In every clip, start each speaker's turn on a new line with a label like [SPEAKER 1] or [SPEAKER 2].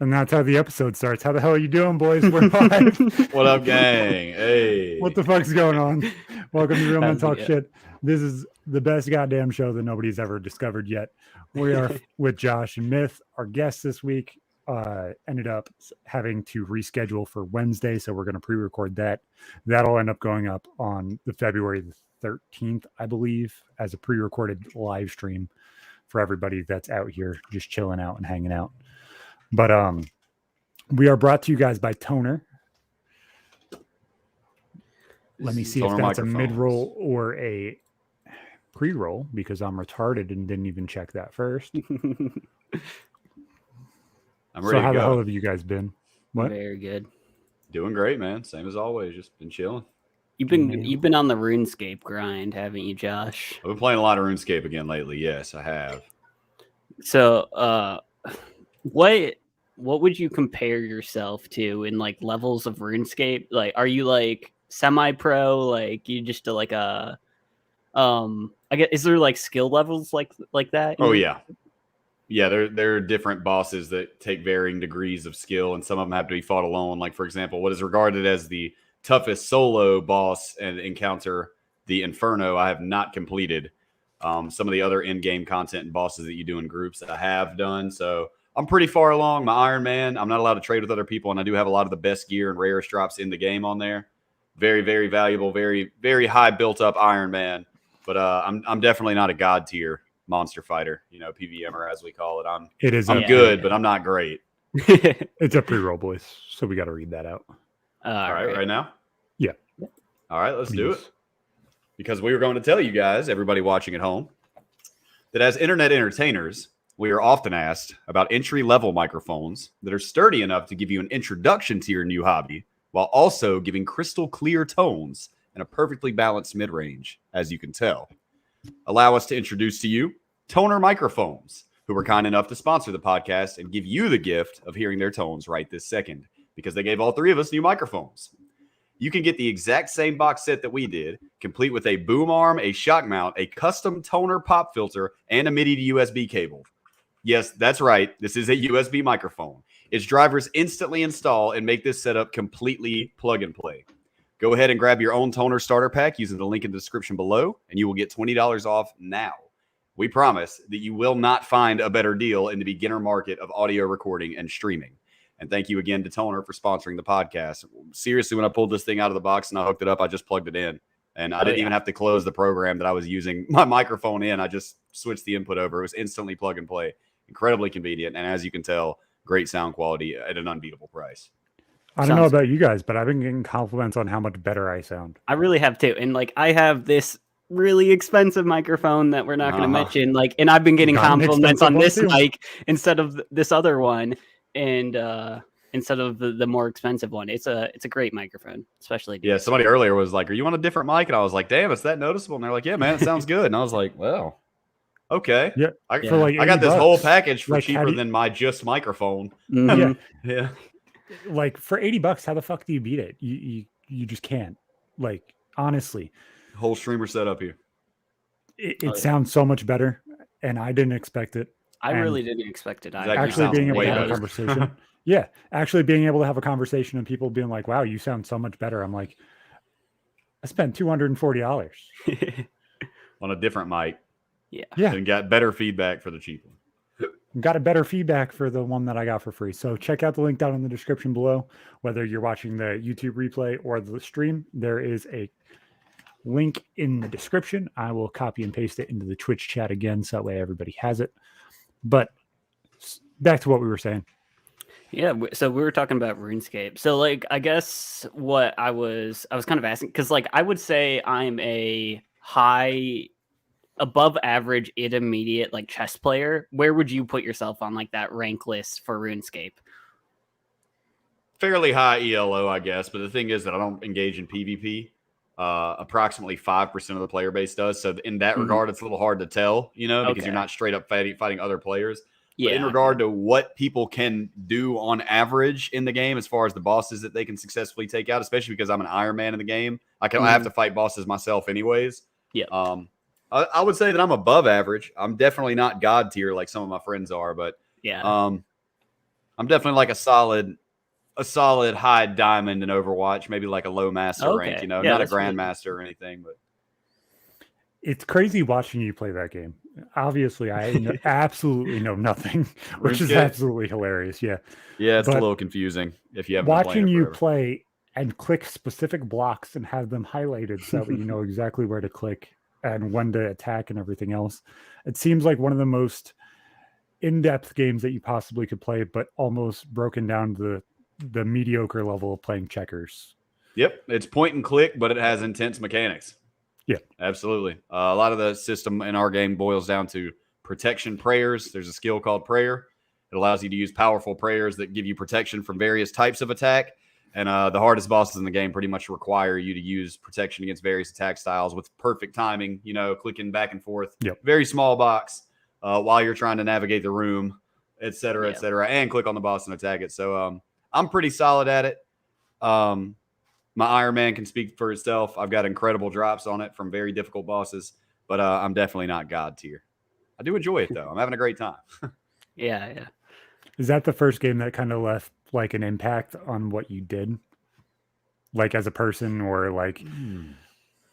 [SPEAKER 1] And that's how the episode starts. How the hell are you doing, boys? We're live.
[SPEAKER 2] What up, gang? Hey.
[SPEAKER 1] What the fuck's going on? Welcome to Real Men
[SPEAKER 3] How's it
[SPEAKER 1] Talk
[SPEAKER 3] go?
[SPEAKER 1] Shit. This is the best goddamn show that nobody's ever discovered yet. We are with Josh and Myth. Our guest this week ended up having to reschedule for Wednesday, so we're going to pre-record that. That'll end up going up on the February the 13th, I believe, as a pre-recorded live stream for everybody that's out here just chilling out and hanging out. But we are brought to you guys by Toner. Let me see if that's a mid-roll or a pre-roll, because I'm retarded and didn't even check that first.
[SPEAKER 2] I'm ready
[SPEAKER 1] So how
[SPEAKER 2] to
[SPEAKER 1] the hell
[SPEAKER 2] go.
[SPEAKER 1] have you guys been? What?
[SPEAKER 3] Very good.
[SPEAKER 2] Doing great, man. Same as always. Just been chilling.
[SPEAKER 3] You've been on the RuneScape grind, haven't you, Josh?
[SPEAKER 2] I've been playing a lot of RuneScape again lately. Yes, I have.
[SPEAKER 3] So, what would you compare yourself to in like levels of RuneScape? Like, are you like semi-pro? Like, you just like a I guess, is there like skill levels like that?
[SPEAKER 2] Oh yeah. Yeah, there are different bosses that take varying degrees of skill, and some of them have to be fought alone. Like, for example, what is regarded as the toughest solo boss and encounter, the Inferno, I have not completed. Some of the other in-game content and bosses that you do in groups that I have done. So I'm pretty far along. My Iron Man, I'm not allowed to trade with other people, and I do have a lot of the best gear and rarest drops in the game on there. Very, very valuable, very, very high built-up Iron Man. But I'm definitely not a god tier monster fighter, PVMer as we call it. I'm good, but I'm not great.
[SPEAKER 1] It's a pre-roll, boys, so we got to read that out.
[SPEAKER 2] All right now?
[SPEAKER 1] Yeah.
[SPEAKER 2] All right, let's do it. Because we were going to tell you guys, everybody watching at home, that as internet entertainers, we are often asked about entry-level microphones that are sturdy enough to give you an introduction to your new hobby, while also giving crystal clear tones and a perfectly balanced mid-range, as you can tell. Allow us to introduce to you Toner Microphones, who were kind enough to sponsor the podcast and give you the gift of hearing their tones right this second, because they gave all three of us new microphones. You can get the exact same box set that we did, complete with a boom arm, a shock mount, a custom toner pop filter, and a MIDI to USB cable. Yes, that's right. This is a USB microphone. Its drivers instantly install and make this setup completely plug and play. Go ahead and grab your own toner starter pack using the link in the description below, and you will get $20 off now. We promise that you will not find a better deal in the beginner market of audio recording and streaming. And thank you again to Toner for sponsoring the podcast. Seriously, when I pulled this thing out of the box and I hooked it up, I just plugged it in. And I didn't even have to close the program that I was using my microphone in. I just switched the input over. It was instantly plug and play. Incredibly convenient. And as you can tell, great sound quality at an unbeatable price.
[SPEAKER 1] I don't know about you guys, but I've been getting compliments on how much better I sound.
[SPEAKER 3] I really have too. And like, I have this really expensive microphone that we're not going to mention. Like, and I've been getting compliments on this mic instead of this other one. And instead of the more expensive one. It's a great microphone, especially.
[SPEAKER 2] Yeah, somebody earlier was like, "Are you on a different mic?" And I was like, "Damn, it's that noticeable." And they're like, "Yeah, man, it sounds good." And I was like, "Well, okay,
[SPEAKER 1] yeah."
[SPEAKER 2] I got this whole package for cheaper than my just microphone.
[SPEAKER 3] Mm-hmm.
[SPEAKER 2] Yeah.
[SPEAKER 1] Like for $80, how the fuck do you beat it? You just can't. Like, honestly,
[SPEAKER 2] whole streamer setup here.
[SPEAKER 1] It sounds so much better, and I didn't expect it.
[SPEAKER 3] I really didn't expect it.
[SPEAKER 1] Actually being able to have a conversation. Yeah, actually being able to have a conversation and people being like, "Wow, you sound so much better." I'm like, I spent $240
[SPEAKER 2] on a different mic.
[SPEAKER 3] Yeah,
[SPEAKER 2] and got better feedback for the cheap one.
[SPEAKER 1] Got a better feedback for the one that I got for free. So check out the link down in the description below. Whether you're watching the YouTube replay or the stream, there is a link in the description. I will copy and paste it into the Twitch chat again, so that way everybody has it. But back to what we were saying.
[SPEAKER 3] Yeah, so we were talking about RuneScape. So like, I guess what I was kind of asking, because like I would say I'm a above average intermediate like chess player. Where would you put yourself on like that rank list for RuneScape?
[SPEAKER 2] Fairly high ELO, I guess. But the thing is that I don't engage in PvP. Approximately 5% of the player base does. So in that regard, it's a little hard to tell, because you're not straight up fighting other players. Yeah. But in regard to what people can do on average in the game, as far as the bosses that they can successfully take out, especially because I'm an Iron Man in the game, I have to fight bosses myself anyways.
[SPEAKER 3] Yeah.
[SPEAKER 2] I would say that I'm above average. I'm definitely not god tier like some of my friends are, but
[SPEAKER 3] yeah.
[SPEAKER 2] I'm definitely like a solid high diamond in Overwatch, maybe like a low master rank,
[SPEAKER 3] Yeah,
[SPEAKER 2] not a
[SPEAKER 3] that's really
[SPEAKER 2] grandmaster or anything, but
[SPEAKER 1] It's crazy watching you play that game. Obviously, I absolutely know nothing, which is
[SPEAKER 2] RuneScape?
[SPEAKER 1] absolutely hilarious. Yeah.
[SPEAKER 2] Yeah, it's a
[SPEAKER 1] But
[SPEAKER 2] little confusing if you haven't been playing
[SPEAKER 1] watching
[SPEAKER 2] it
[SPEAKER 1] you
[SPEAKER 2] forever.
[SPEAKER 1] play and click specific blocks and have them highlighted so that you know exactly where to click and when to attack and everything else. It seems like one of the most in-depth games that you possibly could play, but almost broken down to the mediocre level of playing checkers.
[SPEAKER 2] Yep, it's point and click, but it has intense mechanics.
[SPEAKER 1] Yeah,
[SPEAKER 2] absolutely. A lot of the system in our game boils down to protection prayers. There's a skill called prayer. It allows you to use powerful prayers that give you protection from various types of attack. And the hardest bosses in the game pretty much require you to use protection against various attack styles with perfect timing, clicking back and forth.
[SPEAKER 1] Yep.
[SPEAKER 2] Very small box while you're trying to navigate the room, et cetera, and click on the boss and attack it. So I'm pretty solid at it. My Iron Man can speak for itself. I've got incredible drops on it from very difficult bosses, but I'm definitely not God tier. I do enjoy it, though. I'm having a great time.
[SPEAKER 3] Yeah.
[SPEAKER 1] Is that the first game that kind of left like an impact on what you did? Like as a person or like...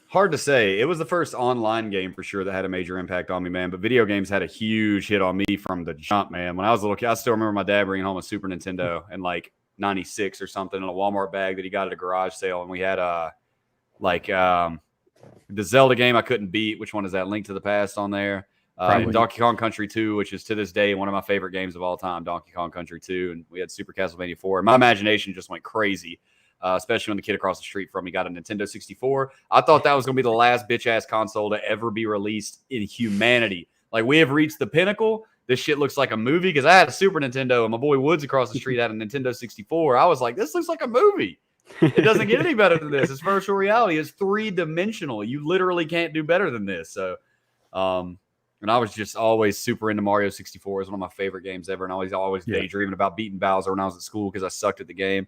[SPEAKER 2] Hard to say. It was the first online game for sure that had a major impact on me, man. But video games had a huge hit on me from the jump, man. When I was a little kid, I still remember my dad bringing home a Super Nintendo and like 96 or something in a Walmart bag that he got at a garage sale. And we had the Zelda game I couldn't beat. Which one is that? Link to the Past on there. And Donkey Kong Country 2, which is to this day one of my favorite games of all time, Donkey Kong Country 2. And we had Super Castlevania 4. And my imagination just went crazy, especially when the kid across the street from me got a Nintendo 64. I thought that was going to be the last bitch-ass console to ever be released in humanity. Like, we have reached the pinnacle. This shit looks like a movie because I had a Super Nintendo and my boy Woods across the street had a Nintendo 64. I was like, this looks like a movie. It doesn't get any better than this. It's virtual reality. It's three-dimensional. You literally can't do better than this. So, and I was just always super into Mario 64. It's one of my favorite games ever. And I was always daydreaming about beating Bowser when I was at school because I sucked at the game.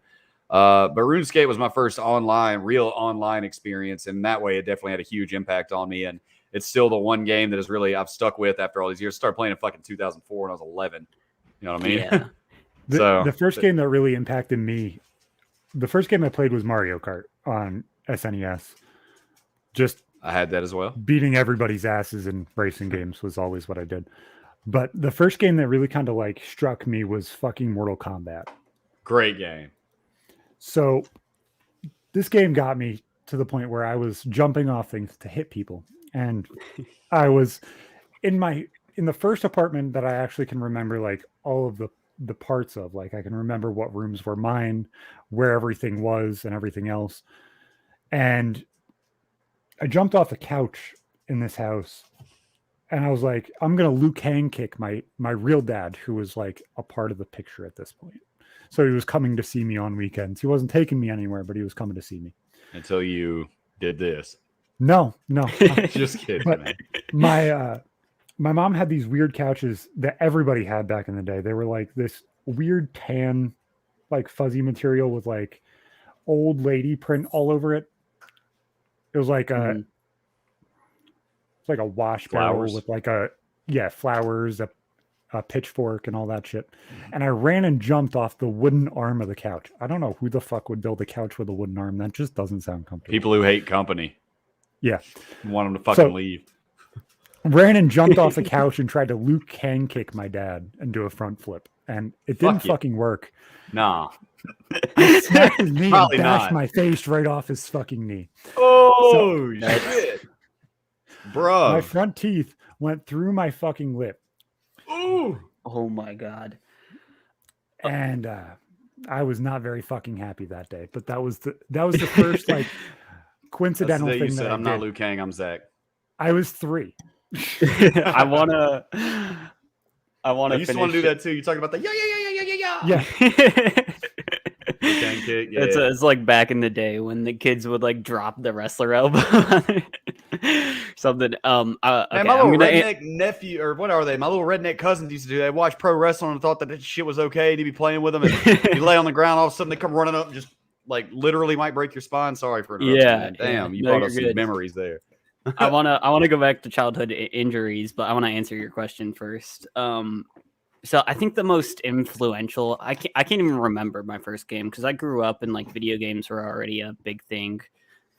[SPEAKER 2] But RuneScape was my first real online experience. And that way it definitely had a huge impact on me. And it's still the one game that is really I've stuck with after all these years. Started playing in fucking 2004 when I was 11. You know what I mean?
[SPEAKER 3] Yeah.
[SPEAKER 1] The first game that really impacted me, the first game I played was Mario Kart on SNES.
[SPEAKER 2] I had that as well.
[SPEAKER 1] Beating everybody's asses in racing games was always what I did. But the first game that really kind of like struck me was fucking Mortal Kombat.
[SPEAKER 2] Great game.
[SPEAKER 1] So this game got me to the point where I was jumping off things to hit people. And I was in the first apartment that I actually can remember like all of the parts of. Like I can remember what rooms were mine, where everything was and everything else. And I jumped off the couch in this house and I was like, I'm going to Liu Kang kick my real dad, who was like a part of the picture at this point. So he was coming to see me on weekends. He wasn't taking me anywhere, but he was coming to see me.
[SPEAKER 2] Until you did this.
[SPEAKER 1] No.
[SPEAKER 2] Just kidding.
[SPEAKER 1] But my mom had these weird couches that everybody had back in the day. They were like this weird tan, like fuzzy material with like old lady print all over it. It was like a wash barrel with like flowers, a pitchfork and all that shit. And I ran and jumped off the wooden arm of the couch. I don't know who the fuck would build a couch with a wooden arm. That just doesn't sound comfortable.
[SPEAKER 2] People who hate company.
[SPEAKER 1] Yeah.
[SPEAKER 2] Want them to fucking leave.
[SPEAKER 1] Ran and jumped off the couch and tried to Liu Kang kick my dad and do a front flip. And it didn't fucking work.
[SPEAKER 2] Nah.
[SPEAKER 1] I smacked his knee
[SPEAKER 2] Probably
[SPEAKER 1] and bashed
[SPEAKER 2] not.
[SPEAKER 1] my face right off his fucking knee.
[SPEAKER 2] Oh, shit. Bro.
[SPEAKER 1] My front teeth went through my fucking lip.
[SPEAKER 2] Ooh.
[SPEAKER 3] Oh my God.
[SPEAKER 1] And I was not very fucking happy that day. But that was the first like coincidental thing that
[SPEAKER 2] I'm not Liu Kang, I'm Zach.
[SPEAKER 1] I was 3.
[SPEAKER 3] I wanna
[SPEAKER 2] I used to want to do that too. You talking about the
[SPEAKER 1] Yeah.
[SPEAKER 2] Kang kick, yeah.
[SPEAKER 3] It's like back in the day when the kids would like drop the wrestler elbow. Something.
[SPEAKER 2] Man,
[SPEAKER 3] Okay,
[SPEAKER 2] my little redneck nephew, or what are they? My little redneck cousins used to do. They watch pro wrestling and thought that shit was okay to be playing with them. And you lay on the ground, all of a sudden they come running up, and just like literally might break your spine. Sorry for interrupting.
[SPEAKER 3] Yeah,
[SPEAKER 2] man. Damn,
[SPEAKER 3] yeah.
[SPEAKER 2] you
[SPEAKER 3] No,
[SPEAKER 2] brought
[SPEAKER 3] you're
[SPEAKER 2] us some
[SPEAKER 3] good.
[SPEAKER 2] memories there.
[SPEAKER 3] I wanna go back to childhood injuries, but I want to answer your question first. So I think the most influential, I can't even remember my first game because I grew up and like video games were already a big thing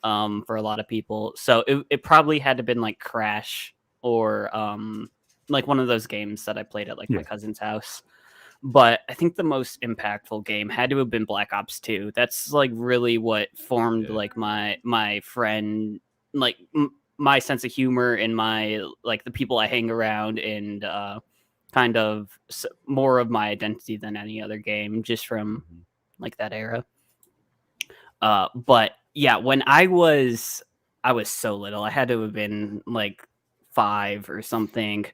[SPEAKER 3] for a lot of people. So it probably had to been like Crash or like one of those games that I played at like my cousin's house. But I think the most impactful game had to have been Black Ops 2. That's like really what formed like my friend, like my sense of humor and my like the people I hang around and kind of more of my identity than any other game, just from like that era. But yeah, when I was so little, I had to have been like 5 or something.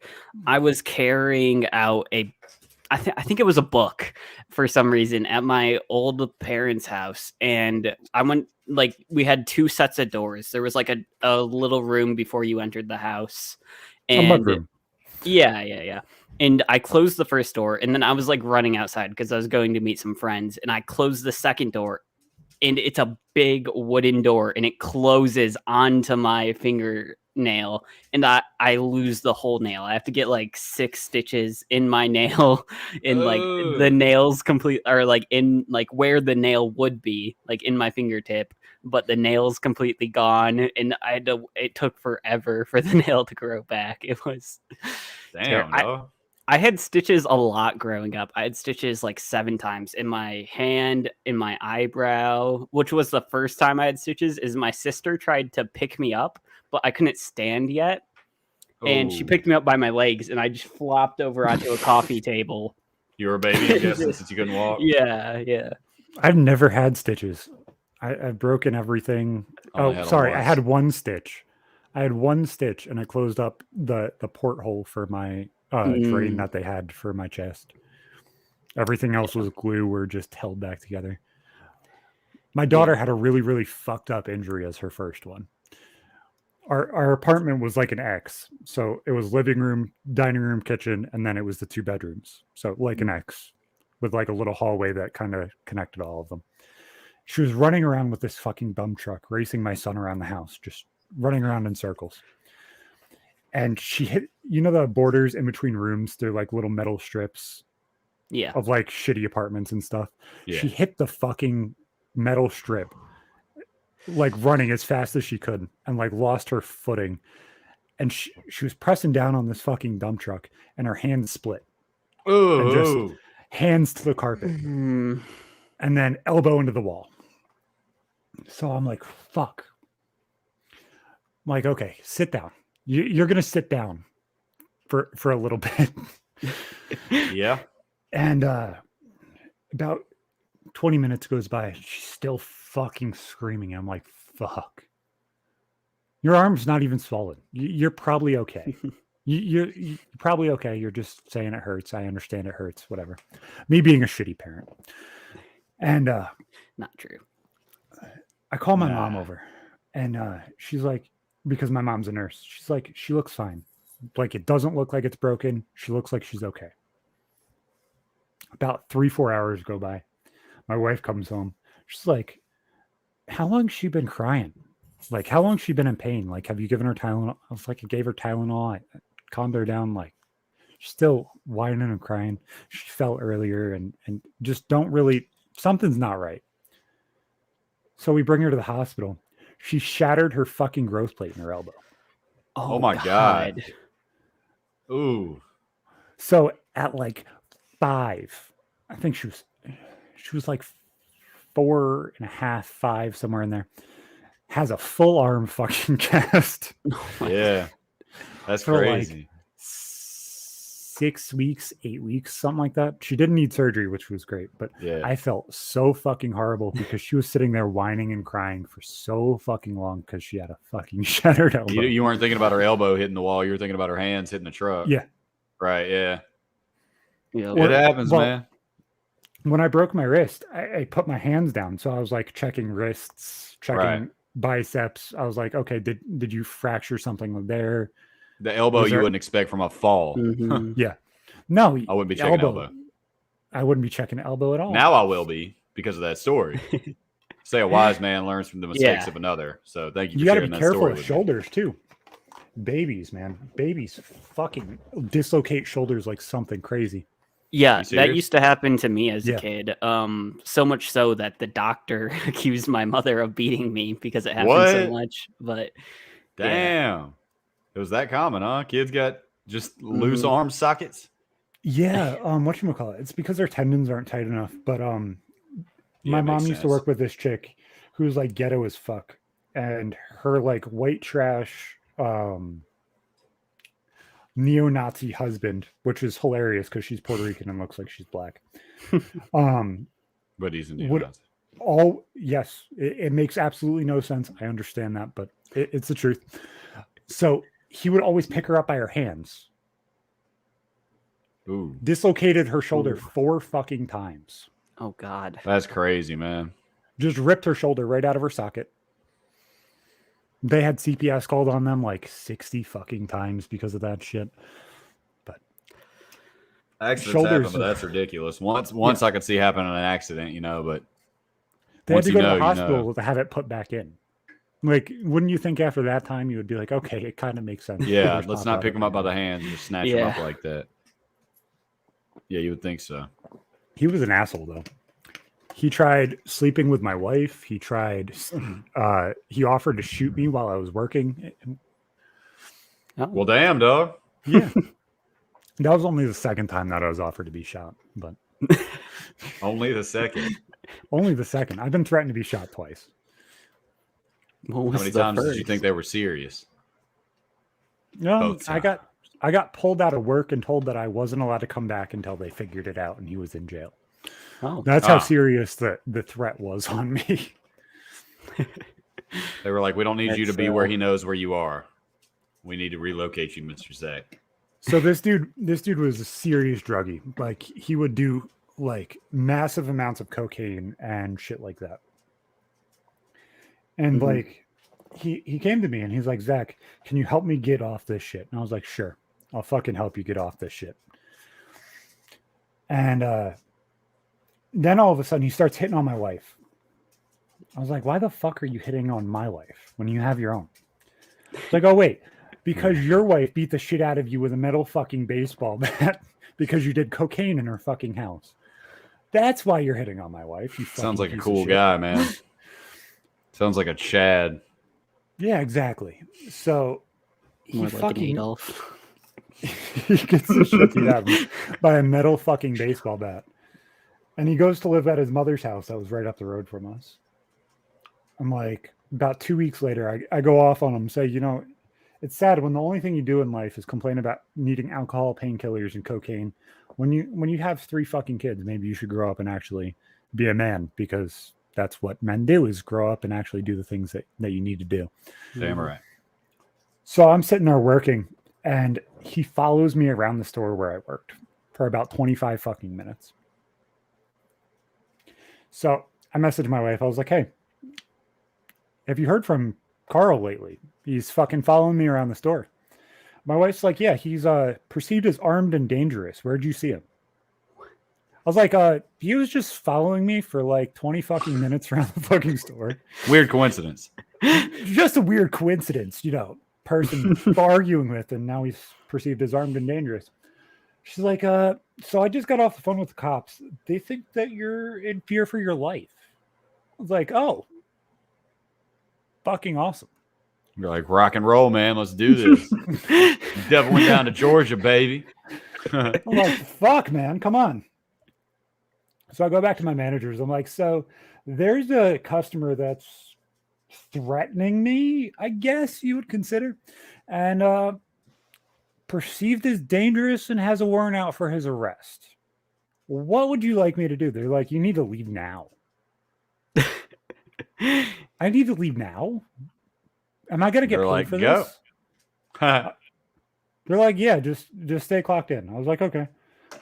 [SPEAKER 3] I was carrying out I think it was a book for some reason at my old parents' house, and I went like we had 2 sets of doors. There was like a little room before you entered the house, and yeah. And I closed the first door, and then I was like running outside because I was going to meet some friends, and I closed the second door, and it's a big wooden door, and it closes onto my fingernail, and I lose the whole nail. I have to get like 6 stitches in my nail, and like the nails complete are like in like where the nail would be, like in my fingertip, but the nail's completely gone, and it took forever for the nail to grow back. It was
[SPEAKER 2] damn. No.
[SPEAKER 3] I had stitches a lot growing up. I had stitches like 7 times in my hand, in my eyebrow, which was the first time I had stitches. Is my sister tried to pick me up, but I couldn't stand yet. And she picked me up by my legs, and I just flopped over onto a coffee table.
[SPEAKER 2] You were a baby, I guess, since you couldn't walk?
[SPEAKER 3] Yeah.
[SPEAKER 1] I've never had stitches. I've broken everything. Sorry. I had 1 stitch. And I closed up the porthole for my drain that they had for my chest. Everything else was glue or just held back together. My daughter had a really, really fucked up injury as her first one. Our apartment was like an X. So it was living room, dining room, kitchen, and then it was the 2 bedrooms. So like an X with like a little hallway that kind of connected all of them. She was running around with this fucking dump truck, racing my son around the house, just running around in circles. And she hit, the borders in between rooms, they're like little metal strips of like shitty apartments and stuff. Yeah. She hit the fucking metal strip, like running as fast as she could, and like lost her footing. And she was pressing down on this fucking dump truck, and her hands split. And just hands to the carpet. And then elbow into the wall. So I'm like, fuck. I'm like, okay, sit down. You're going to sit down for a little bit.
[SPEAKER 2] Yeah.
[SPEAKER 1] And about 20 minutes goes by. She's still fucking screaming. I'm like, fuck. Your arm's not even swollen. You're probably okay. You're probably okay. You're just saying it hurts. I understand it hurts. Whatever. Me being a shitty parent. And
[SPEAKER 3] not true.
[SPEAKER 1] I call my mom over, and she's like, because my mom's a nurse, she's like, she looks fine. Like, it doesn't look like it's broken. She looks like she's okay. About 3-4 hours go by. My wife comes home. She's like, how long has she been crying? Like, how long has she been in pain? Like, have you given her Tylenol? I was like, I gave her Tylenol. I calmed her down. Like, she's still whining and crying. She fell earlier and just something's not right. So we bring her to the hospital. She shattered her fucking growth plate in her elbow.
[SPEAKER 2] Oh my God. Ooh.
[SPEAKER 1] So at like 5, I think she was like 4.5, 5, somewhere in there. Has a full arm fucking cast.
[SPEAKER 2] Yeah. That's crazy.
[SPEAKER 1] Like 6 weeks, 8 weeks, something like that. She didn't need surgery, which was great, but I felt so fucking horrible because she was sitting there whining and crying for so fucking long because she had a fucking shattered elbow.
[SPEAKER 2] You weren't thinking about her elbow hitting the wall. You were thinking about her hands hitting the truck.
[SPEAKER 1] Yeah.
[SPEAKER 2] Right. Yeah. It happens, man.
[SPEAKER 1] When I broke my wrist, I put my hands down. So I was like checking wrists, checking biceps. I was like, okay, did you fracture something there?
[SPEAKER 2] The elbow you wouldn't expect from a fall.
[SPEAKER 3] Mm-hmm.
[SPEAKER 1] Yeah. No,
[SPEAKER 2] I wouldn't be checking elbow.
[SPEAKER 1] I wouldn't be checking elbow at all.
[SPEAKER 2] Now I will be because of that story. Say a wise man learns from the mistakes of another. So thank you for sharing that story. You got to be careful with
[SPEAKER 1] shoulders too. Babies, man. Babies fucking dislocate shoulders like something crazy.
[SPEAKER 3] Yeah,
[SPEAKER 2] You
[SPEAKER 3] that
[SPEAKER 2] serious?
[SPEAKER 3] used to happen to me as
[SPEAKER 1] Yeah.
[SPEAKER 3] a kid. So much so that the doctor accused my mother of beating me because it happened so
[SPEAKER 2] What?
[SPEAKER 3] much. But
[SPEAKER 2] Damn. It was that common, huh? Kids got just loose
[SPEAKER 3] Mhm.
[SPEAKER 2] arm sockets.
[SPEAKER 1] Yeah, whatchamacallit? It's because their tendons aren't tight enough. But
[SPEAKER 2] Yeah,
[SPEAKER 1] my
[SPEAKER 2] makes
[SPEAKER 1] mom used to
[SPEAKER 2] sense.
[SPEAKER 1] work with this chick who's like ghetto as fuck, and her like white trash neo-Nazi husband, which is hilarious because she's Puerto Rican and looks like she's black.
[SPEAKER 2] But he's a
[SPEAKER 1] Would
[SPEAKER 2] neo-Nazi.
[SPEAKER 1] yes, it makes absolutely no sense. I understand that, but it's the truth. So he would always pick her up by her hands,
[SPEAKER 2] Ooh,
[SPEAKER 1] dislocated her shoulder
[SPEAKER 3] Ooh.
[SPEAKER 1] 4 fucking times,
[SPEAKER 3] Oh God.
[SPEAKER 2] that's crazy, man.
[SPEAKER 1] just ripped her shoulder right out of her socket. They had CPS called on them like 60 fucking times because of that shit. But
[SPEAKER 2] Accidents happen,
[SPEAKER 1] shoulders,
[SPEAKER 2] but that's ridiculous. Once I could see happen in an accident, but
[SPEAKER 1] they had
[SPEAKER 2] once
[SPEAKER 1] to
[SPEAKER 2] you
[SPEAKER 1] go to
[SPEAKER 2] know,
[SPEAKER 1] the
[SPEAKER 2] you
[SPEAKER 1] hospital
[SPEAKER 2] know.
[SPEAKER 1] to have it put back in. Like, wouldn't you think after that time you would be like, okay, it kind of makes sense.
[SPEAKER 2] Yeah,
[SPEAKER 1] Shoulders
[SPEAKER 2] let's
[SPEAKER 1] pop
[SPEAKER 2] not
[SPEAKER 1] out
[SPEAKER 2] pick
[SPEAKER 1] every
[SPEAKER 2] them up by
[SPEAKER 1] now
[SPEAKER 2] the
[SPEAKER 1] and then.
[SPEAKER 2] hands and just snatch them up
[SPEAKER 3] Yeah.
[SPEAKER 2] like that. Yeah, you would think so.
[SPEAKER 1] He was an asshole though. He tried sleeping with my wife. He tried. He offered to shoot me while I was working.
[SPEAKER 3] Oh.
[SPEAKER 2] Well, damn, dog.
[SPEAKER 1] Yeah, that was only the second time that I was offered to be shot, but
[SPEAKER 2] Only the second.
[SPEAKER 1] only the second. I've been threatened to be shot twice.
[SPEAKER 3] What
[SPEAKER 2] How
[SPEAKER 3] was
[SPEAKER 2] many
[SPEAKER 3] the
[SPEAKER 2] times did you
[SPEAKER 3] first?
[SPEAKER 2] think they were serious? Both
[SPEAKER 1] I
[SPEAKER 2] times.
[SPEAKER 1] got pulled out of work and told that I wasn't allowed to come back until they figured it out, and he was in jail.
[SPEAKER 3] Oh.
[SPEAKER 1] That's how
[SPEAKER 2] Ah.
[SPEAKER 1] serious the threat was on me.
[SPEAKER 2] They were like, we don't need you to
[SPEAKER 3] That's,
[SPEAKER 2] be where he knows where you are. We need to relocate you, Mr. Zach.
[SPEAKER 1] So this dude was a serious druggie. Like he would do like massive amounts of cocaine and shit like that. And
[SPEAKER 3] Mhm.
[SPEAKER 1] like he came to me and he's like, Zach, can you help me get off this shit? And I was like, sure, I'll fucking help you get off this shit. And then all of a sudden he starts hitting on my wife. I was like, why the fuck are you hitting on my wife when you have your own? It's like, oh wait, because your wife beat the shit out of you with a metal fucking baseball bat because you did cocaine in her fucking house. That's why you're hitting on my wife. You
[SPEAKER 2] Sounds
[SPEAKER 1] fucking
[SPEAKER 2] like a
[SPEAKER 1] piece of
[SPEAKER 2] cool
[SPEAKER 1] shit.
[SPEAKER 2] guy, man. Sounds like a Chad.
[SPEAKER 1] Yeah, exactly. So he
[SPEAKER 3] More like an
[SPEAKER 1] fucking
[SPEAKER 3] Adolf.
[SPEAKER 1] he gets the shit beat out of him by a metal fucking baseball bat. And he goes to live at his mother's house that was right up the road from us. I'm like, about 2 weeks later, I go off on him, say, it's sad when the only thing you do in life is complain about needing alcohol, painkillers, and cocaine. When you have 3 fucking kids, maybe you should grow up and actually be a man, because that's what men do, is grow up and actually do the things that you need to do.
[SPEAKER 2] Damn right.
[SPEAKER 1] So I'm sitting there working, and he follows me around the store where I worked for about 25 fucking minutes. So I messaged my wife. I was like, hey, have you heard from Carl lately? He's fucking following me around the store. My wife's like, yeah, he's perceived as armed and dangerous. Where'd you see him? I was like, he was just following me for like 20 fucking minutes around the fucking store.
[SPEAKER 2] Weird coincidence.
[SPEAKER 1] Just a weird coincidence, person arguing with, and now he's perceived as armed and dangerous. She's like, so I just got off the phone with the cops. They think that you're in fear for your life. I was like, oh, fucking awesome.
[SPEAKER 2] You're like, rock and roll, man. Let's do this. Devil went down to Georgia, baby.
[SPEAKER 1] I'm like, fuck, man, come on. So I go back to my managers. I'm like, so there's a customer that's threatening me, I guess you would consider, and perceived as dangerous and has a warrant out for his arrest. What would you like me to do? They're like, you need to leave now. I need to leave now? Am I going to get
[SPEAKER 2] They're
[SPEAKER 1] paid
[SPEAKER 2] like,
[SPEAKER 1] for
[SPEAKER 2] go.
[SPEAKER 1] this? They're like, yeah, just stay clocked in. I was like, okay.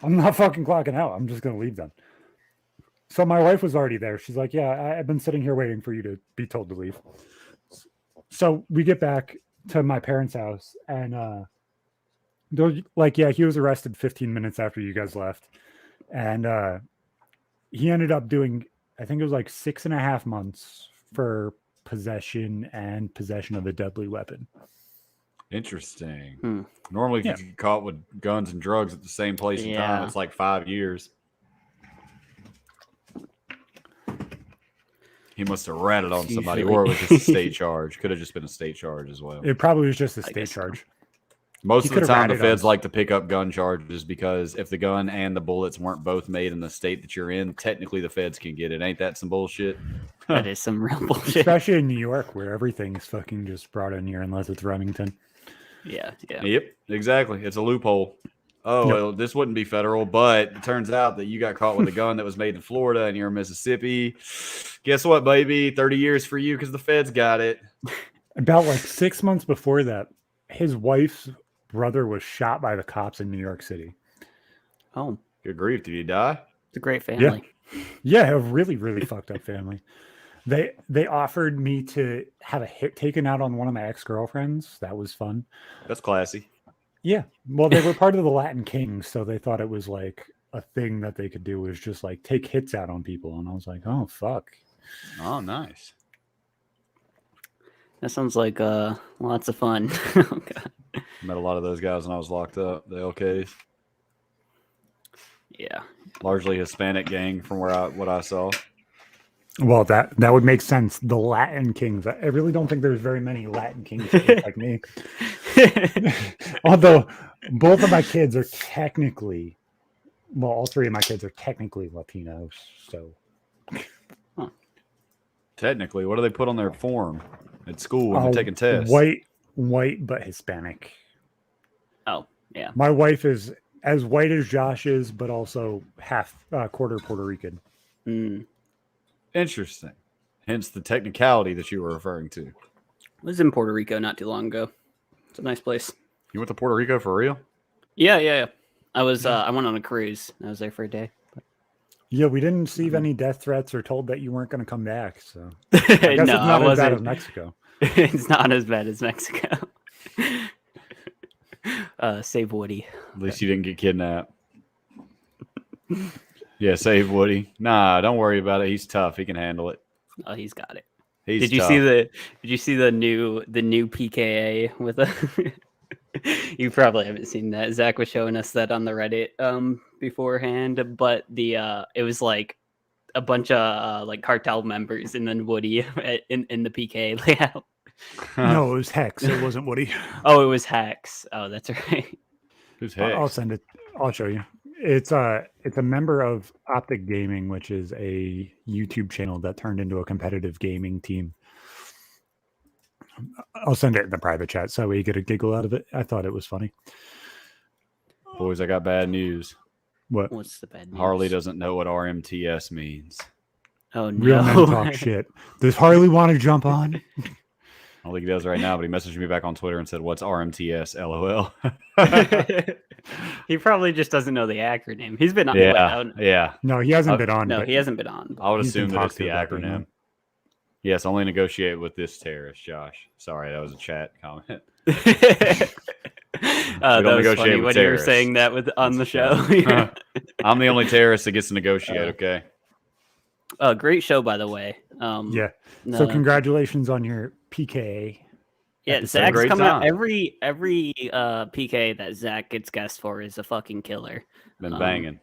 [SPEAKER 1] I'm not fucking clocking out. I'm just going to leave then. So my wife was already there. She's like, yeah, I've been sitting here waiting for you to be told to leave. So we get back to my parents' house, and they're like, yeah, he was arrested 15 minutes after you guys left. And he ended up doing, I think it was like 6.5 months for possession of a deadly weapon.
[SPEAKER 2] Interesting. Normally, if you get caught with guns and drugs at the same place and time, it's like 5 years. He must have ratted on somebody, or it was just a state charge. Could have just been a state charge as well.
[SPEAKER 1] It probably was just a state charge.
[SPEAKER 2] Most of the time, the feds like to pick up gun charges because if the gun and the bullets weren't both made in the state that you're in, technically the feds can get it. Ain't that some bullshit?
[SPEAKER 3] That is some real bullshit.
[SPEAKER 1] Especially in New York, where everything's fucking just brought in here unless it's Remington.
[SPEAKER 3] Yeah.
[SPEAKER 2] Yep, exactly. It's a loophole. Oh, well, this wouldn't be federal, but it turns out that you got caught with a gun that was made in Florida and you're in Mississippi. Guess what, baby? 30 years for you because the feds got it.
[SPEAKER 1] About like 6 months before that, his wife's brother was shot by the cops in New York City.
[SPEAKER 3] Oh.
[SPEAKER 2] Good grief. Did he die?
[SPEAKER 3] It's a great family.
[SPEAKER 1] Yeah, a really, really fucked up family. They offered me to have a hit taken out on one of my ex-girlfriends. That was fun.
[SPEAKER 2] That's classy.
[SPEAKER 1] Yeah. Well, they were part of the Latin Kings, so they thought it was like a thing that they could do was just like take hits out on people. And I was like, oh, fuck.
[SPEAKER 2] Oh, nice.
[SPEAKER 3] That sounds like lots of fun. Oh, God.
[SPEAKER 2] Met a lot of those guys when I was locked up, the LKs.
[SPEAKER 3] Yeah.
[SPEAKER 2] Largely Hispanic gang from what I saw.
[SPEAKER 1] Well, that would make sense. The Latin Kings. I really don't think there's very many Latin Kings like me. Although both of my kids are technically, well, all three of my kids are technically Latinos. So
[SPEAKER 2] technically, what do they put on their form at school when they're taking tests?
[SPEAKER 1] White, but Hispanic.
[SPEAKER 3] Oh, yeah.
[SPEAKER 1] My wife is as white as Josh is, but also quarter Puerto Rican.
[SPEAKER 2] Interesting. Hence the technicality that you were referring to.
[SPEAKER 3] I was in Puerto Rico not too long ago. It's a nice place.
[SPEAKER 2] You went to Puerto Rico for real?
[SPEAKER 3] Yeah. I was. I went on a cruise. I was there for a day.
[SPEAKER 1] Yeah, we didn't receive any death threats or told that you weren't going to come back. So I guess it's not as bad as Mexico.
[SPEAKER 3] It's not as bad as Mexico. Save Woody.
[SPEAKER 2] At least you didn't get kidnapped. Yeah, save Woody. Nah, don't worry about it. He's tough. He can handle it.
[SPEAKER 3] Oh, he's got it.
[SPEAKER 2] Did
[SPEAKER 3] you see the new PKA with a you probably haven't seen that. Zach was showing us that on the Reddit beforehand, but it was like a bunch of like cartel members and then Woody in the PK layout.
[SPEAKER 1] No, it was Hex. It wasn't Woody.
[SPEAKER 3] Oh, it was Hex. Oh, that's right.
[SPEAKER 2] Who's Hex?
[SPEAKER 1] I'll send it. I'll show you. It's a member of Optic Gaming, which is a YouTube channel that turned into a competitive gaming team. I'll send it in the private chat so we get a giggle out of it. I thought it was funny.
[SPEAKER 2] Boys, I got bad news.
[SPEAKER 3] What's the bad news?
[SPEAKER 2] Harley doesn't know what RMTS means.
[SPEAKER 3] Oh, no.
[SPEAKER 1] Real men talk shit. Does Harley want to jump on?
[SPEAKER 2] I don't think he does right now, but he messaged me back on Twitter and said, "What's RMTS? LOL."
[SPEAKER 3] He probably just doesn't know the acronym. He's been on.
[SPEAKER 2] Yeah.
[SPEAKER 1] No, he hasn't been on.
[SPEAKER 3] No, he hasn't been on.
[SPEAKER 2] I would assume that it's the
[SPEAKER 1] talked to
[SPEAKER 2] acronym. Yes, only negotiate with this terrorist, Josh. Sorry, that was a chat comment.
[SPEAKER 3] That was
[SPEAKER 2] negotiate
[SPEAKER 3] funny
[SPEAKER 2] with
[SPEAKER 3] when you were
[SPEAKER 2] terrorists.
[SPEAKER 3] saying that on the show.
[SPEAKER 2] I'm the only terrorist that gets to negotiate, okay?
[SPEAKER 3] Great show, by the way.
[SPEAKER 1] Yeah. So congratulations on your PKA.
[SPEAKER 3] Yeah, Zach's coming out. Every PK that Zach gets guest for is a fucking killer.
[SPEAKER 2] Been banging.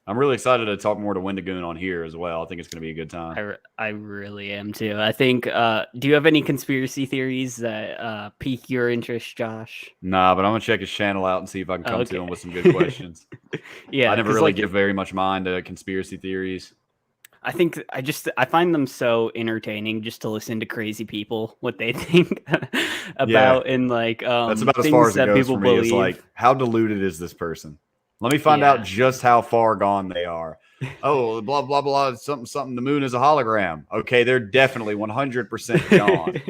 [SPEAKER 2] I'm really excited to talk more to Wendigoon on here as well. I think it's going to be a good time.
[SPEAKER 3] I really am too. I think. Do you have any conspiracy theories that pique your interest, Josh?
[SPEAKER 2] Nah, but I'm gonna check his channel out and see if I can come to him with some good questions.
[SPEAKER 3] Yeah,
[SPEAKER 2] I never really give very much mind to conspiracy theories.
[SPEAKER 3] I think I find them so entertaining just to listen to crazy people what they think about and like
[SPEAKER 2] that's about as far as it goes for me. It's like, how deluded is this person? Let me find out just how far gone they are. Oh, blah blah blah. Something. The moon is a hologram. Okay, they're definitely 100% gone.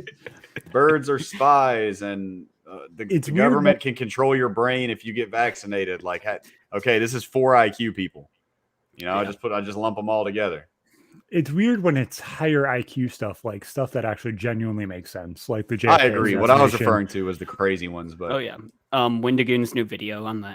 [SPEAKER 2] Birds are spies, and the government can control your brain if you get vaccinated. Like, okay, this is 4 IQ people. You know, I just lump them all together.
[SPEAKER 1] It's weird when it's higher IQ stuff, like stuff that actually genuinely makes sense, like the JFK
[SPEAKER 2] I agree. What I was
[SPEAKER 1] assassination.
[SPEAKER 2] referring to was the crazy ones, but
[SPEAKER 3] Oh yeah. Wendigoon's new video on the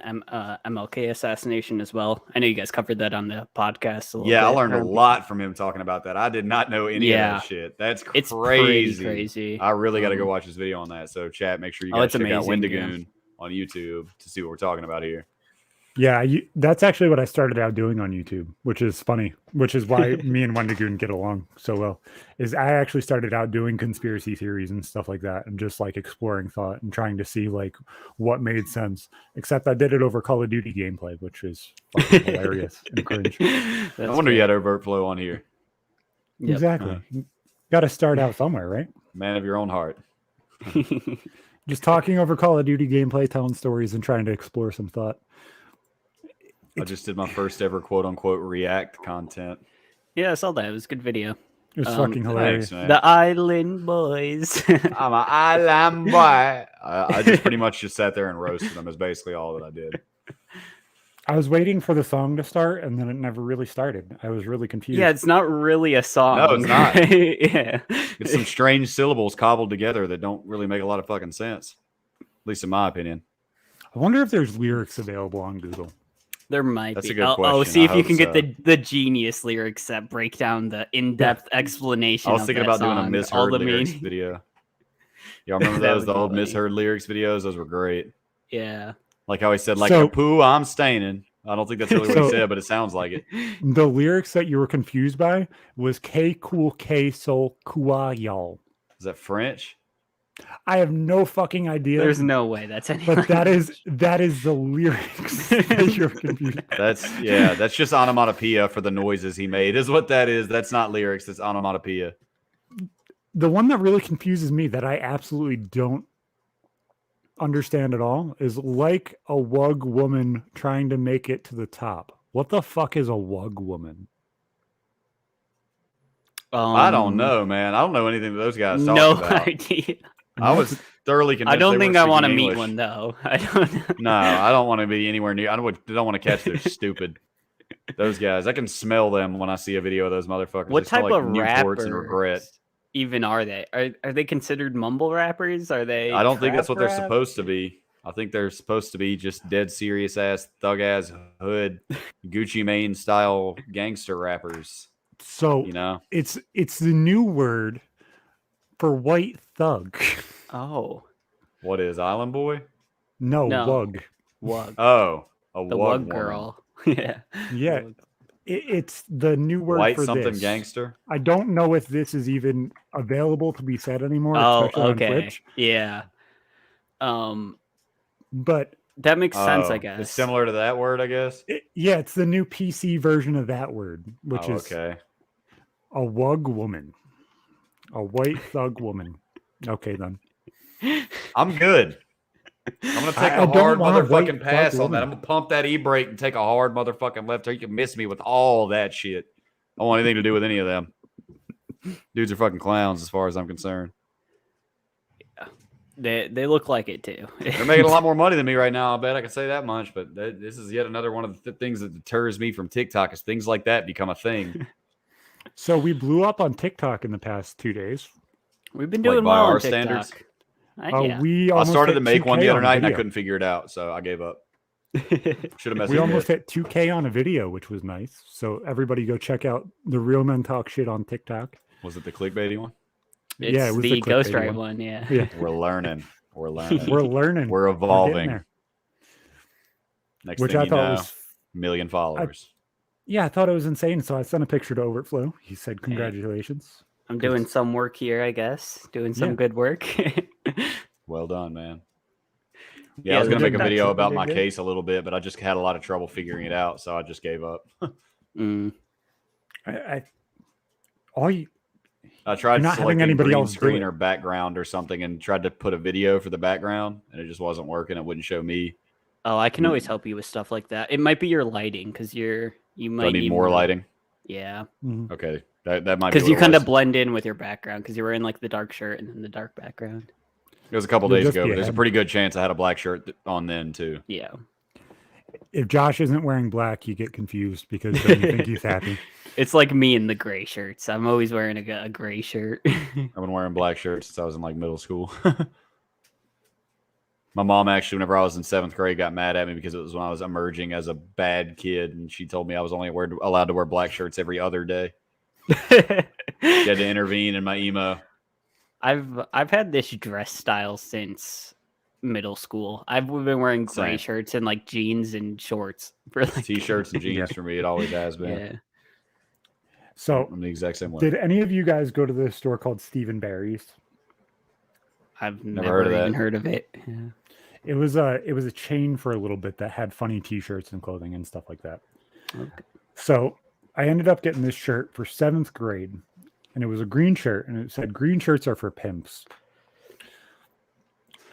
[SPEAKER 3] MLK assassination as well. I know you guys covered that on the podcast. A little
[SPEAKER 2] yeah, I
[SPEAKER 3] bit.
[SPEAKER 2] learned a lot from him talking about that. I did not know any of that shit. That's crazy.
[SPEAKER 3] It's pretty crazy.
[SPEAKER 2] I really got to go watch this video on that. So, chat, make sure you guys check out Wendigoon on YouTube to see what we're talking about here.
[SPEAKER 1] Yeah, that's actually what I started out doing on YouTube, which is funny, which is why me and Wendigoon get along so well, is I actually started out doing conspiracy theories and stuff like that and just like exploring thought and trying to see like what made sense, except I did it over Call of Duty gameplay, which is fucking hilarious and cringe.
[SPEAKER 2] I wonder you had overt flow on here.
[SPEAKER 3] Yep.
[SPEAKER 1] Exactly. Got to start out somewhere, right?
[SPEAKER 2] Man of your own heart.
[SPEAKER 1] Just talking over Call of Duty gameplay, telling stories and trying to explore some thought.
[SPEAKER 2] I just did my first ever quote unquote react content.
[SPEAKER 3] Yeah, I saw that. It was a good video.
[SPEAKER 1] It was fucking hilarious.
[SPEAKER 2] Thanks, man.
[SPEAKER 3] The Island Boys.
[SPEAKER 2] I'm an island boy. I just pretty much just sat there and roasted them is basically all that I did.
[SPEAKER 1] I was waiting for the song to start and then it never really started. I was really confused.
[SPEAKER 3] Yeah, it's not really a song.
[SPEAKER 2] No, it's not.
[SPEAKER 3] Yeah.
[SPEAKER 2] It's some strange syllables cobbled together that don't really make a lot of fucking sense. At least in my opinion.
[SPEAKER 1] I wonder if there's lyrics available on Google.
[SPEAKER 3] There might
[SPEAKER 2] That's
[SPEAKER 3] be.
[SPEAKER 2] a good
[SPEAKER 3] Oh,
[SPEAKER 2] question.
[SPEAKER 3] see
[SPEAKER 2] I
[SPEAKER 3] if you
[SPEAKER 2] hope
[SPEAKER 3] can get
[SPEAKER 2] so.
[SPEAKER 3] the genius lyrics that break down the in-depth explanation.
[SPEAKER 2] I was
[SPEAKER 3] of
[SPEAKER 2] thinking
[SPEAKER 3] that
[SPEAKER 2] about doing a
[SPEAKER 3] song,
[SPEAKER 2] misheard
[SPEAKER 3] all the
[SPEAKER 2] lyrics
[SPEAKER 3] meaning.
[SPEAKER 2] video. Y'all remember
[SPEAKER 3] That
[SPEAKER 2] those?
[SPEAKER 3] would
[SPEAKER 2] The
[SPEAKER 3] be
[SPEAKER 2] old
[SPEAKER 3] funny.
[SPEAKER 2] misheard lyrics videos? Those were great.
[SPEAKER 3] Yeah.
[SPEAKER 2] Like how he said, like,
[SPEAKER 1] So-
[SPEAKER 2] a poo, I'm staining. I don't think that's really what he
[SPEAKER 1] So-
[SPEAKER 2] said, but it sounds like it.
[SPEAKER 1] The lyrics that you were confused by was K cool K soul kua y'all.
[SPEAKER 2] Is that French?
[SPEAKER 1] I have no fucking idea.
[SPEAKER 3] There's no way that's any.
[SPEAKER 1] but that is the lyrics that you're confused.
[SPEAKER 2] That's just onomatopoeia for the noises he made, is what that is. That's not lyrics, that's onomatopoeia.
[SPEAKER 1] The one that really confuses me that I absolutely don't understand at all is like a wug woman trying to make it to the top. What the fuck is a wug woman?
[SPEAKER 2] I don't know, man. I don't know anything that those guys talk
[SPEAKER 3] No
[SPEAKER 2] about.
[SPEAKER 3] idea.
[SPEAKER 2] I was thoroughly convinced.
[SPEAKER 3] I don't
[SPEAKER 2] they
[SPEAKER 3] think
[SPEAKER 2] were
[SPEAKER 3] I want to
[SPEAKER 2] speaking
[SPEAKER 3] meet
[SPEAKER 2] English.
[SPEAKER 3] one though. I don't.
[SPEAKER 2] No, I don't want to be anywhere near. I don't want to catch their stupid. Those guys, I can smell them when I see a video of those motherfuckers.
[SPEAKER 3] What
[SPEAKER 2] They smell
[SPEAKER 3] type
[SPEAKER 2] like
[SPEAKER 3] of
[SPEAKER 2] Newports and regret.
[SPEAKER 3] rappers even are they? Are they considered mumble rappers? Are they?
[SPEAKER 2] I don't think that's
[SPEAKER 3] trap
[SPEAKER 2] what they're
[SPEAKER 3] rap?
[SPEAKER 2] supposed to be. I think they're supposed to be just dead serious ass thug ass hood Gucci Mane style gangster rappers.
[SPEAKER 1] So
[SPEAKER 2] You know,
[SPEAKER 1] it's the new word for white thug.
[SPEAKER 3] Oh,
[SPEAKER 2] what is Island Boy?
[SPEAKER 1] No,
[SPEAKER 3] No.
[SPEAKER 1] wug.
[SPEAKER 3] wug.
[SPEAKER 2] Oh, a
[SPEAKER 3] The
[SPEAKER 2] wug
[SPEAKER 3] wug
[SPEAKER 2] woman.
[SPEAKER 3] girl. Yeah.
[SPEAKER 1] Yeah,
[SPEAKER 3] Wug.
[SPEAKER 1] it's the new word
[SPEAKER 2] White
[SPEAKER 1] for
[SPEAKER 2] something
[SPEAKER 1] this.
[SPEAKER 2] gangster.
[SPEAKER 1] I don't know if this is even available to be said anymore,
[SPEAKER 3] Oh,
[SPEAKER 1] especially on
[SPEAKER 3] okay.
[SPEAKER 1] Twitch.
[SPEAKER 3] Yeah.
[SPEAKER 1] But
[SPEAKER 3] That makes sense, I
[SPEAKER 2] Oh,
[SPEAKER 3] guess.
[SPEAKER 2] It's similar to that word, I guess.
[SPEAKER 1] it's the new PC version of that word, which
[SPEAKER 2] Oh,
[SPEAKER 1] is
[SPEAKER 2] okay.
[SPEAKER 1] a wug woman, a white thug woman. Okay, then.
[SPEAKER 2] I'm good. I'm gonna take
[SPEAKER 1] I
[SPEAKER 2] a
[SPEAKER 1] don't
[SPEAKER 2] hard
[SPEAKER 1] want a white
[SPEAKER 2] motherfucking pass
[SPEAKER 1] thug
[SPEAKER 2] on that.
[SPEAKER 1] woman.
[SPEAKER 2] I'm gonna pump that e-brake and take a hard motherfucking left turn. You can miss me with all that shit. I don't want anything to do with any of them. Dudes are fucking clowns as far as I'm concerned.
[SPEAKER 3] They look like it too.
[SPEAKER 2] They're making a lot more money than me right now. I bet I can say that much. But this is yet another one of the things that deters me from TikTok. Is things like that become a thing.
[SPEAKER 1] So we blew up on TikTok in the past 2 days.
[SPEAKER 3] We've been
[SPEAKER 2] Like,
[SPEAKER 3] doing
[SPEAKER 2] by
[SPEAKER 3] well
[SPEAKER 2] our
[SPEAKER 3] on TikTok.
[SPEAKER 2] standards?
[SPEAKER 3] Yeah.
[SPEAKER 1] We
[SPEAKER 2] I
[SPEAKER 1] almost
[SPEAKER 2] started to
[SPEAKER 1] hit
[SPEAKER 2] make one
[SPEAKER 1] 2K
[SPEAKER 2] the other
[SPEAKER 1] on
[SPEAKER 2] night and I
[SPEAKER 1] video.
[SPEAKER 2] couldn't figure it out, so I gave up. Should have messaged
[SPEAKER 1] We
[SPEAKER 2] you.
[SPEAKER 1] almost hit 2K on a video, which was nice. So everybody go check out the Real Men Talk Shit on TikTok.
[SPEAKER 2] Was it the clickbaity one?
[SPEAKER 3] It's
[SPEAKER 1] Yeah, it was
[SPEAKER 3] the
[SPEAKER 1] the
[SPEAKER 3] Ghost
[SPEAKER 1] clickbait
[SPEAKER 3] Rider
[SPEAKER 1] one.
[SPEAKER 3] one. Yeah.
[SPEAKER 1] Yeah,
[SPEAKER 2] We're learning. We're learning.
[SPEAKER 1] we're learning.
[SPEAKER 2] We're
[SPEAKER 1] We're getting
[SPEAKER 2] evolving.
[SPEAKER 1] there.
[SPEAKER 2] Next
[SPEAKER 1] Which
[SPEAKER 2] thing
[SPEAKER 1] I
[SPEAKER 2] you
[SPEAKER 1] thought
[SPEAKER 2] know,
[SPEAKER 1] was,
[SPEAKER 2] million followers.
[SPEAKER 1] yeah, I thought it was insane. So I sent a picture to Overflow. He said, "Congratulations."
[SPEAKER 3] I'm doing some work here, I guess. Doing some
[SPEAKER 1] Yeah.
[SPEAKER 3] good work.
[SPEAKER 2] Well done, man.
[SPEAKER 3] Yeah,
[SPEAKER 2] Yeah, I was
[SPEAKER 1] we
[SPEAKER 2] gonna make
[SPEAKER 1] did
[SPEAKER 2] a
[SPEAKER 1] that,
[SPEAKER 2] video
[SPEAKER 1] so we
[SPEAKER 2] about
[SPEAKER 1] did
[SPEAKER 2] my
[SPEAKER 1] good.
[SPEAKER 2] case a little bit, but I just had a lot of trouble figuring it out, so I just gave up.
[SPEAKER 3] Mm.
[SPEAKER 1] All you,
[SPEAKER 2] I tried
[SPEAKER 1] not having
[SPEAKER 2] selecting
[SPEAKER 1] anybody
[SPEAKER 2] green
[SPEAKER 1] else do
[SPEAKER 2] screen
[SPEAKER 1] it.
[SPEAKER 2] or background or something, and tried to put a video for the background, and it just wasn't working. It wouldn't show me.
[SPEAKER 3] Oh, I can always help you with stuff like that. It might be your lighting because you
[SPEAKER 2] Do
[SPEAKER 3] might
[SPEAKER 2] I need more lighting?
[SPEAKER 3] Yeah,
[SPEAKER 1] Mhm.
[SPEAKER 2] Okay, that might be.
[SPEAKER 3] because you
[SPEAKER 2] what it
[SPEAKER 3] kind of
[SPEAKER 2] was.
[SPEAKER 3] blend in with your background because you were in like the dark shirt and then the dark background.
[SPEAKER 2] It was a couple
[SPEAKER 1] You'll
[SPEAKER 2] days
[SPEAKER 1] just
[SPEAKER 2] ago,
[SPEAKER 1] be
[SPEAKER 2] but there's a
[SPEAKER 1] ahead.
[SPEAKER 2] pretty good chance I had a black shirt on then too.
[SPEAKER 3] Yeah.
[SPEAKER 1] If Josh isn't wearing black, you get confused because then you think he's happy.
[SPEAKER 3] It's like me in the gray shirts. I'm always wearing a gray shirt.
[SPEAKER 2] I've been wearing black shirts since I was in like middle school. My mom actually, whenever I was in 7th grade, got mad at me because it was when I was emerging as a bad kid, and she told me I was only allowed to wear black shirts every other day. She had to intervene in my emo.
[SPEAKER 3] I've had this dress style since middle school. I've been wearing gray shirts and like jeans and shorts for like
[SPEAKER 2] t-shirts and jeans for me. It always has been.
[SPEAKER 3] Yeah.
[SPEAKER 1] So
[SPEAKER 2] I'm the exact same way.
[SPEAKER 1] Did any of you guys go to the store called Steve & Barry's?
[SPEAKER 3] I've never even heard of it. Yeah.
[SPEAKER 1] It was a chain for a little bit that had funny t-shirts and clothing and stuff like that.
[SPEAKER 3] Okay.
[SPEAKER 1] So I ended up getting this shirt for 7th grade, and it was a green shirt, and it said green shirts are for pimps.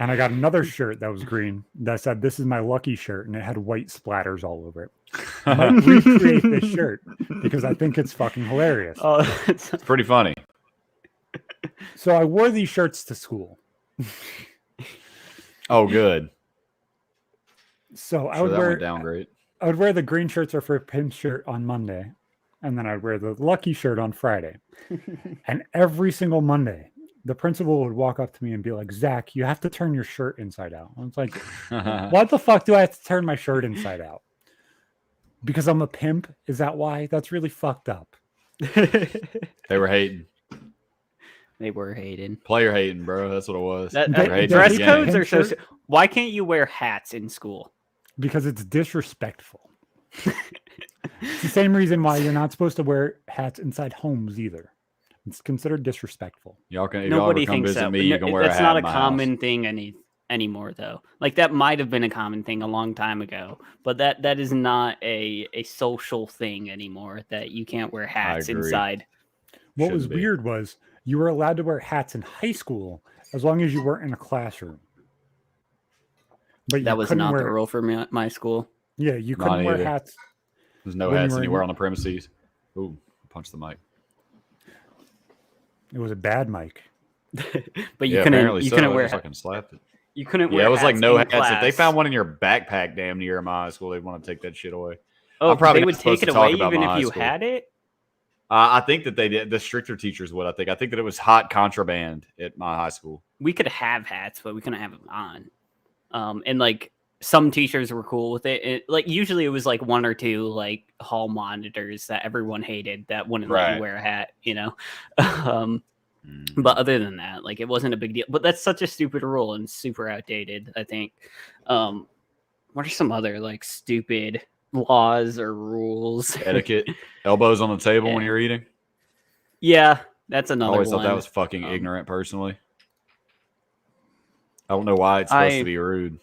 [SPEAKER 1] And I got another shirt that was green that said, "This is my lucky shirt," and it had white splatters all over it. I might recreate this shirt because I think it's fucking hilarious.
[SPEAKER 3] Oh,
[SPEAKER 2] it's pretty funny.
[SPEAKER 1] So I wore these shirts to school.
[SPEAKER 2] Oh, good.
[SPEAKER 1] So I would wear the green shirts are for pimp shirt on Monday, and then I'd wear the lucky shirt on Friday. And every single Monday, the principal would walk up to me and be like, "Zach, you have to turn your shirt inside out." I was like, "What the fuck do I have to turn my shirt inside out? Because I'm a pimp? Is that why? That's really fucked up."
[SPEAKER 2] They were hating.
[SPEAKER 3] They were hating.
[SPEAKER 2] Player hating, bro. That's what it was.
[SPEAKER 3] Dress codes are so. Why can't you wear hats in school?
[SPEAKER 1] Because it's disrespectful. It's the same reason why you're not supposed to wear hats inside homes either. It's considered disrespectful.
[SPEAKER 3] Nobody thinks so.
[SPEAKER 2] You can wear a hat.
[SPEAKER 3] That's not a common thing anymore, though. Like that might have been a common thing a long time ago, but that is not a social thing anymore. That you can't wear hats inside.
[SPEAKER 1] What was weird was you were allowed to wear hats in high school as long as you weren't in a classroom. But
[SPEAKER 3] that was not the rule for my school.
[SPEAKER 1] Yeah, you couldn't wear hats.
[SPEAKER 2] There's no hats anywhere on the premises. Ooh, punch the mic.
[SPEAKER 1] It was a bad mic.
[SPEAKER 3] But you couldn't wear
[SPEAKER 2] fucking slapped it.
[SPEAKER 3] You couldn't wear.
[SPEAKER 2] Yeah, it was like no hats.
[SPEAKER 3] Class.
[SPEAKER 2] If they found one in your backpack, damn near my high school, they'd want to take that shit away.
[SPEAKER 3] Oh, they would take it away even if you had it.
[SPEAKER 2] I think that they did. The stricter teachers would. I think that it was hot contraband at my high school.
[SPEAKER 3] We could have hats, but we couldn't have them on. And like some teachers were cool with it. Like usually it was like one or two like hall monitors that everyone hated that wouldn't let you wear a hat, you know. But other than that, like it wasn't a big deal. But that's such a stupid rule and super outdated, I think. What are some other like stupid laws or rules?
[SPEAKER 2] Etiquette. Elbows on the table when you're eating.
[SPEAKER 3] Yeah, that's another one.
[SPEAKER 2] I always thought that was fucking ignorant personally. I don't know why it's supposed to be rude.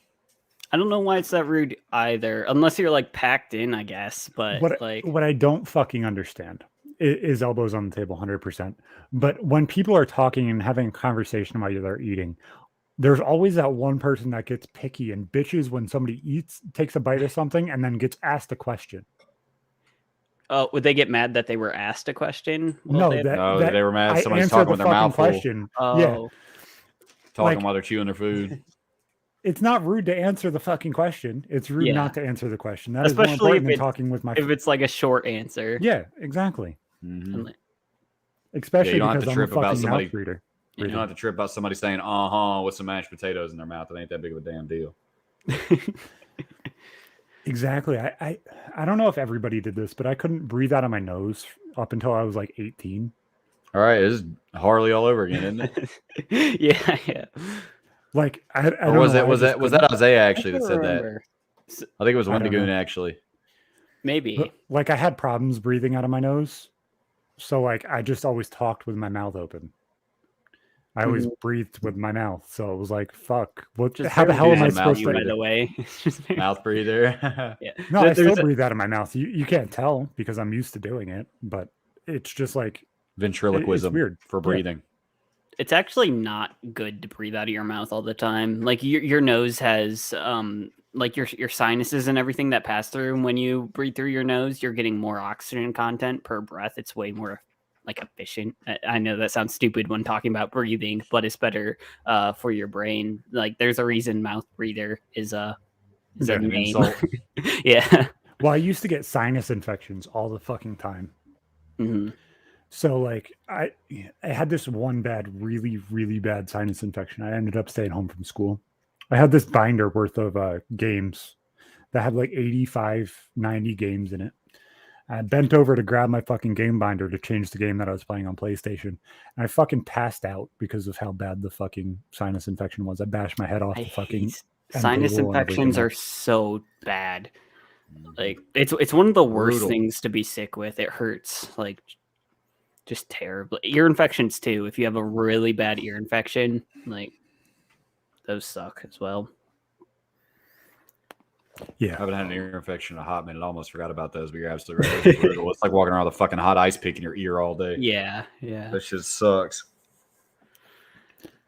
[SPEAKER 3] I don't know why it's that rude either, unless you're like packed in, I guess. But
[SPEAKER 1] what I don't fucking understand is elbows on the table 100%. But when people are talking and having a conversation while they're eating, there's always that one person that gets picky and bitches when somebody takes a bite of something and then gets asked a question.
[SPEAKER 3] Oh, would they get mad that they were asked a question?
[SPEAKER 2] No, they were mad. Somebody's talking with their mouth full.
[SPEAKER 3] Oh.
[SPEAKER 1] Yeah.
[SPEAKER 2] Talking while they're chewing their food.
[SPEAKER 1] It's not rude to answer the fucking question. It's rude not to answer the question. That
[SPEAKER 3] Especially
[SPEAKER 1] is more important than talking with my.
[SPEAKER 3] If it's like a short answer.
[SPEAKER 1] Yeah, exactly.
[SPEAKER 2] Mm-hmm.
[SPEAKER 1] Especially because I'm a fucking mouth reader.
[SPEAKER 2] You don't have to trip about somebody saying with some mashed potatoes in their mouth. It ain't that big of a damn deal.
[SPEAKER 1] Exactly. I don't know if everybody did this, but I couldn't breathe out of my nose up until I was like 18.
[SPEAKER 2] All right, it's Harley all over again, isn't
[SPEAKER 3] it? Yeah.
[SPEAKER 1] Like I
[SPEAKER 2] or was that Isaiah actually that said that? I think it was Wendigoon actually.
[SPEAKER 3] Maybe.
[SPEAKER 1] But, like I had problems breathing out of my nose, so like I just always talked with my mouth open. I always breathed with my mouth, so it was like, "Fuck! How the hell am I supposed to?"
[SPEAKER 3] Right away.
[SPEAKER 2] Mouth breather.
[SPEAKER 3] Yeah.
[SPEAKER 1] No, I still breathe out of my mouth. You can't tell because I'm used to doing it, but it's just like
[SPEAKER 2] ventriloquism.
[SPEAKER 1] It's weird
[SPEAKER 2] for breathing.
[SPEAKER 3] Yeah. It's actually not good to breathe out of your mouth all the time. Like your nose has like your sinuses and everything that pass through. And when you breathe through your nose, you're getting more oxygen content per breath. It's way more like efficient. I know that sounds stupid when talking about breathing, but it's better for your brain. Like there's a reason mouth breather is a name. Yeah.
[SPEAKER 1] Well, I used to get sinus infections all the fucking time.
[SPEAKER 3] Mm-hmm.
[SPEAKER 1] So like I had this one really, really bad sinus infection. I ended up staying home from school. I had this binder worth of games that had like 85, 90 games in it. I bent over to grab my fucking game binder to change the game that I was playing on PlayStation. And I fucking passed out because of how bad the fucking sinus infection was. I bashed my head off
[SPEAKER 3] I
[SPEAKER 1] the fucking
[SPEAKER 3] hate sinus
[SPEAKER 1] table and
[SPEAKER 3] infections
[SPEAKER 1] everything.
[SPEAKER 3] are so bad. Like it's one of the worst
[SPEAKER 2] Brutal.
[SPEAKER 3] things to be sick with. It hurts like just terribly. Ear infections too. If you have a really bad ear infection, like those suck as well.
[SPEAKER 1] Yeah.
[SPEAKER 2] I haven't had an ear infection in a hot minute. I almost forgot about those, but you're absolutely right. It's brutal. It's like walking around with a fucking hot ice pick in your ear all day.
[SPEAKER 3] Yeah.
[SPEAKER 2] That shit sucks.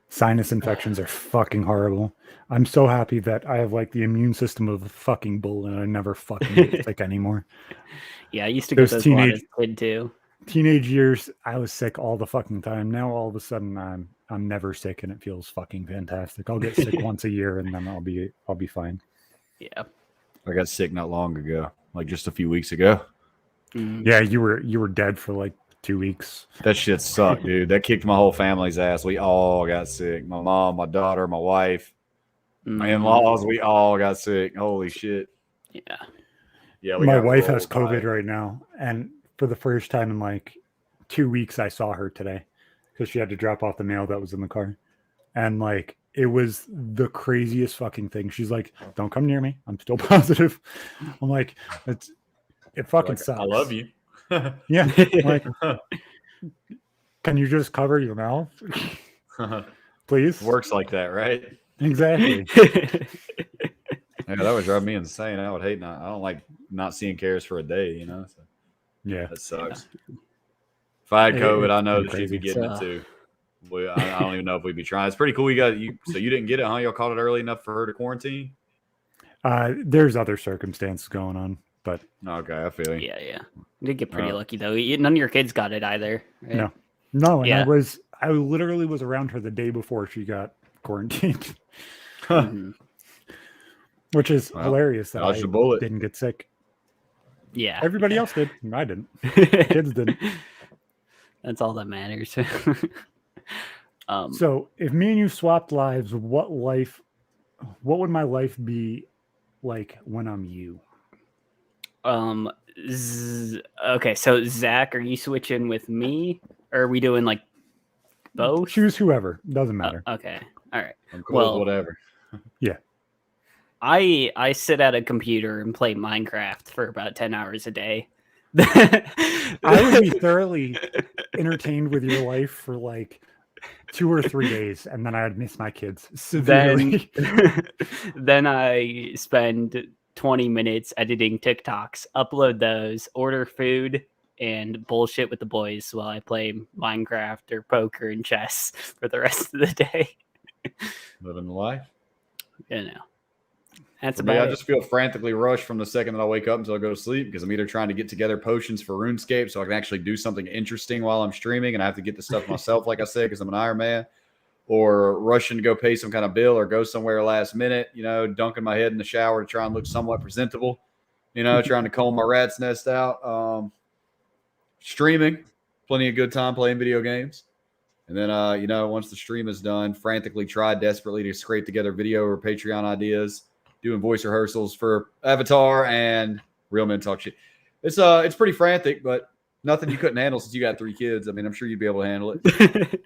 [SPEAKER 1] Sinus infections are fucking horrible. I'm so happy that I have like the immune system of a fucking bull and I never fucking get sick anymore.
[SPEAKER 3] Yeah, I used to get those a lot as a kid too.
[SPEAKER 1] Teenage years, I was sick all the fucking time. Now all of a sudden I'm never sick and it feels fucking fantastic. I'll get sick once a year and then I'll be fine.
[SPEAKER 3] Yeah.
[SPEAKER 2] I got sick not long ago, like just a few weeks ago.
[SPEAKER 1] Yeah, you were dead for like 2 weeks.
[SPEAKER 2] That shit sucked, dude. That kicked my whole family's ass. We all got sick. My mom, my daughter, my wife, my in-laws, we all got sick. Holy shit.
[SPEAKER 3] Yeah.
[SPEAKER 2] Yeah.
[SPEAKER 1] My wife has COVID right now. And for the first time in like 2 weeks, I saw her today because she had to drop off the mail that was in the car. And like, it was the craziest fucking thing. She's like, don't come near me. I'm still positive. I'm like, it fucking sucks.
[SPEAKER 2] I love you.
[SPEAKER 1] Yeah. Like, can you just cover your mouth? Please?
[SPEAKER 2] Works like that, right?
[SPEAKER 1] Exactly.
[SPEAKER 2] Yeah, that would drive me insane. I would hate I don't like not seeing Karis for a day, you know? So
[SPEAKER 1] Yeah.
[SPEAKER 2] that sucks. Yeah. If I had COVID, I know that
[SPEAKER 1] crazy.
[SPEAKER 2] you'd be getting it too. I don't even know if we'd be trying. It's pretty cool. So you didn't get it, huh? Y'all caught it early enough for her to quarantine?
[SPEAKER 1] There's other circumstances going on, but
[SPEAKER 2] okay, I feel you.
[SPEAKER 3] Yeah. You did get pretty lucky though. None of your kids got it either. Right?
[SPEAKER 1] No. And I literally was around her the day before she got quarantined, which is hilarious that I didn't get sick.
[SPEAKER 3] Yeah,
[SPEAKER 1] everybody else did. I didn't. Kids didn't.
[SPEAKER 3] That's all that matters.
[SPEAKER 1] So if me and you swapped lives, what would my life be like when I'm you?
[SPEAKER 3] Okay, so Zach, are you switching with me, or are we doing like both?
[SPEAKER 1] Choose whoever. Doesn't matter.
[SPEAKER 3] Okay, all right.
[SPEAKER 2] I'm cool with whatever.
[SPEAKER 1] Yeah.
[SPEAKER 3] I sit at a computer and play Minecraft for about 10 hours a day.
[SPEAKER 1] I would be thoroughly entertained with your life for like 2 or 3 days, and then I'd miss my kids severely.
[SPEAKER 3] Then I spend 20 minutes editing TikToks, upload those, order food, and bullshit with the boys while I play Minecraft or poker and chess for the rest of the day.
[SPEAKER 2] Living the life.
[SPEAKER 3] You know. That's
[SPEAKER 2] about I just feel frantically rushed from the second that I wake up until I go to sleep because I'm either trying to get together potions for RuneScape so I can actually do something interesting while I'm streaming and I have to get the stuff myself, like I said, because I'm an Iron Man, or rushing to go pay some kind of bill or go somewhere last minute, dunking my head in the shower to try and look somewhat presentable, trying to comb my rat's nest out. Streaming, plenty of good time playing video games. And then, once the stream is done, frantically try desperately to scrape together video or Patreon ideas, doing voice rehearsals for Avatar and Real Men Talk Shit. It's pretty frantic, but nothing you couldn't handle since you got 3 kids. I mean, I'm sure you'd be able to handle it.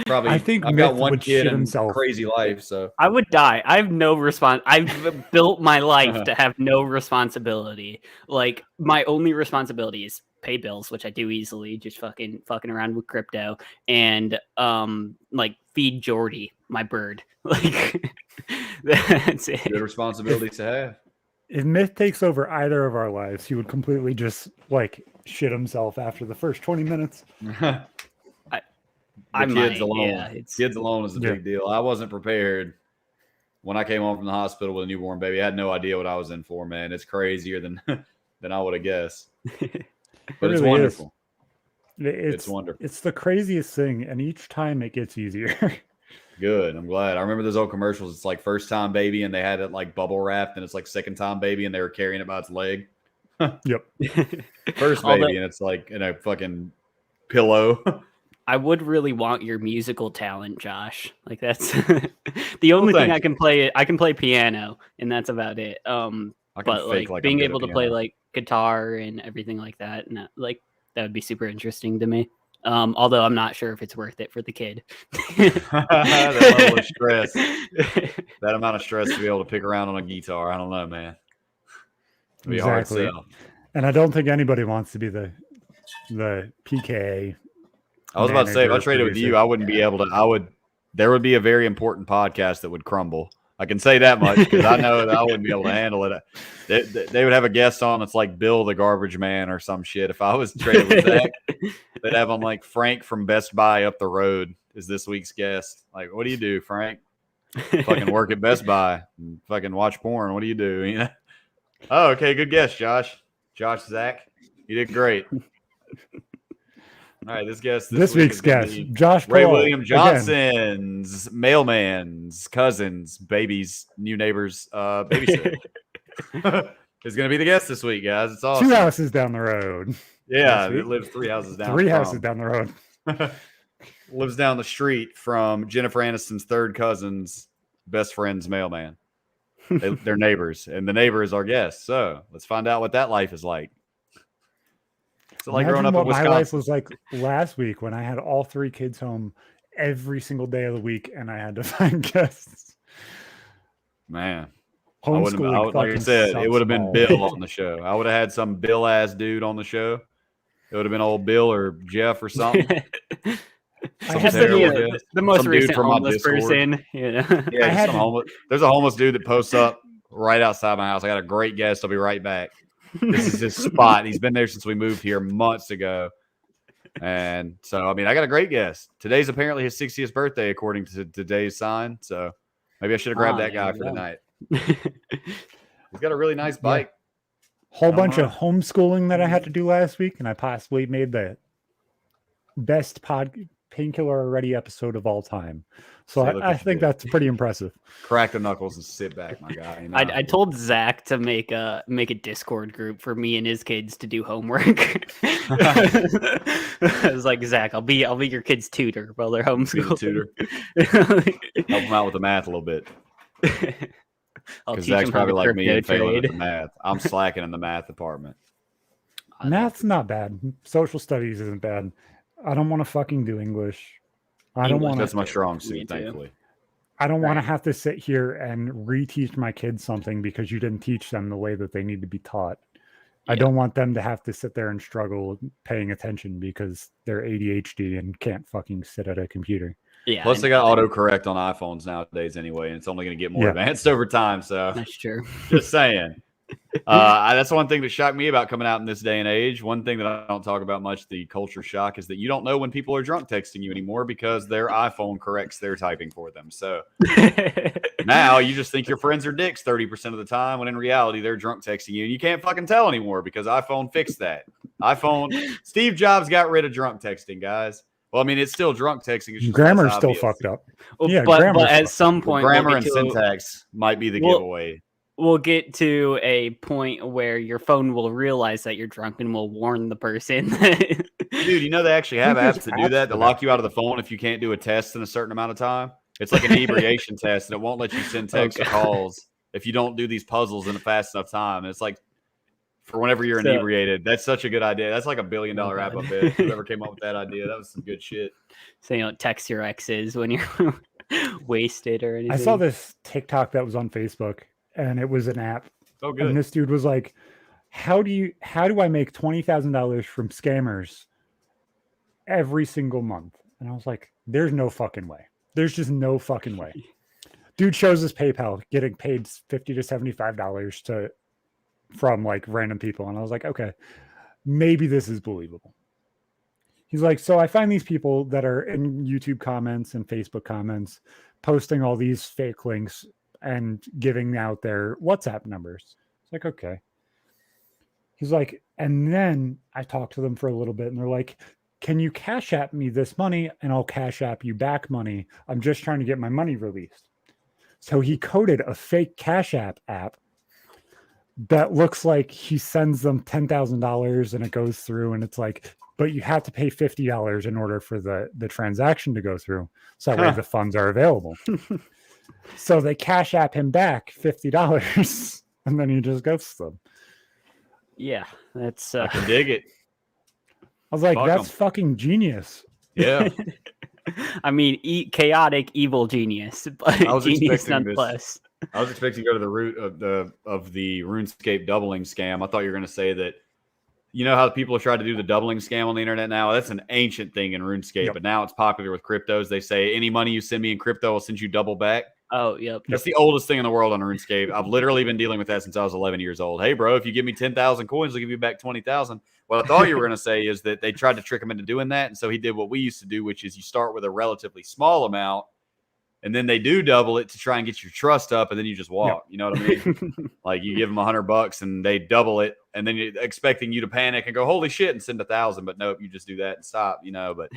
[SPEAKER 2] Probably.
[SPEAKER 1] I think
[SPEAKER 2] I've got 1 kid and crazy life, so
[SPEAKER 3] I would die. I have no I've built my life to have no responsibility. Like my only responsibility is pay bills, which I do easily, just fucking around with crypto, and like feed Jordy, my bird. Like that's it.
[SPEAKER 2] Good responsibility to have.
[SPEAKER 1] If Myth takes over either of our lives, he would completely just like shit himself after the first 20 minutes.
[SPEAKER 2] Kids alone is a big deal. I wasn't prepared when I came home from the hospital with a newborn baby. I had no idea what I was in for, man. It's crazier than I would have guessed. But it's wonderful. It's wonderful.
[SPEAKER 1] It's the craziest thing, and each time it gets easier.
[SPEAKER 2] Good. I'm glad. I remember those old commercials. It's like first time baby, and they had it like bubble wrapped, and it's like second time baby, and they were carrying it by its leg.
[SPEAKER 1] Yep.
[SPEAKER 2] First baby, and it's like in a fucking pillow.
[SPEAKER 3] I would really want your musical talent, Josh. Like that's the only thing
[SPEAKER 2] thank
[SPEAKER 3] I can play. I can play piano, and that's about it.
[SPEAKER 2] I can
[SPEAKER 3] But
[SPEAKER 2] fake
[SPEAKER 3] like
[SPEAKER 2] I'm
[SPEAKER 3] being
[SPEAKER 2] good at
[SPEAKER 3] able to play
[SPEAKER 2] piano.
[SPEAKER 3] like guitar and everything like that, and that would be super interesting to me. Although I'm not sure if it's worth it for the kid.
[SPEAKER 2] That level of stress, that amount of stress to be able to pick around on a guitar. I don't know, man. It'd be a hard
[SPEAKER 1] Exactly.
[SPEAKER 2] sell.
[SPEAKER 1] And I don't think anybody wants to be the PKA.
[SPEAKER 2] I was about to say, if I
[SPEAKER 1] manager,
[SPEAKER 2] traded with you,
[SPEAKER 1] producer.
[SPEAKER 2] I wouldn't be able to. There would be a very important podcast that would crumble. I can say that much because I know that I wouldn't be able to handle it. They would have a guest on that's like Bill the Garbage Man or some shit. If I was traded with Zach, they'd have on like Frank from Best Buy up the road is this week's guest. Like, what do you do, Frank? Fucking work at Best Buy and fucking watch porn. What do you do? You know? Oh, okay, good guess, Josh. Zach, you did great. All right, this
[SPEAKER 1] week's guest, Josh
[SPEAKER 2] Ray
[SPEAKER 1] Paul,
[SPEAKER 2] William
[SPEAKER 1] again.
[SPEAKER 2] Johnson's mailman's cousins, babies, new neighbors, babysitter is going to be the guest this week, guys. It's awesome.
[SPEAKER 1] 2 houses down the road.
[SPEAKER 2] Yeah, it lives 3 houses down.
[SPEAKER 1] 3 houses down the road.
[SPEAKER 2] Lives down the street from Jennifer Aniston's third cousin's best friend's mailman. They're neighbors, and the neighbor is our guest. So let's find out what that life is like. So like growing up in Wisconsin.
[SPEAKER 1] My life was like last week when I had all 3 kids home every single day of the week, and I had to find guests.
[SPEAKER 2] Man,
[SPEAKER 1] Homeschooling,
[SPEAKER 2] like I said, it would have been Bill on the show. I would have had some Bill ass dude on the show. It would have been old Bill or Jeff or something.
[SPEAKER 3] The most recent homeless person. Yeah,
[SPEAKER 2] there's a homeless dude that posts up right outside my house. I got a great guest. I'll be right back. This is his spot. He's been there since we moved here months ago. And so, I mean, I got a great guest. Today's apparently his 60th birthday, according to today's sign. So maybe I should have grabbed that guy for tonight. He's got a really nice bike.
[SPEAKER 1] Whole bunch of homeschooling that I had to do last week, and I possibly made the best painkiller already episode of all time. So I think that's pretty impressive.
[SPEAKER 2] Crack the knuckles and sit back, my guy. You know?
[SPEAKER 3] I told Zach to make a Discord group for me and his kids to do homework. I was like, Zach, I'll be your kid's tutor while they're homeschooled.
[SPEAKER 2] Help them out with the math a little bit. Because Zach's probably like me and failing at the math. I'm slacking in the math department.
[SPEAKER 1] Math's not bad. Social studies isn't bad. I don't want to fucking do English. I don't want.
[SPEAKER 2] That's my strong suit, thankfully.
[SPEAKER 1] I don't want to have to sit here and reteach my kids something because you didn't teach them the way that they need to be taught. Yeah. I don't want them to have to sit there and struggle paying attention because they're ADHD and can't fucking sit at a computer.
[SPEAKER 3] Yeah.
[SPEAKER 2] Plus, they got autocorrect on iPhones nowadays anyway, and it's only going to get more advanced over time. So
[SPEAKER 3] that's true.
[SPEAKER 2] Just saying. That's one thing that shocked me about coming out in this day and age. One thing that I don't talk about much, the culture shock, is that you don't know when people are drunk texting you anymore because their iPhone corrects their typing for them. So now you just think your friends are dicks 30% of the time, when in reality they're drunk texting you, and you can't fucking tell anymore because iPhone fixed that. Steve Jobs got rid of drunk texting, guys. Well, I mean, it's still drunk texting. It's just
[SPEAKER 1] grammar's still fucked up.
[SPEAKER 3] Well, yeah, but at some point,
[SPEAKER 2] grammar and syntax might be the giveaway.
[SPEAKER 3] We'll get to a point where your phone will realize that you're drunk and will warn the person.
[SPEAKER 2] Dude, you know they actually have apps that do that, to lock you out of the phone if you can't do a test in a certain amount of time. It's like an inebriation test, and it won't let you send texts or calls if you don't do these puzzles in a fast enough time. And it's like, for whenever you're inebriated, that's such a good idea. That's like $1 billion app, I bet. Whoever came up with that idea, that was some good shit.
[SPEAKER 3] So you don't text your exes when you're wasted or anything.
[SPEAKER 1] I saw this TikTok that was on Facebook, and it was an app.
[SPEAKER 2] Oh, good.
[SPEAKER 1] And this dude was like, how do I make $20,000 from scammers every single month? And I was like, there's no fucking way. There's just no fucking way. Dude shows his PayPal getting paid $50 to $75 from like random people. And I was like, okay, maybe this is believable. He's like, so I find these people that are in YouTube comments and Facebook comments posting all these fake links and giving out their WhatsApp numbers. It's like, okay. He's like, and then I talked to them for a little bit and they're like, can you Cash App me this money and I'll Cash App you back money. I'm just trying to get my money released. So he coded a fake Cash App, that looks like he sends them $10,000 and it goes through, and it's like, but you have to pay $50 in order for the transaction to go through. So that way the funds are available. So they Cash App him back $50 and then he just ghosts them.
[SPEAKER 3] Yeah, that's
[SPEAKER 2] I can dig it.
[SPEAKER 1] I was like,
[SPEAKER 2] Fuck
[SPEAKER 1] that's
[SPEAKER 2] 'em.
[SPEAKER 1] fucking genius.
[SPEAKER 2] Yeah.
[SPEAKER 3] I mean, chaotic evil genius, but
[SPEAKER 2] I was
[SPEAKER 3] genius
[SPEAKER 2] expecting this.
[SPEAKER 3] nonetheless.
[SPEAKER 2] I was expecting to go to the root of the RuneScape doubling scam. I thought you were going to say that, you know how people have tried to do the doubling scam on the internet now? That's an ancient thing in RuneScape,
[SPEAKER 1] Yep.
[SPEAKER 2] but now it's popular with cryptos. They say any money you send me in crypto, I'll send you double back.
[SPEAKER 3] Oh, yep.
[SPEAKER 2] That's the oldest thing in the world on RuneScape. I've literally been dealing with that since I was 11 years old. Hey, bro, if you give me 10,000 coins, I'll give you back 20,000. What I thought you were going to say is that they tried to trick him into doing that. And so he did what we used to do, which is you start with a relatively small amount, and then they do double it to try and get your trust up, and then you just walk. You know what I mean? Like you give them $100 and they double it, and then you're expecting you to panic and go, holy shit, and send 1,000. But nope, you just do that and stop, you know. But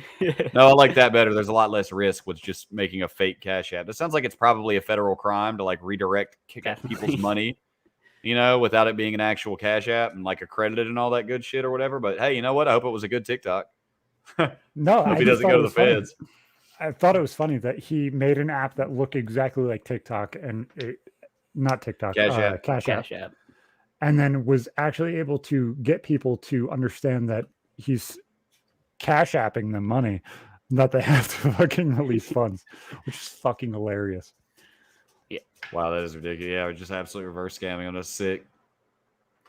[SPEAKER 2] no, I like that better. There's a lot less risk with just making a fake Cash App. It sounds like it's probably a federal crime to like redirect people's money, you know, without it being an actual Cash App and like accredited and all that good shit or whatever. But hey, you know what? I hope it was a good TikTok.
[SPEAKER 1] No,
[SPEAKER 2] Hope he doesn't go to the feds.
[SPEAKER 1] I thought it was funny that he made an app that looked exactly like TikTok and not TikTok, Cash App, and then was actually able to get people to understand that he's Cash Apping them money, that they have to fucking release funds, which is fucking hilarious.
[SPEAKER 3] Yeah.
[SPEAKER 2] Wow, that is ridiculous. Yeah, we're just absolutely reverse scamming on us. Sick.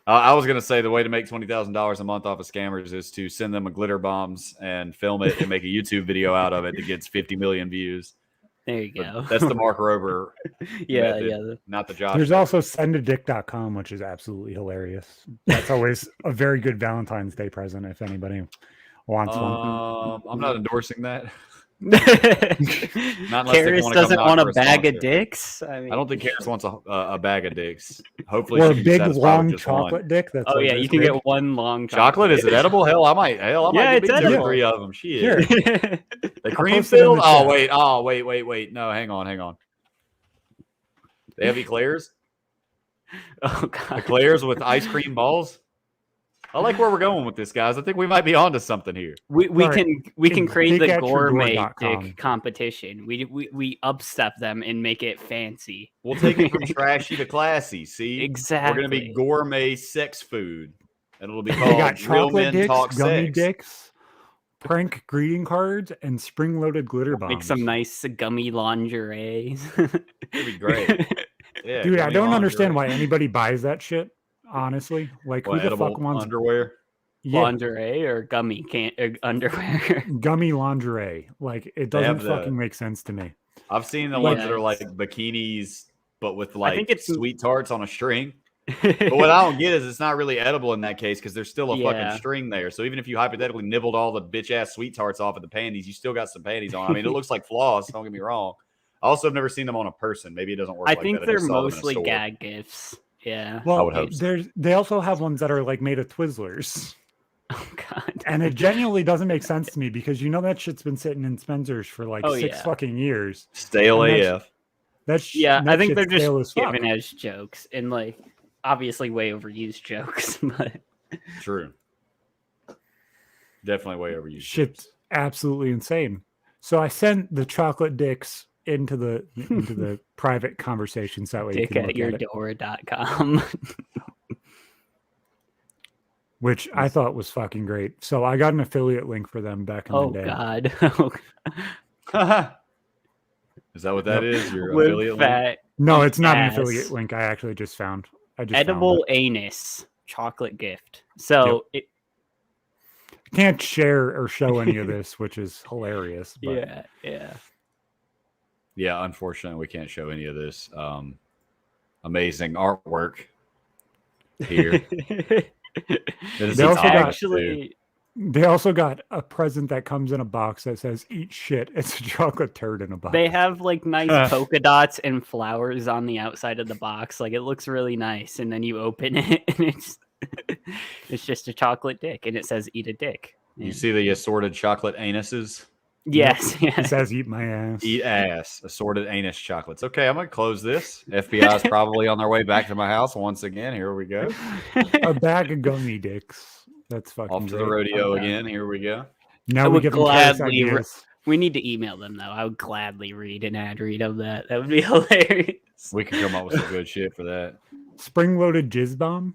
[SPEAKER 2] I was going to say the way to make $20,000 a month off of scammers is to send them a glitter bombs and film it and make a YouTube video out of it that gets 50 million views.
[SPEAKER 3] There you
[SPEAKER 2] But
[SPEAKER 3] go.
[SPEAKER 2] that's the Mark Rober method, not the Josh.
[SPEAKER 1] There's also sendadick.com, which is absolutely hilarious. That's always a very good Valentine's Day present if anybody wants one.
[SPEAKER 2] I'm not endorsing that.
[SPEAKER 3] Karis doesn't want a bag of dicks. I
[SPEAKER 2] don't think Karis wants a bag of dicks. Hopefully,
[SPEAKER 1] or
[SPEAKER 2] she
[SPEAKER 1] a
[SPEAKER 2] can be
[SPEAKER 1] big
[SPEAKER 2] satisfied
[SPEAKER 1] long
[SPEAKER 2] with just
[SPEAKER 1] chocolate
[SPEAKER 2] one.
[SPEAKER 1] dick. That's
[SPEAKER 3] oh
[SPEAKER 1] like
[SPEAKER 3] yeah, you can
[SPEAKER 1] big.
[SPEAKER 3] get one long
[SPEAKER 2] chocolate. Is it edible? Hell, I might
[SPEAKER 3] Yeah,
[SPEAKER 2] give me
[SPEAKER 3] it's
[SPEAKER 2] 2 or
[SPEAKER 3] edible.
[SPEAKER 2] 3 of them. Shit.
[SPEAKER 1] Here.
[SPEAKER 2] The cream
[SPEAKER 1] post it in
[SPEAKER 2] filled.
[SPEAKER 1] the
[SPEAKER 2] Oh
[SPEAKER 1] chat.
[SPEAKER 2] wait. No, hang on. They have eclairs.
[SPEAKER 3] Oh god,
[SPEAKER 2] Eclairs with ice cream balls. I like where we're going with this, guys. I think we might be onto something here.
[SPEAKER 3] we
[SPEAKER 1] All right.
[SPEAKER 3] can create the gourmet
[SPEAKER 1] dickatyourdoor.com.
[SPEAKER 3] dick competition. We upstep them and make it fancy.
[SPEAKER 2] We'll take it from trashy to classy. See,
[SPEAKER 3] Exactly.
[SPEAKER 2] We're gonna be gourmet sex food, and it'll be
[SPEAKER 1] They
[SPEAKER 2] called
[SPEAKER 1] got
[SPEAKER 2] Real
[SPEAKER 1] chocolate
[SPEAKER 2] Men
[SPEAKER 1] dicks,
[SPEAKER 2] Talk
[SPEAKER 1] gummy
[SPEAKER 2] Sex.
[SPEAKER 1] dicks, prank greeting cards, and spring-loaded glitter bombs.
[SPEAKER 3] Make some nice gummy lingerie.
[SPEAKER 2] It'd be great. Yeah,
[SPEAKER 1] Dude, I
[SPEAKER 2] gummy
[SPEAKER 1] don't understand
[SPEAKER 2] lingerie.
[SPEAKER 1] why anybody buys that shit. Honestly, like
[SPEAKER 2] What,
[SPEAKER 1] who the
[SPEAKER 2] edible
[SPEAKER 1] fuck wants
[SPEAKER 2] underwear?
[SPEAKER 1] Yeah,
[SPEAKER 3] Lingerie or gummy underwear.
[SPEAKER 1] gummy lingerie? Like it
[SPEAKER 2] They have
[SPEAKER 1] doesn't fucking make sense to me.
[SPEAKER 2] I've seen the
[SPEAKER 3] Yeah,
[SPEAKER 2] ones that are like
[SPEAKER 3] it's-
[SPEAKER 2] bikinis, but with
[SPEAKER 3] I
[SPEAKER 2] like
[SPEAKER 3] think it's-
[SPEAKER 2] sweet tarts on a string. But what I don't get is it's not really edible in that case because there's still a
[SPEAKER 3] Yeah.
[SPEAKER 2] fucking string there. So even if you hypothetically nibbled all the bitch ass sweet tarts off of the panties, you still got some panties on. I mean, it looks like floss. Don't get me wrong. I also have never seen them on a person. Maybe it doesn't work.
[SPEAKER 3] I
[SPEAKER 2] like
[SPEAKER 3] think
[SPEAKER 2] that. I
[SPEAKER 3] they're
[SPEAKER 2] just saw them in a
[SPEAKER 3] mostly
[SPEAKER 2] store.
[SPEAKER 3] gag gifts. Yeah.
[SPEAKER 1] Well,
[SPEAKER 2] would hope so.
[SPEAKER 1] they also have ones that are like made of Twizzlers,
[SPEAKER 3] Oh god.
[SPEAKER 1] and it genuinely doesn't make sense to me because you know that shit's been sitting in Spencer's for like
[SPEAKER 3] Oh,
[SPEAKER 1] 6
[SPEAKER 3] yeah.
[SPEAKER 1] fucking years.
[SPEAKER 2] Stale
[SPEAKER 1] And that's-
[SPEAKER 2] AF.
[SPEAKER 3] Yeah,
[SPEAKER 1] that
[SPEAKER 3] I think they're
[SPEAKER 1] shit's stale as
[SPEAKER 3] just
[SPEAKER 1] fuck.
[SPEAKER 3] given as jokes and like obviously way overused jokes, but
[SPEAKER 2] True. Definitely way overused.
[SPEAKER 1] Shit's absolutely insane. So I sent the chocolate dicks into the private conversations that way you can look at it,
[SPEAKER 3] dickatyourdoor.com.
[SPEAKER 1] which I thought was fucking great. So I got an affiliate link for them back in
[SPEAKER 3] Oh
[SPEAKER 1] the day.
[SPEAKER 3] god.
[SPEAKER 2] Is that what that is? Your
[SPEAKER 3] With
[SPEAKER 2] affiliate link?
[SPEAKER 3] fat
[SPEAKER 1] No, it's not an
[SPEAKER 3] ass.
[SPEAKER 1] affiliate link. I actually just found. I just
[SPEAKER 3] edible
[SPEAKER 1] found
[SPEAKER 3] anus chocolate gift. So
[SPEAKER 1] it. Can't share or show any of this, which is hilarious. But
[SPEAKER 3] yeah.
[SPEAKER 2] Yeah, unfortunately, we can't show any of this amazing artwork here.
[SPEAKER 1] They also got-
[SPEAKER 3] Actually,
[SPEAKER 1] They also got a present that comes in a box that says "Eat shit." It's a chocolate turd in a box.
[SPEAKER 3] they have like nice polka dots and flowers on the outside of the box. Like it looks really nice, and then you open it, and it's just a chocolate dick, and it says "Eat a dick."
[SPEAKER 2] You see the assorted chocolate anuses?
[SPEAKER 3] Yes.
[SPEAKER 1] He
[SPEAKER 3] Yes.
[SPEAKER 1] says, "Eat my ass."
[SPEAKER 2] Eat ass. Assorted anus chocolates. Okay, I'm going to close this. FBI's probably on their way back to my house once again. Here we go.
[SPEAKER 1] A bag of gummy dicks. That's fucking
[SPEAKER 2] Off to the
[SPEAKER 1] great.
[SPEAKER 2] rodeo again. Here we go.
[SPEAKER 1] Now
[SPEAKER 3] I
[SPEAKER 1] we
[SPEAKER 3] would
[SPEAKER 1] give them Curtis
[SPEAKER 3] gladly
[SPEAKER 1] ideas.
[SPEAKER 3] We need to email them though. I would gladly read an ad read of that. That would be hilarious.
[SPEAKER 2] We could come up with some good shit for that.
[SPEAKER 1] Spring-loaded jizz bomb.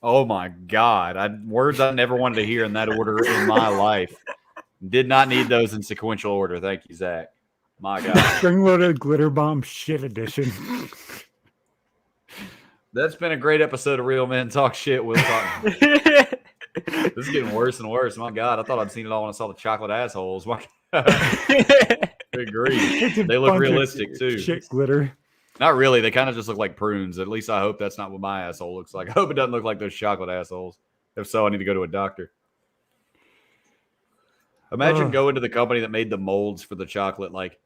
[SPEAKER 2] Oh my God. Words I never wanted to hear in that order in my life. Did not need those in sequential order. Thank you, Zach. My God.
[SPEAKER 1] Spring-loaded glitter bomb shit edition.
[SPEAKER 2] That's been a great episode of Real Men Talk Shit. We'll talk. This is getting worse and worse. My God. I thought I'd seen it all when I saw the chocolate assholes. My God. Good grief. They look realistic too.
[SPEAKER 1] Shit glitter.
[SPEAKER 2] Not really. They kind of just look like prunes. At least I hope that's not what my asshole looks like. I hope it doesn't look like those chocolate assholes. If so, I need to go to a doctor. Imagine going to the company that made the molds for the chocolate. Like,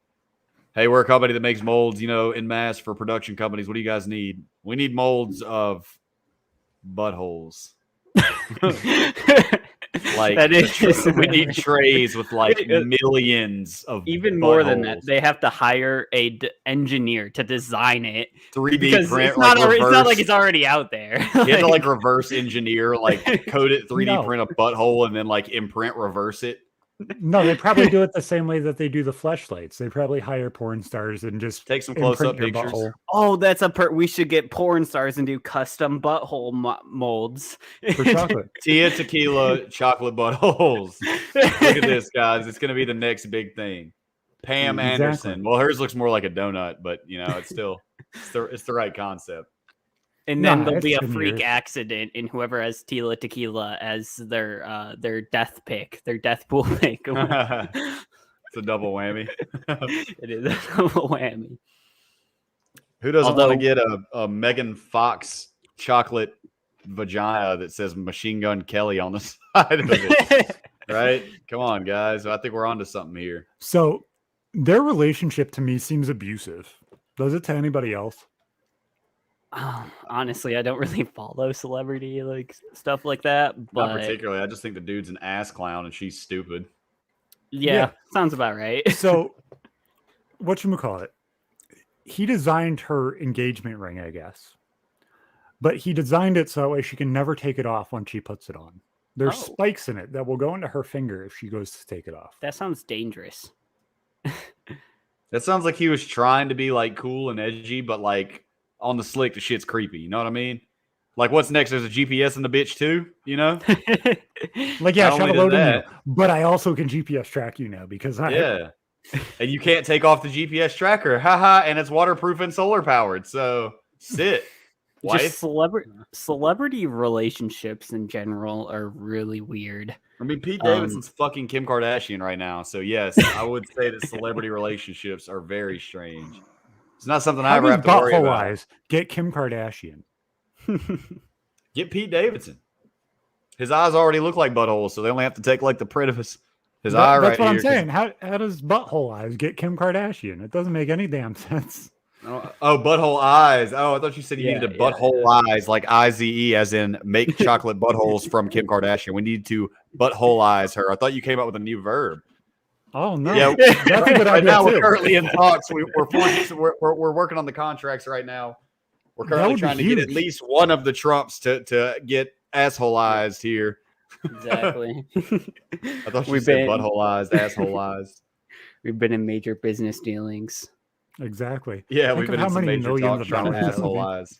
[SPEAKER 2] hey, we're a company that makes molds, in mass for production companies. What do you guys need? We need molds of buttholes. Like,
[SPEAKER 3] that is
[SPEAKER 2] we need trays with like millions of
[SPEAKER 3] even more than
[SPEAKER 2] buttholes.
[SPEAKER 3] that. They have to hire a engineer to design it
[SPEAKER 2] 3D
[SPEAKER 3] because
[SPEAKER 2] print.
[SPEAKER 3] it's not,
[SPEAKER 2] like
[SPEAKER 3] it's not like it's already out there.
[SPEAKER 2] You have to like reverse engineer, like code it, 3D
[SPEAKER 1] No.
[SPEAKER 2] print a butthole, and then like imprint reverse it.
[SPEAKER 1] No, they probably do it the same way that they do the fleshlights. They probably hire porn stars and just
[SPEAKER 2] Take some
[SPEAKER 1] imprint
[SPEAKER 2] close-up
[SPEAKER 1] your
[SPEAKER 2] pictures.
[SPEAKER 1] butthole.
[SPEAKER 3] Oh, that's we should get porn stars and do custom butthole molds
[SPEAKER 1] For chocolate.
[SPEAKER 2] Tia Tequila chocolate buttholes. Look at this, guys. It's going to be the next big thing. Pam
[SPEAKER 1] Exactly.
[SPEAKER 2] Anderson. Well, hers looks more like a donut, but it's still it's the right concept.
[SPEAKER 3] And then
[SPEAKER 1] Nah,
[SPEAKER 3] there'll
[SPEAKER 1] it's
[SPEAKER 3] be a
[SPEAKER 1] 10
[SPEAKER 3] freak
[SPEAKER 1] years.
[SPEAKER 3] accident, and whoever has Tila Tequila as their death pick, their death pool pick.
[SPEAKER 2] It's a double whammy.
[SPEAKER 3] It is a double whammy.
[SPEAKER 2] Who doesn't want
[SPEAKER 3] Although-
[SPEAKER 2] to get a Megan Fox chocolate vagina that says Machine Gun Kelly on the side of it? Right? Come on, guys. I think we're onto something here.
[SPEAKER 1] So their relationship to me seems abusive. Does it to anybody else?
[SPEAKER 3] Honestly, I don't really follow celebrity stuff like that,
[SPEAKER 2] Not
[SPEAKER 3] but
[SPEAKER 2] particularly. I just think the dude's an ass clown and she's stupid.
[SPEAKER 3] yeah, sounds about right.
[SPEAKER 1] So whatchamacallit? He designed her engagement ring, I guess. But he designed it so that way she can never take it off when she puts it on. There's
[SPEAKER 3] Oh.
[SPEAKER 1] spikes in it that will go into her finger if she goes to take it off.
[SPEAKER 3] That sounds dangerous.
[SPEAKER 2] That sounds like he was trying to be like cool and edgy, but like on the slick, the shit's creepy. You know what I mean? Like, what's next? There's a GPS in the bitch too.
[SPEAKER 1] Like, yeah,
[SPEAKER 2] Not
[SPEAKER 1] shut
[SPEAKER 2] only
[SPEAKER 1] a load in
[SPEAKER 2] does
[SPEAKER 1] you, but I also can GPS track you now because I
[SPEAKER 2] Yeah. And you can't take off the GPS tracker. Haha. And it's waterproof and solar powered. So sit.
[SPEAKER 3] Just
[SPEAKER 2] Wife.
[SPEAKER 3] celebrity relationships in general are really weird.
[SPEAKER 2] I mean, Pete Davidson's fucking Kim Kardashian right now. So yes, I would say that celebrity relationships are very strange. It's not something I
[SPEAKER 1] How
[SPEAKER 2] ever
[SPEAKER 1] does
[SPEAKER 2] have to worry
[SPEAKER 1] butthole
[SPEAKER 2] about.
[SPEAKER 1] eyes get Kim Kardashian?
[SPEAKER 2] Get Pete Davidson. His eyes already look like buttholes, so they only have to take like the print of his eye right
[SPEAKER 1] That's what
[SPEAKER 2] here.
[SPEAKER 1] I'm saying. How does butthole eyes get Kim Kardashian? It doesn't make any damn sense.
[SPEAKER 2] Oh, butthole eyes. Oh, I thought you said you needed a butthole eyes, like IZE, as in make chocolate buttholes from Kim Kardashian. We need to butthole eyes her. I thought you came up with a new verb.
[SPEAKER 1] Oh no,
[SPEAKER 2] Yeah,
[SPEAKER 1] that's a good
[SPEAKER 2] right
[SPEAKER 1] idea
[SPEAKER 2] now
[SPEAKER 1] too.
[SPEAKER 2] we're currently in talks. We're working on the contracts right now. We're
[SPEAKER 1] That
[SPEAKER 2] currently
[SPEAKER 1] would be
[SPEAKER 2] trying to get at
[SPEAKER 1] huge.
[SPEAKER 2] least one of the Trumps to get assholeized here.
[SPEAKER 3] Exactly.
[SPEAKER 2] I thought you
[SPEAKER 3] We've
[SPEAKER 2] said
[SPEAKER 3] been-
[SPEAKER 2] butthole eyes, assholeized.
[SPEAKER 3] We've been in major business dealings.
[SPEAKER 1] Exactly.
[SPEAKER 2] Yeah,
[SPEAKER 1] Think
[SPEAKER 2] we've
[SPEAKER 1] of
[SPEAKER 2] been
[SPEAKER 1] how
[SPEAKER 2] in some
[SPEAKER 1] many
[SPEAKER 2] major
[SPEAKER 1] millions
[SPEAKER 2] talks
[SPEAKER 1] of
[SPEAKER 2] trying to
[SPEAKER 1] dollars that would
[SPEAKER 2] asshole
[SPEAKER 1] be.
[SPEAKER 2] eyes.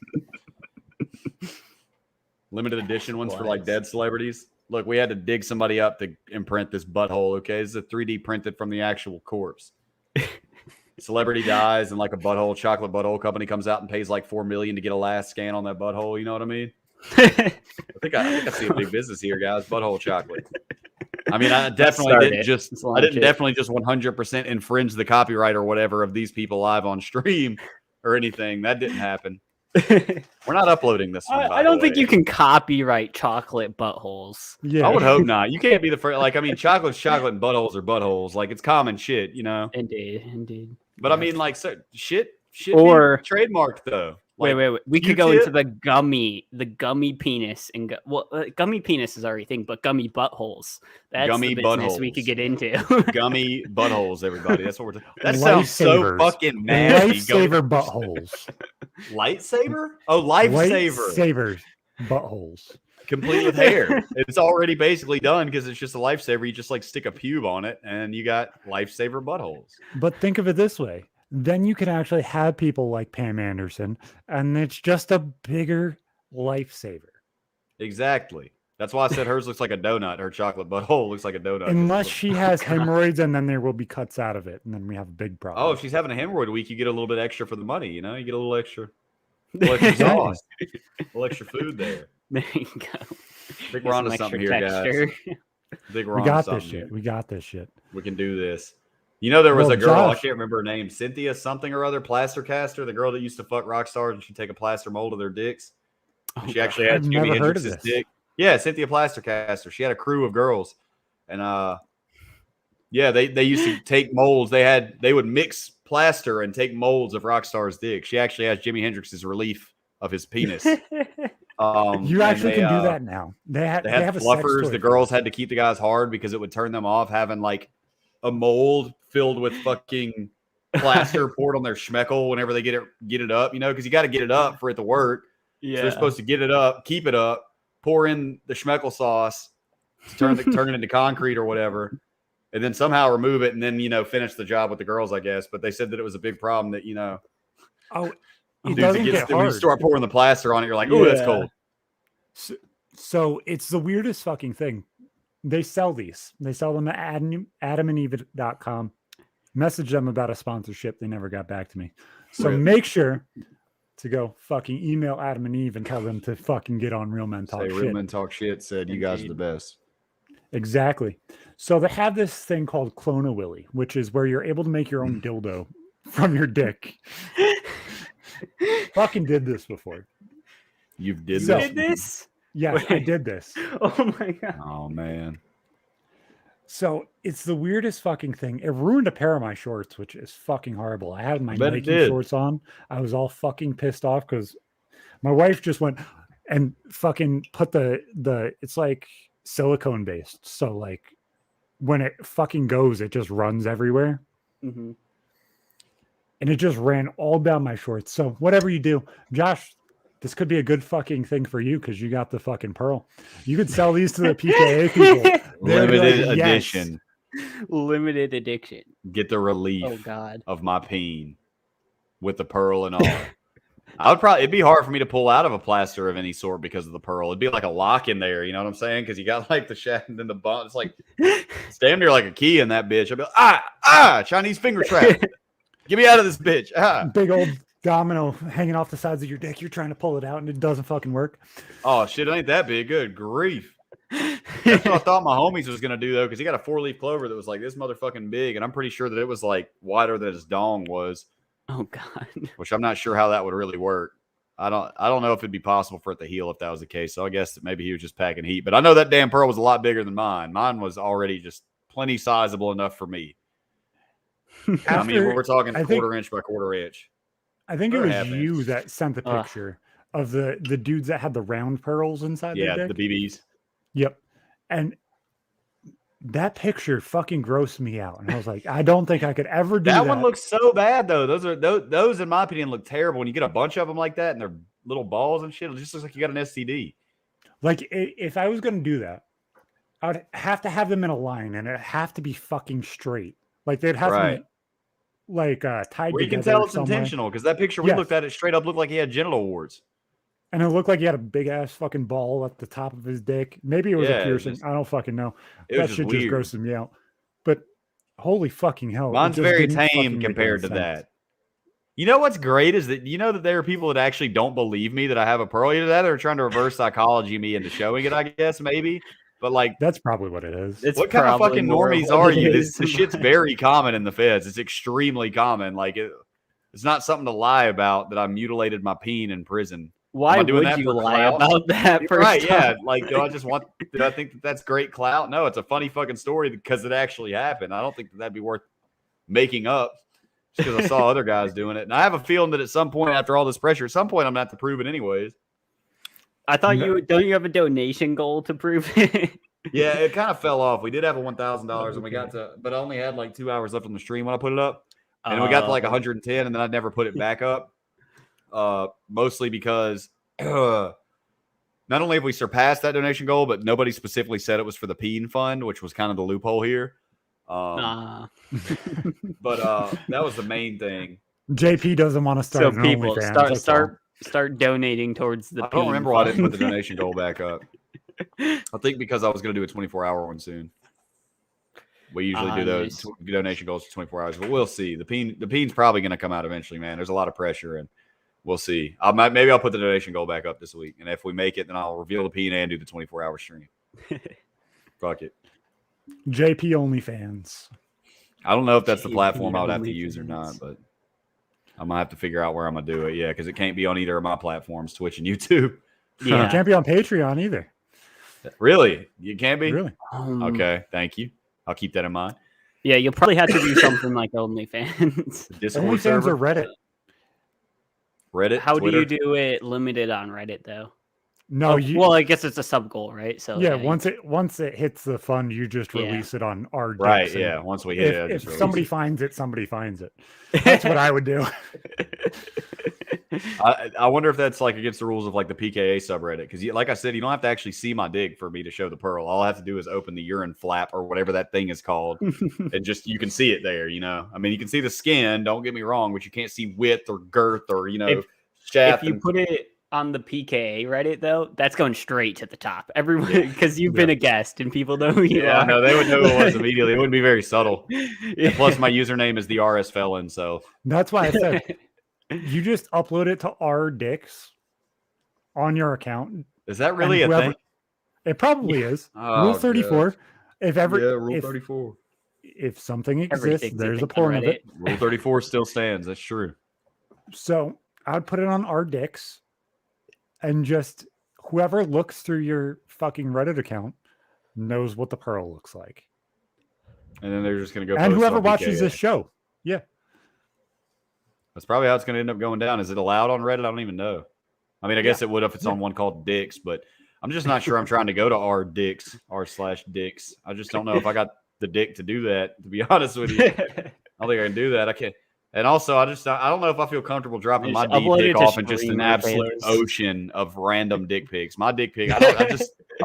[SPEAKER 2] Limited edition ones for like
[SPEAKER 3] Wise.
[SPEAKER 2] dead celebrities. Look, we had to dig somebody up to imprint this butthole. Okay, this is a 3D printed from the actual corpse. Celebrity dies, and like a butthole, chocolate butthole company comes out and pays like $4 million to get a last scan on that butthole. You know what I mean? I think I see a big business here, guys. Butthole chocolate. I mean, I definitely
[SPEAKER 3] start
[SPEAKER 2] didn't
[SPEAKER 3] it.
[SPEAKER 2] just.
[SPEAKER 3] Let's
[SPEAKER 2] I
[SPEAKER 3] launch
[SPEAKER 2] didn't
[SPEAKER 3] it.
[SPEAKER 2] definitely just 100% infringe the copyright or whatever of these people live on stream or anything. That didn't happen. We're not uploading this one.
[SPEAKER 3] I don't think you can copyright chocolate buttholes.
[SPEAKER 1] Yeah,
[SPEAKER 2] I would hope not. You can't be the first. Like, I mean, chocolate's chocolate and buttholes are buttholes. Like, it's common shit, you know.
[SPEAKER 3] Indeed, indeed.
[SPEAKER 2] But I mean, like, so, shit
[SPEAKER 3] Or-
[SPEAKER 2] being trademarked though.
[SPEAKER 3] Wait. We could go into the gummy penis and gummy penis is already a thing, but gummy buttholes. That's
[SPEAKER 2] Gummy
[SPEAKER 3] the business
[SPEAKER 2] buttholes.
[SPEAKER 3] we could get into.
[SPEAKER 2] Gummy buttholes, everybody. That's what we're talking. That sounds so
[SPEAKER 1] Lifesavers.
[SPEAKER 2] fucking nasty.
[SPEAKER 1] Lifesaver buttholes.
[SPEAKER 2] Lightsaber? Oh, lifesaver.
[SPEAKER 1] Lifesavers buttholes.
[SPEAKER 2] Complete with hair. It's already basically done because it's just a lifesaver. You just like stick a pube on it and you got lifesaver buttholes.
[SPEAKER 1] But think of it this way. Then you can actually have people like Pam Anderson, and it's just a bigger lifesaver.
[SPEAKER 2] Exactly. That's why I said hers looks like a donut. Her chocolate butthole looks like a donut.
[SPEAKER 1] Unless she has hemorrhoids, and then there will be cuts out of it, and then we have a big problem.
[SPEAKER 2] Oh, if she's having a hemorrhoid week, you get a little bit extra for the money. You know, you get a little extra sauce, a little extra food there.
[SPEAKER 3] There you go.
[SPEAKER 2] I think we're onto something here, guys. I think
[SPEAKER 1] we got this shit. We got this shit.
[SPEAKER 2] We can do this. You know, there was a girl,
[SPEAKER 1] Josh,
[SPEAKER 2] I can't remember her name, Cynthia something or other, plaster caster, the girl that used to fuck rock stars and she'd take a plaster mold of their dicks. She actually had Jimi Hendrix's dick. Yeah, Cynthia Plastercaster. She had a crew of girls. And yeah, they used to take molds. They would mix plaster and take molds of rock stars' dicks. She actually has Jimi Hendrix's relief of his penis.
[SPEAKER 1] You actually can do that now. They have
[SPEAKER 2] fluffers. The girls had to keep the guys hard because it would turn them off having like a mold filled with fucking plaster poured on their schmeckle whenever they get it up, you know, because you got to get it up for it to work. Yeah, so they're supposed to get it up, keep it up, pour in the schmeckle sauce, turn it into concrete or whatever, and then somehow remove it and then, you know, finish the job with the girls, I guess. But they said that it was a big problem that, you know,
[SPEAKER 1] it doesn't get hard.
[SPEAKER 2] When you start pouring the plaster on it, you're like, oh, that's cold.
[SPEAKER 1] So it's the weirdest fucking thing. They sell these. They sell them at adamandeve.com. Message them about a sponsorship. They never got back to me. So make sure to go fucking email Adam and Eve and tell them to fucking get on Real Men Talk Shit.
[SPEAKER 2] Real Men Talk Shit said you guys are the best.
[SPEAKER 1] Exactly. So they have this thing called Clone-A-Willy, which is where you're able to make your own dildo from your dick. Fucking did this before.
[SPEAKER 2] You did
[SPEAKER 3] this?
[SPEAKER 1] Yes, I did this.
[SPEAKER 3] Oh my god.
[SPEAKER 2] Oh man.
[SPEAKER 1] So it's the weirdest fucking thing. It ruined a pair of my shorts, which is fucking horrible. I had my Nike shorts on. I was all fucking pissed off because my wife just went and fucking put the it's like silicone based. So like when it fucking goes, it just runs everywhere. Mm-hmm. And it just ran all down my shorts. So whatever you do, Josh, this could be a good fucking thing for you because you got the fucking pearl. You could sell these to the PKA people.
[SPEAKER 2] Limited edition.
[SPEAKER 3] Limited edition.
[SPEAKER 2] Get the relief of my peen with the pearl and all. It'd be hard for me to pull out of a plaster of any sort because of the pearl. It'd be like a lock in there. You know what I'm saying? Because you got like the shaft and then the bump. It's like, it's damn near like a key in that bitch. I'd be like, Chinese finger trap. Get me out of this bitch.
[SPEAKER 1] Big old domino hanging off the sides of your dick. You're trying to pull it out and it doesn't fucking work.
[SPEAKER 2] Oh shit, it ain't that big. Good grief. That's what I thought my homies was gonna do though, because he got a 4-leaf clover that was like this motherfucking big, and I'm pretty sure that it was like wider than his dong was.
[SPEAKER 3] Oh god.
[SPEAKER 2] Which I'm not sure how that would really work. I don't know if it'd be possible for it to heal if that was the case. So I guess that maybe he was just packing heat. But I know that damn pearl was a lot bigger than mine. Mine was already just plenty sizable enough for me. I mean, we're talking quarter inch by quarter inch.
[SPEAKER 1] I think it was you that sent the picture of the dudes that had the round pearls inside their dick.
[SPEAKER 2] Yeah, the BBs.
[SPEAKER 1] Yep. And that picture fucking grossed me out. And I was like, I don't think I could ever do that.
[SPEAKER 2] That one looks so bad, though. Those, in my opinion, look terrible. When you get a bunch of them like that and they're little balls and shit, it just looks like you got an STD.
[SPEAKER 1] Like, if I was going to do that, I would have to have them in a line and it'd have to be fucking straight. Like, they'd have to be like tied
[SPEAKER 2] together. You can tell it's intentional because that picture we looked at, it straight up looked like he had genital warts.
[SPEAKER 1] And it looked like he had a big ass fucking ball at the top of his dick. Maybe it was a piercing. I don't fucking know. That shit just grosses me out. But holy fucking hell.
[SPEAKER 2] Mine's very tame compared to that. You know what's great is that you know that there are people that actually don't believe me that I have a pearl. Either that or trying to reverse psychology me into showing it, I guess, maybe. But like
[SPEAKER 1] that's probably what it is.
[SPEAKER 2] What kind of fucking normies are you? This shit's very common in the feds. It's extremely common. Like it's not something to lie about that I mutilated my peen in prison.
[SPEAKER 3] Why would you lie about that?
[SPEAKER 2] Right? Yeah. Like, do I think that that's great clout? No, it's a funny fucking story because it actually happened. I don't think that'd be worth making up. just because I saw other guys doing it. And I have a feeling that at some point, after all this pressure, at some point I'm going to have to prove it anyways.
[SPEAKER 3] I thought don't you have a donation goal to prove it?
[SPEAKER 2] Yeah, it kind of fell off. We did have a $1,000 and we got to, but I only had like 2 hours left on the stream when I put it up. And we got to like 110 and then I never put it back up. Mostly because not only have we surpassed that donation goal, but nobody specifically said it was for the Peen Fund, which was kind of the loophole here. But that was the main thing.
[SPEAKER 1] JP doesn't want to start.
[SPEAKER 3] So people start donating towards the.
[SPEAKER 2] I don't remember why I didn't put the donation goal back up. I think because I was going to do a 24-hour one soon. We usually do those donation goals for 24 hours, but we'll see. The Peen's probably going to come out eventually, man. There's a lot of pressure, and we'll see. Maybe I'll put the donation goal back up this week, and if we make it, then I'll reveal the Peen and do the 24-hour stream. Fuck it.
[SPEAKER 1] JP OnlyFans.
[SPEAKER 2] I don't know if that's the platform I would have to use or not, but I'm going to have to figure out where I'm going to do it. Yeah, because it can't be on either of my platforms, Twitch and YouTube.
[SPEAKER 1] Yeah. It can't be on Patreon either.
[SPEAKER 2] Really? You can't be?
[SPEAKER 1] Really?
[SPEAKER 2] Okay, thank you. I'll keep that in mind.
[SPEAKER 3] Yeah, you'll probably have to do something like OnlyFans.
[SPEAKER 2] Discord server?
[SPEAKER 1] Or Reddit.
[SPEAKER 2] Reddit?
[SPEAKER 3] How
[SPEAKER 2] Twitter?
[SPEAKER 3] do you do it limited on Reddit, though?
[SPEAKER 1] No,
[SPEAKER 3] well, I guess it's a sub goal, right? So
[SPEAKER 1] yeah, once it hits the fund, you just release it on our
[SPEAKER 2] right. Yeah, once we hit it,
[SPEAKER 1] if somebody finds it, somebody finds it. That's what I would do.
[SPEAKER 2] I wonder if that's like against the rules of like the PKA subreddit because, like I said, you don't have to actually see my dick for me to show the pearl. All I have to do is open the urine flap or whatever that thing is called, and just you can see it there. You know, I mean, you can see the skin. Don't get me wrong, but you can't see width or girth or shaft.
[SPEAKER 3] If you put it on the PKA Reddit, though, that's going straight to the top. Everyone, because you've been a guest and people know who you are.
[SPEAKER 2] No, they would know who it was immediately. It wouldn't be very subtle. And plus, my username is the RS Felon, so
[SPEAKER 1] that's why I said you just upload it to our dicks on your account.
[SPEAKER 2] Is that really a thing?
[SPEAKER 1] It probably is. Rule 34. Rule 34. If something exists, there's a porn of it.
[SPEAKER 2] Rule 34 still stands. That's true.
[SPEAKER 1] So I would put it on our dicks. And just whoever looks through your fucking Reddit account knows what the pearl looks like.
[SPEAKER 2] And then they're just going to go.
[SPEAKER 1] And whoever watches this show. Yeah.
[SPEAKER 2] That's probably how it's going to end up going down. Is it allowed on Reddit? I don't even know. I mean, I guess it would if it's on one called Dicks, but I'm just not sure I'm trying to go to r/dicks. I just don't know if I got the dick to do that, to be honest with you. I don't think I can do that. I can't. And also, I don't know if I feel comfortable dropping my dick pic off in just an absolute ocean of random dick pics. My dick pic, I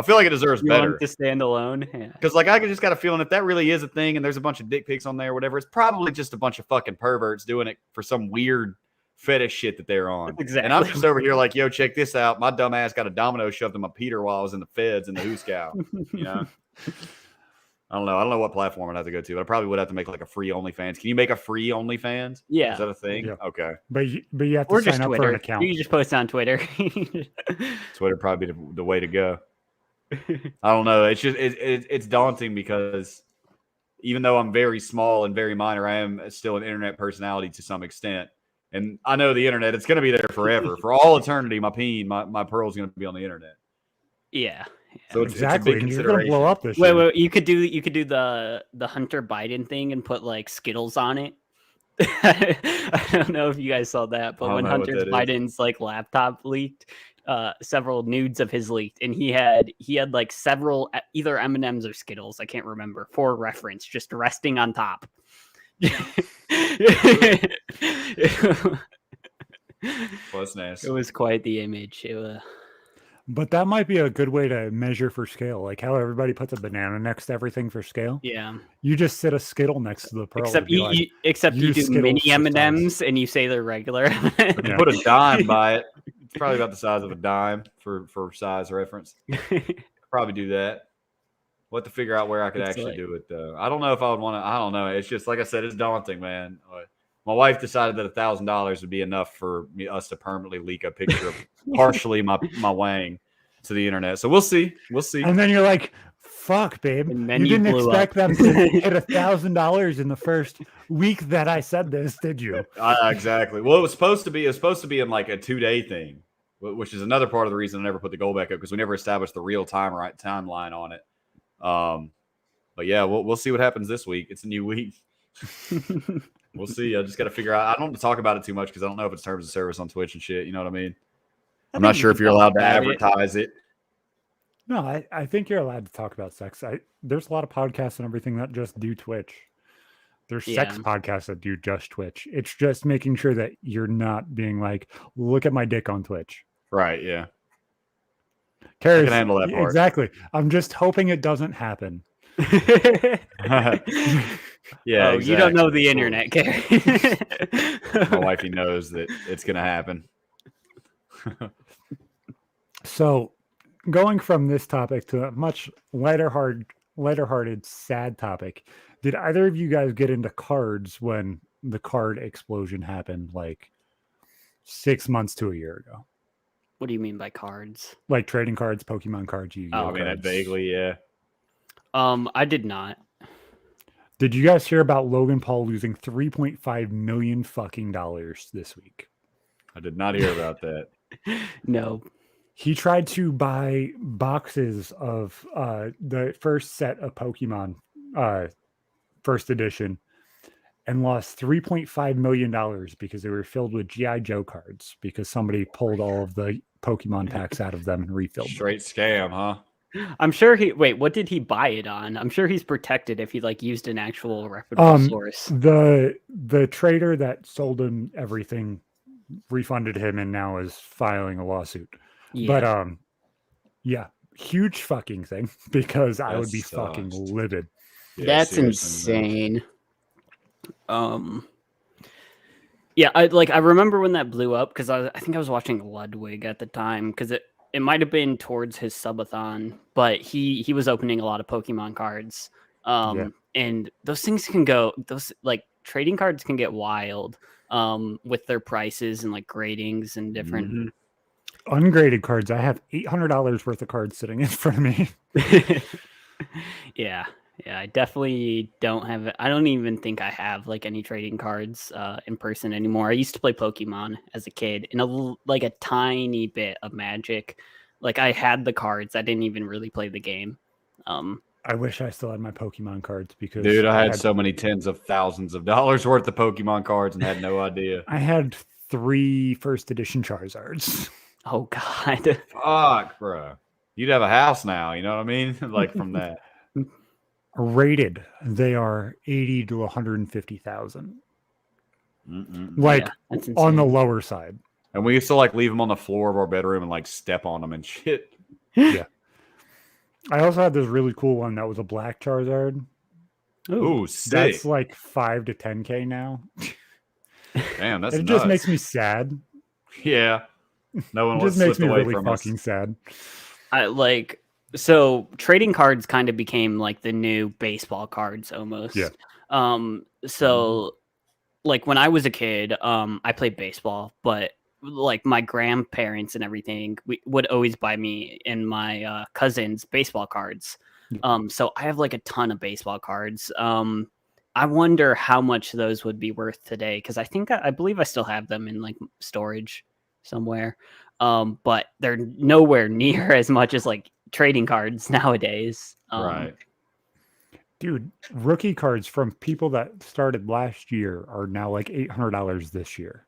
[SPEAKER 2] feel like it deserves better.
[SPEAKER 3] Want to stand alone?
[SPEAKER 2] Because I just got a feeling if that really is a thing and there's a bunch of dick pics on there or whatever, it's probably just a bunch of fucking perverts doing it for some weird fetish shit that they're on.
[SPEAKER 3] Exactly.
[SPEAKER 2] And I'm just over here like, yo, check this out. My dumb ass got a domino shoved in my Peter while I was in the feds in the Hooskow. You know? I don't know what platform I'd have to go to, but I probably would have to make like a free OnlyFans. Can you make a free OnlyFans?
[SPEAKER 3] Yeah.
[SPEAKER 2] Is that a thing?
[SPEAKER 1] Yeah.
[SPEAKER 2] Okay.
[SPEAKER 1] But you have to sign up for an account.
[SPEAKER 3] You can just post on Twitter.
[SPEAKER 2] Twitter probably be the way to go. I don't know. It's just it's daunting because even though I'm very small and very minor, I am still an internet personality to some extent. And I know the internet, it's going to be there forever. For all eternity, my pearl is going to be on the internet.
[SPEAKER 3] Yeah.
[SPEAKER 2] So it's a big consideration.
[SPEAKER 1] You're gonna blow up this.
[SPEAKER 3] Wait, you could do the Hunter Biden thing and put like Skittles on it. I don't know if you guys saw that, but when Hunter Biden's like laptop leaked, several nudes of his leaked, and he had like several either M&Ms or Skittles, I can't remember, for reference, just resting on top.
[SPEAKER 2] Well, that's nice.
[SPEAKER 3] It was quite the image.
[SPEAKER 1] But that might be a good way to measure for scale, like how everybody puts a banana next to everything for scale.
[SPEAKER 3] Yeah,
[SPEAKER 1] you just sit a Skittle next to the pearl.
[SPEAKER 3] Except you do mini M&Ms and you say they're regular.
[SPEAKER 2] You put a dime by it. It's probably about the size of a dime for size reference. Probably do that. We'll have to figure out where I could actually do it though. I don't know if I would want to. I don't know. It's just like I said, it's daunting, man. My wife decided that $1,000 would be enough for us to permanently leak a picture of partially my wang to the internet. So we'll see.
[SPEAKER 1] And then you're like, "Fuck, babe! You didn't expect them to hit $1,000 in the first week that I said this, did you?"
[SPEAKER 2] Exactly. Well, it was supposed to be in like a 2-day thing, which is another part of the reason I never put the goal back up because we never established the real timeline on it. But yeah, we'll see what happens this week. It's a new week. We'll see. I just got to figure out. I don't want to talk about it too much because I don't know if it's terms of service on Twitch and shit. You know what I mean? I'm not sure if you're allowed to advertise it.
[SPEAKER 1] No, I think you're allowed to talk about sex. There's a lot of podcasts and everything that just do Twitch. There's sex podcasts that do just Twitch. It's just making sure that you're not being like, look at my dick on Twitch.
[SPEAKER 2] Right, yeah.
[SPEAKER 1] Cares,
[SPEAKER 2] I can handle that part.
[SPEAKER 1] Exactly. I'm just hoping it doesn't happen.
[SPEAKER 2] Yeah,
[SPEAKER 3] exactly. You don't know the internet, Gary.
[SPEAKER 2] My wifey knows that it's going to happen.
[SPEAKER 1] So, going from this topic to a much lighter-hearted, sad topic, did either of you guys get into cards when the card explosion happened, like 6 months to a year ago?
[SPEAKER 3] What do you mean by cards?
[SPEAKER 1] Like trading cards, Pokemon cards, Yu-Gi-Oh!
[SPEAKER 2] I mean, vaguely, yeah.
[SPEAKER 3] I did not.
[SPEAKER 1] Did you guys hear about Logan Paul losing $3.5 million fucking dollars this week?
[SPEAKER 2] I did not hear about that.
[SPEAKER 3] No.
[SPEAKER 1] He tried to buy boxes of the first set of Pokemon first edition and lost $3.5 million because they were filled with G.I. Joe cards because somebody pulled all of the Pokemon packs out of them and refilled them.
[SPEAKER 2] Straight scam, huh?
[SPEAKER 3] I'm sure what did he buy it on? I'm sure he's protected if he like used an actual reputable source.
[SPEAKER 1] The trader that sold him everything refunded him and now is filing a lawsuit. Yeah. But yeah, huge fucking thing because I would be fucking livid.
[SPEAKER 3] Yeah, that's insane. Yeah, I remember when that blew up because I think I was watching Ludwig at the time because it might have been towards his subathon, but he was opening a lot of Pokemon cards. And those things can go, trading cards can get wild with their prices and like gradings and different
[SPEAKER 1] ungraded cards. I have $800 worth of cards sitting in front of me.
[SPEAKER 3] Yeah, I definitely don't have it. I don't even think I have like any trading cards in person anymore. I used to play Pokemon as a kid and a tiny bit of Magic. Like I had the cards. I didn't even really play the game.
[SPEAKER 1] I wish I still had my Pokemon cards because
[SPEAKER 2] dude, I had so many tens of thousands of dollars worth of Pokemon cards and had no idea.
[SPEAKER 1] I had 3 first edition Charizards.
[SPEAKER 3] Oh God.
[SPEAKER 2] Fuck, bro. You'd have a house now, you know what I mean? Like from that.
[SPEAKER 1] Rated, they are 80 to 150,000. Like on the lower side.
[SPEAKER 2] And we used to like leave them on the floor of our bedroom and like step on them and shit.
[SPEAKER 1] Yeah. I also had this really cool one that was a black Charizard.
[SPEAKER 2] Ooh, sick.
[SPEAKER 1] That's like 5 to 10K now.
[SPEAKER 2] Damn, that's
[SPEAKER 1] it just makes me sad.
[SPEAKER 2] Yeah. No one
[SPEAKER 1] just makes me really fucking sad.
[SPEAKER 3] So trading cards kind of became like the new baseball cards almost.
[SPEAKER 1] Yeah.
[SPEAKER 3] So like when I was a kid, I played baseball, but like my grandparents and everything would always buy me and my cousins baseball cards. So I have like a ton of baseball cards. I wonder how much those would be worth today because I believe I still have them in like storage somewhere. But they're nowhere near as much as like trading cards nowadays.
[SPEAKER 2] Right.
[SPEAKER 1] Dude, rookie cards from people that started last year are now like $800 this year.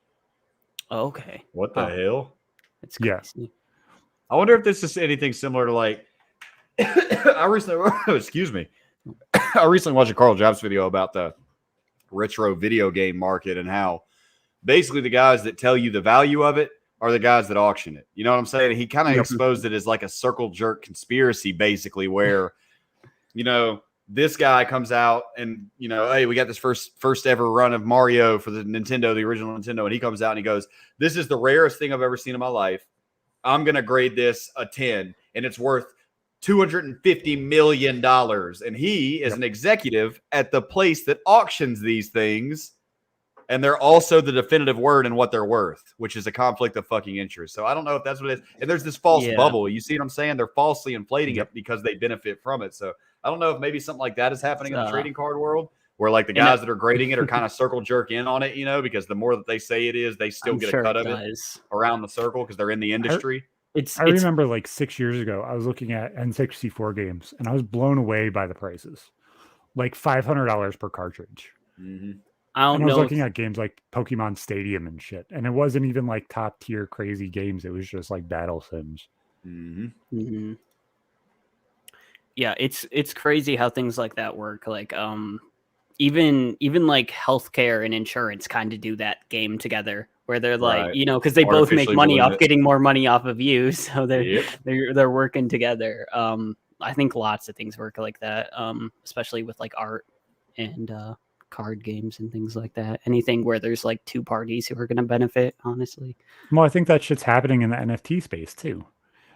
[SPEAKER 3] Okay.
[SPEAKER 2] What the hell?
[SPEAKER 3] It's crazy.
[SPEAKER 1] Yeah.
[SPEAKER 2] I wonder if this is anything similar to like I recently watched a Carl Jobs video about the retro video game market and how basically the guys that tell you the value of it are the guys that auction it. You know what I'm saying? He kind of exposed it as like a circle jerk conspiracy, basically, where, you know, this guy comes out and, you know, hey, we got this first ever run of Mario for the Nintendo, the original Nintendo. And he comes out and he goes, this is the rarest thing I've ever seen in my life. I'm going to grade this a 10 and it's worth $250 million. And he is an executive at the place that auctions these things. And they're also the definitive word in what they're worth, which is a conflict of fucking interest. So I don't know if that's what it is. And there's this false bubble. You see what I'm saying? They're falsely inflating it because they benefit from it. So I don't know if maybe something like that is happening in the trading card world where like the guys that are grading it are kind of circle jerk in on it, you know, because the more that they say it is, they still get a cut of it around the circle because they're in the industry.
[SPEAKER 1] I remember like 6 years ago, I was looking at N64 games and I was blown away by the prices. Like $500 per cartridge.
[SPEAKER 3] Mm-hmm. I don't
[SPEAKER 1] And I was
[SPEAKER 3] know.
[SPEAKER 1] looking at games like Pokemon Stadium and shit, and it wasn't even like top tier crazy games. It was just like battle sims.
[SPEAKER 3] Mm-hmm. Yeah, it's crazy how things like that work. Like even like healthcare and insurance kind of do that game together, where they're like,
[SPEAKER 2] Right.
[SPEAKER 3] because they both make
[SPEAKER 2] Artificially
[SPEAKER 3] money
[SPEAKER 2] balloon
[SPEAKER 3] off
[SPEAKER 2] it.
[SPEAKER 3] getting more money off of you, so
[SPEAKER 2] Yep.
[SPEAKER 3] they're working together. I think lots of things work like that, especially with like art and card games and things like that. Anything where there's like two parties who are going to benefit, honestly.
[SPEAKER 1] Well, I think that shit's happening in the NFT space too.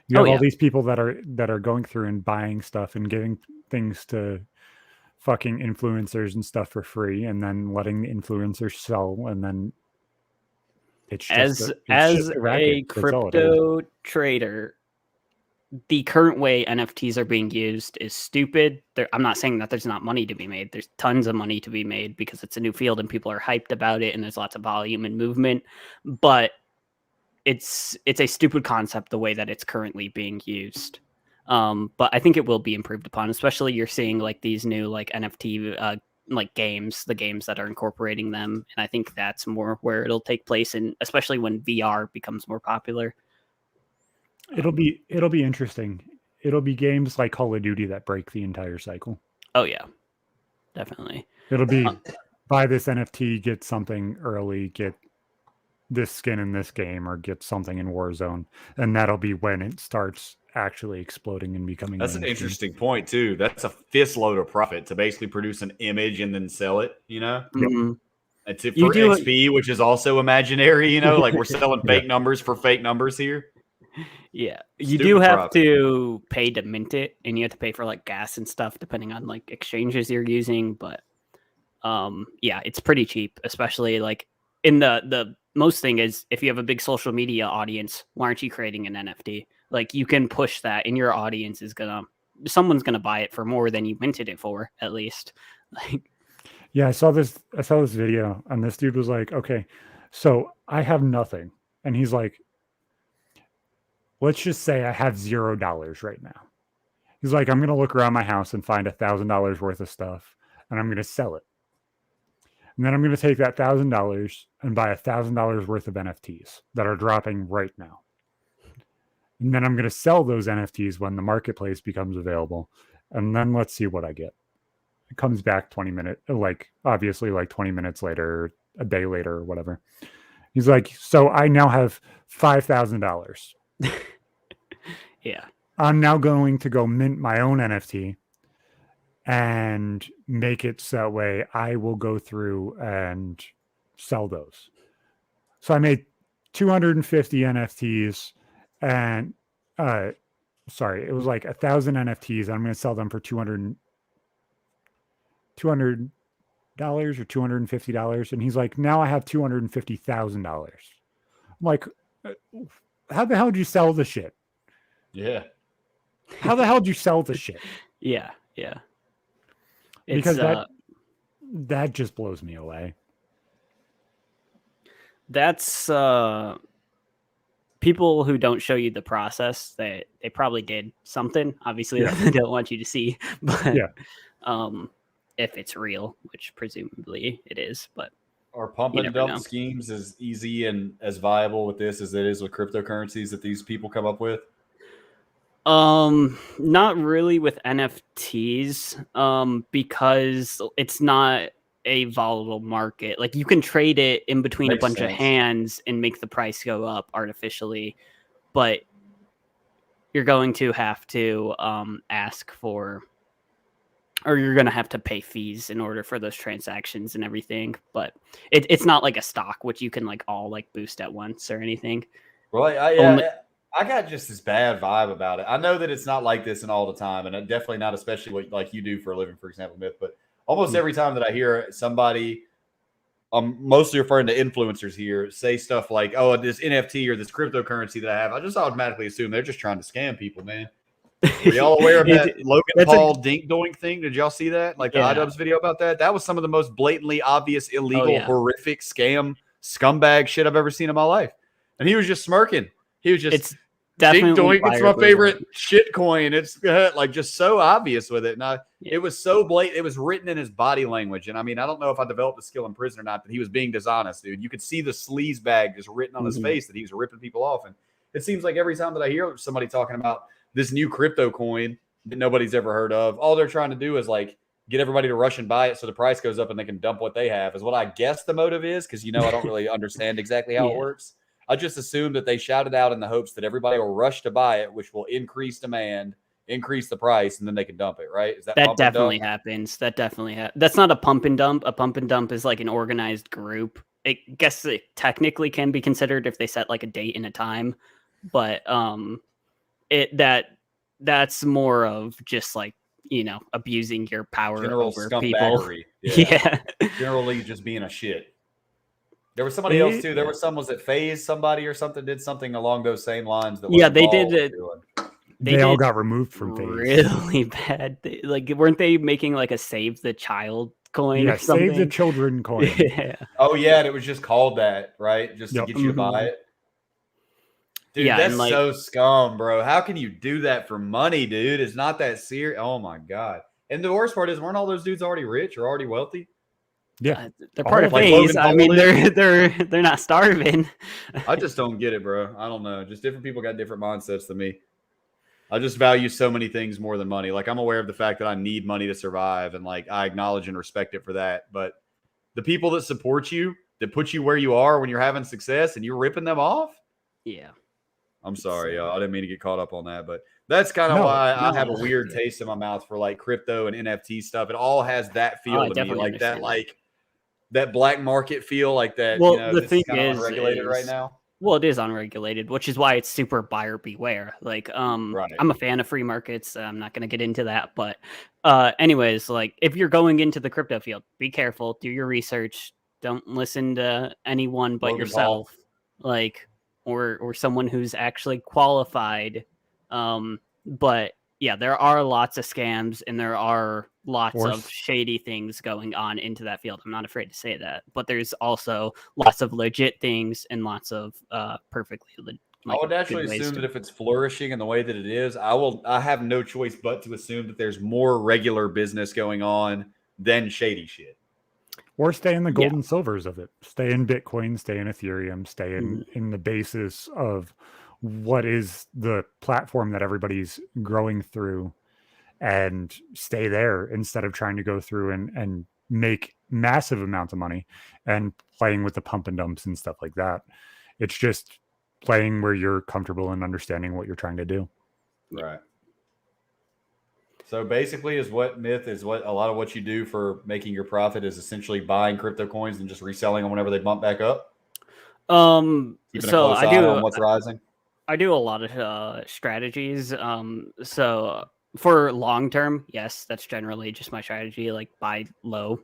[SPEAKER 1] You
[SPEAKER 3] Oh,
[SPEAKER 1] have all
[SPEAKER 3] yeah.
[SPEAKER 1] these people that are going through and buying stuff and giving things to fucking influencers and stuff for free, and then letting the influencers sell, and then it's just
[SPEAKER 3] As
[SPEAKER 1] a
[SPEAKER 3] a
[SPEAKER 1] racket. That's all it is.
[SPEAKER 3] crypto trader, the current way NFTs are being used is stupid. I'm not saying that there's not money to be made. There's tons of money to be made because it's a new field and people are hyped about it and there's lots of volume and movement. But it's a stupid concept the way that it's currently being used. But I think it will be improved upon, especially you're seeing like these new like NFT like games, the games that are incorporating them. And I think that's more where it'll take place, and especially when VR becomes more popular.
[SPEAKER 1] It'll be interesting. It'll be games like Call of Duty that break the entire cycle.
[SPEAKER 3] Oh yeah, definitely.
[SPEAKER 1] It'll be buy this NFT, get something early, get this skin in this game, or get something in Warzone, and that'll be when it starts actually exploding and becoming.
[SPEAKER 2] That's an interesting point too. That's a fist load of profit to basically produce an image and then sell it.
[SPEAKER 3] Mm-hmm.
[SPEAKER 2] It's for XP, which is also imaginary. Like we're selling fake numbers for fake numbers here.
[SPEAKER 3] Yeah, you do have to pay to mint it, and you have to pay for like gas and stuff depending on like exchanges you're using. But yeah, it's pretty cheap, especially like in the most thing is if you have a big social media audience, why aren't you creating an NFT? Like you can push that, and your audience is someone's gonna buy it for more than you minted it for, at least. Like,
[SPEAKER 1] yeah, I saw this video, and this dude was like, okay, so I have nothing, and he's like, let's just say I have $0 right now. He's like, I'm going to look around my house and find $1,000 worth of stuff, and I'm going to sell it. And then I'm going to take that $1,000 and buy $1,000 worth of NFTs that are dropping right now. And then I'm going to sell those NFTs when the marketplace becomes available. And then let's see what I get. It comes back 20 minutes, obviously 20 minutes later, a day later or whatever. He's like, so I now have $5,000.
[SPEAKER 3] Yeah.
[SPEAKER 1] I'm now going to go mint my own NFT and make it so that way I will go through and sell those. So I made 250 NFTs and sorry, it was like 1,000 NFTs. I'm going to sell them for $200 or $250. And he's like, now I have $250,000. I'm like, how the hell did you sell the shit?
[SPEAKER 2] Yeah.
[SPEAKER 1] How the hell did you sell the shit?
[SPEAKER 3] Yeah. Yeah.
[SPEAKER 1] Because that just blows me away.
[SPEAKER 3] That's people who don't show you the process. They probably did something, obviously, that they don't want you to see. But if it's real, which presumably it is, but
[SPEAKER 2] are pump and dump schemes as easy and as viable with this as it is with cryptocurrencies that these people come up with?
[SPEAKER 3] Not really with NFTs, because it's not a volatile market. Like you can trade it in between a bunch of hands and make the price go up artificially, but you're going to have to ask for, or you're going to have to pay fees in order for those transactions and everything. But it's not like a stock, which you can like all like boost at once or anything.
[SPEAKER 2] Well, I got just this bad vibe about it. I know that it's not like this and all the time, and definitely not, especially what like you do for a living, for example, Myth. But almost every time that I hear somebody, I'm mostly referring to influencers here, say stuff like, "Oh, this NFT or this cryptocurrency that I have," I just automatically assume they're just trying to scam people, man. Were y'all aware of that Logan Paul dink doink thing? Did y'all see that? Like the iDubbbz video about that? That was some of the most blatantly obvious, illegal, horrific scam, scumbag shit I've ever seen in my life. And he was just smirking. He was just
[SPEAKER 3] definitely
[SPEAKER 2] Doink, it's my favorite shit coin. It's like just so obvious with it. And it was so blatant. It was written in his body language. And I mean, I don't know if I developed a skill in prison or not, but he was being dishonest, dude. You could see the sleaze bag just written on his face that he was ripping people off. And it seems like every time that I hear somebody talking about this new crypto coin that nobody's ever heard of, all they're trying to do is like get everybody to rush and buy it so the price goes up and they can dump what they have, is what I guess the motive is. Because, I don't really understand exactly how it works. I just assume that they shout it out in the hopes that everybody will rush to buy it, which will increase demand, increase the price, and then they can dump it, right? Is that
[SPEAKER 3] definitely happens? That definitely happens. That's not a pump and dump. A pump and dump is like an organized group. I guess it technically can be considered if they set like a date and a time, but that's more of just like, abusing your power over people. Yeah.
[SPEAKER 2] Generally just being a shit. There was somebody else too. There was was it FaZe somebody or something did something along those same lines. That
[SPEAKER 3] they did it.
[SPEAKER 1] They all got removed from FaZe.
[SPEAKER 3] Really bad. Weren't they making like a Save the Child coin or something?
[SPEAKER 1] Save the Children coin.
[SPEAKER 3] Yeah.
[SPEAKER 2] Oh yeah, and it was just called that, right? Just to get you to buy it. Dude, that's so scum, bro. How can you do that for money, dude? It's not that serious. Oh my god. And the worst part is, weren't all those dudes already rich or already wealthy?
[SPEAKER 1] Yeah,
[SPEAKER 3] they're part of FaZe. I mean, they're not starving.
[SPEAKER 2] I just don't get it, bro. I don't know. Just different people got different mindsets than me. I just value so many things more than money. Like, I'm aware of the fact that I need money to survive, and like I acknowledge and respect it for that. But the people that support you, that put you where you are when you're having success, and you're ripping them off.
[SPEAKER 3] Yeah.
[SPEAKER 2] I'm sorry, y'all. I didn't mean to get caught up on that, but that's kind of why I have a weird taste in my mouth for like crypto and NFT stuff. It all has that feel to me, like that, like that black market feel, like that.
[SPEAKER 3] Well, the thing
[SPEAKER 2] is unregulated right now.
[SPEAKER 3] Well, it is unregulated, which is why it's super buyer beware. Like, I'm a fan of free markets. I'm not going to get into that, but anyways, like if you're going into the crypto field, be careful, do your research. Don't listen to anyone but yourself. Like, or someone who's actually qualified. But yeah, there are lots of scams and there are lots of shady things going on into that field. I'm not afraid to say that, but there's also lots of legit things and lots of perfectly legit.
[SPEAKER 2] I would naturally assume that if it's flourishing in the way that it is, I have no choice but to assume that there's more regular business going on than shady shit.
[SPEAKER 1] Or stay in the gold and silvers of it. Stay in Bitcoin, stay in Ethereum, stay in the basis of what is the platform that everybody's growing through, and stay there instead of trying to go through and make massive amounts of money and playing with the pump and dumps and stuff like that. It's just playing where you're comfortable and understanding what you're trying to do.
[SPEAKER 2] Right. So basically is what a lot of what you do for making your profit is essentially buying crypto coins and just reselling them whenever they bump back up.
[SPEAKER 3] So I do
[SPEAKER 2] on what's rising.
[SPEAKER 3] I do a lot of strategies. So for long term, yes, that's generally just my strategy. Like buy low,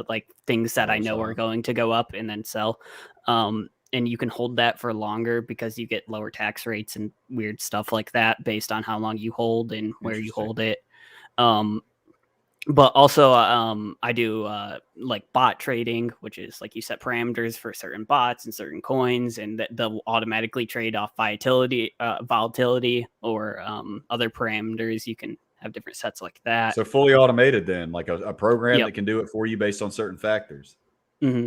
[SPEAKER 3] like things that I know are going to go up and then sell. And you can hold that for longer because you get lower tax rates and weird stuff like that based on how long you hold and where you hold it. But also, I do like bot trading, which is like you set parameters for certain bots and certain coins, and that they'll automatically trade off volatility, or other parameters. You can have different sets like that.
[SPEAKER 2] So fully automated, then, like a program that can do it for you based on certain factors.
[SPEAKER 3] Mm-hmm.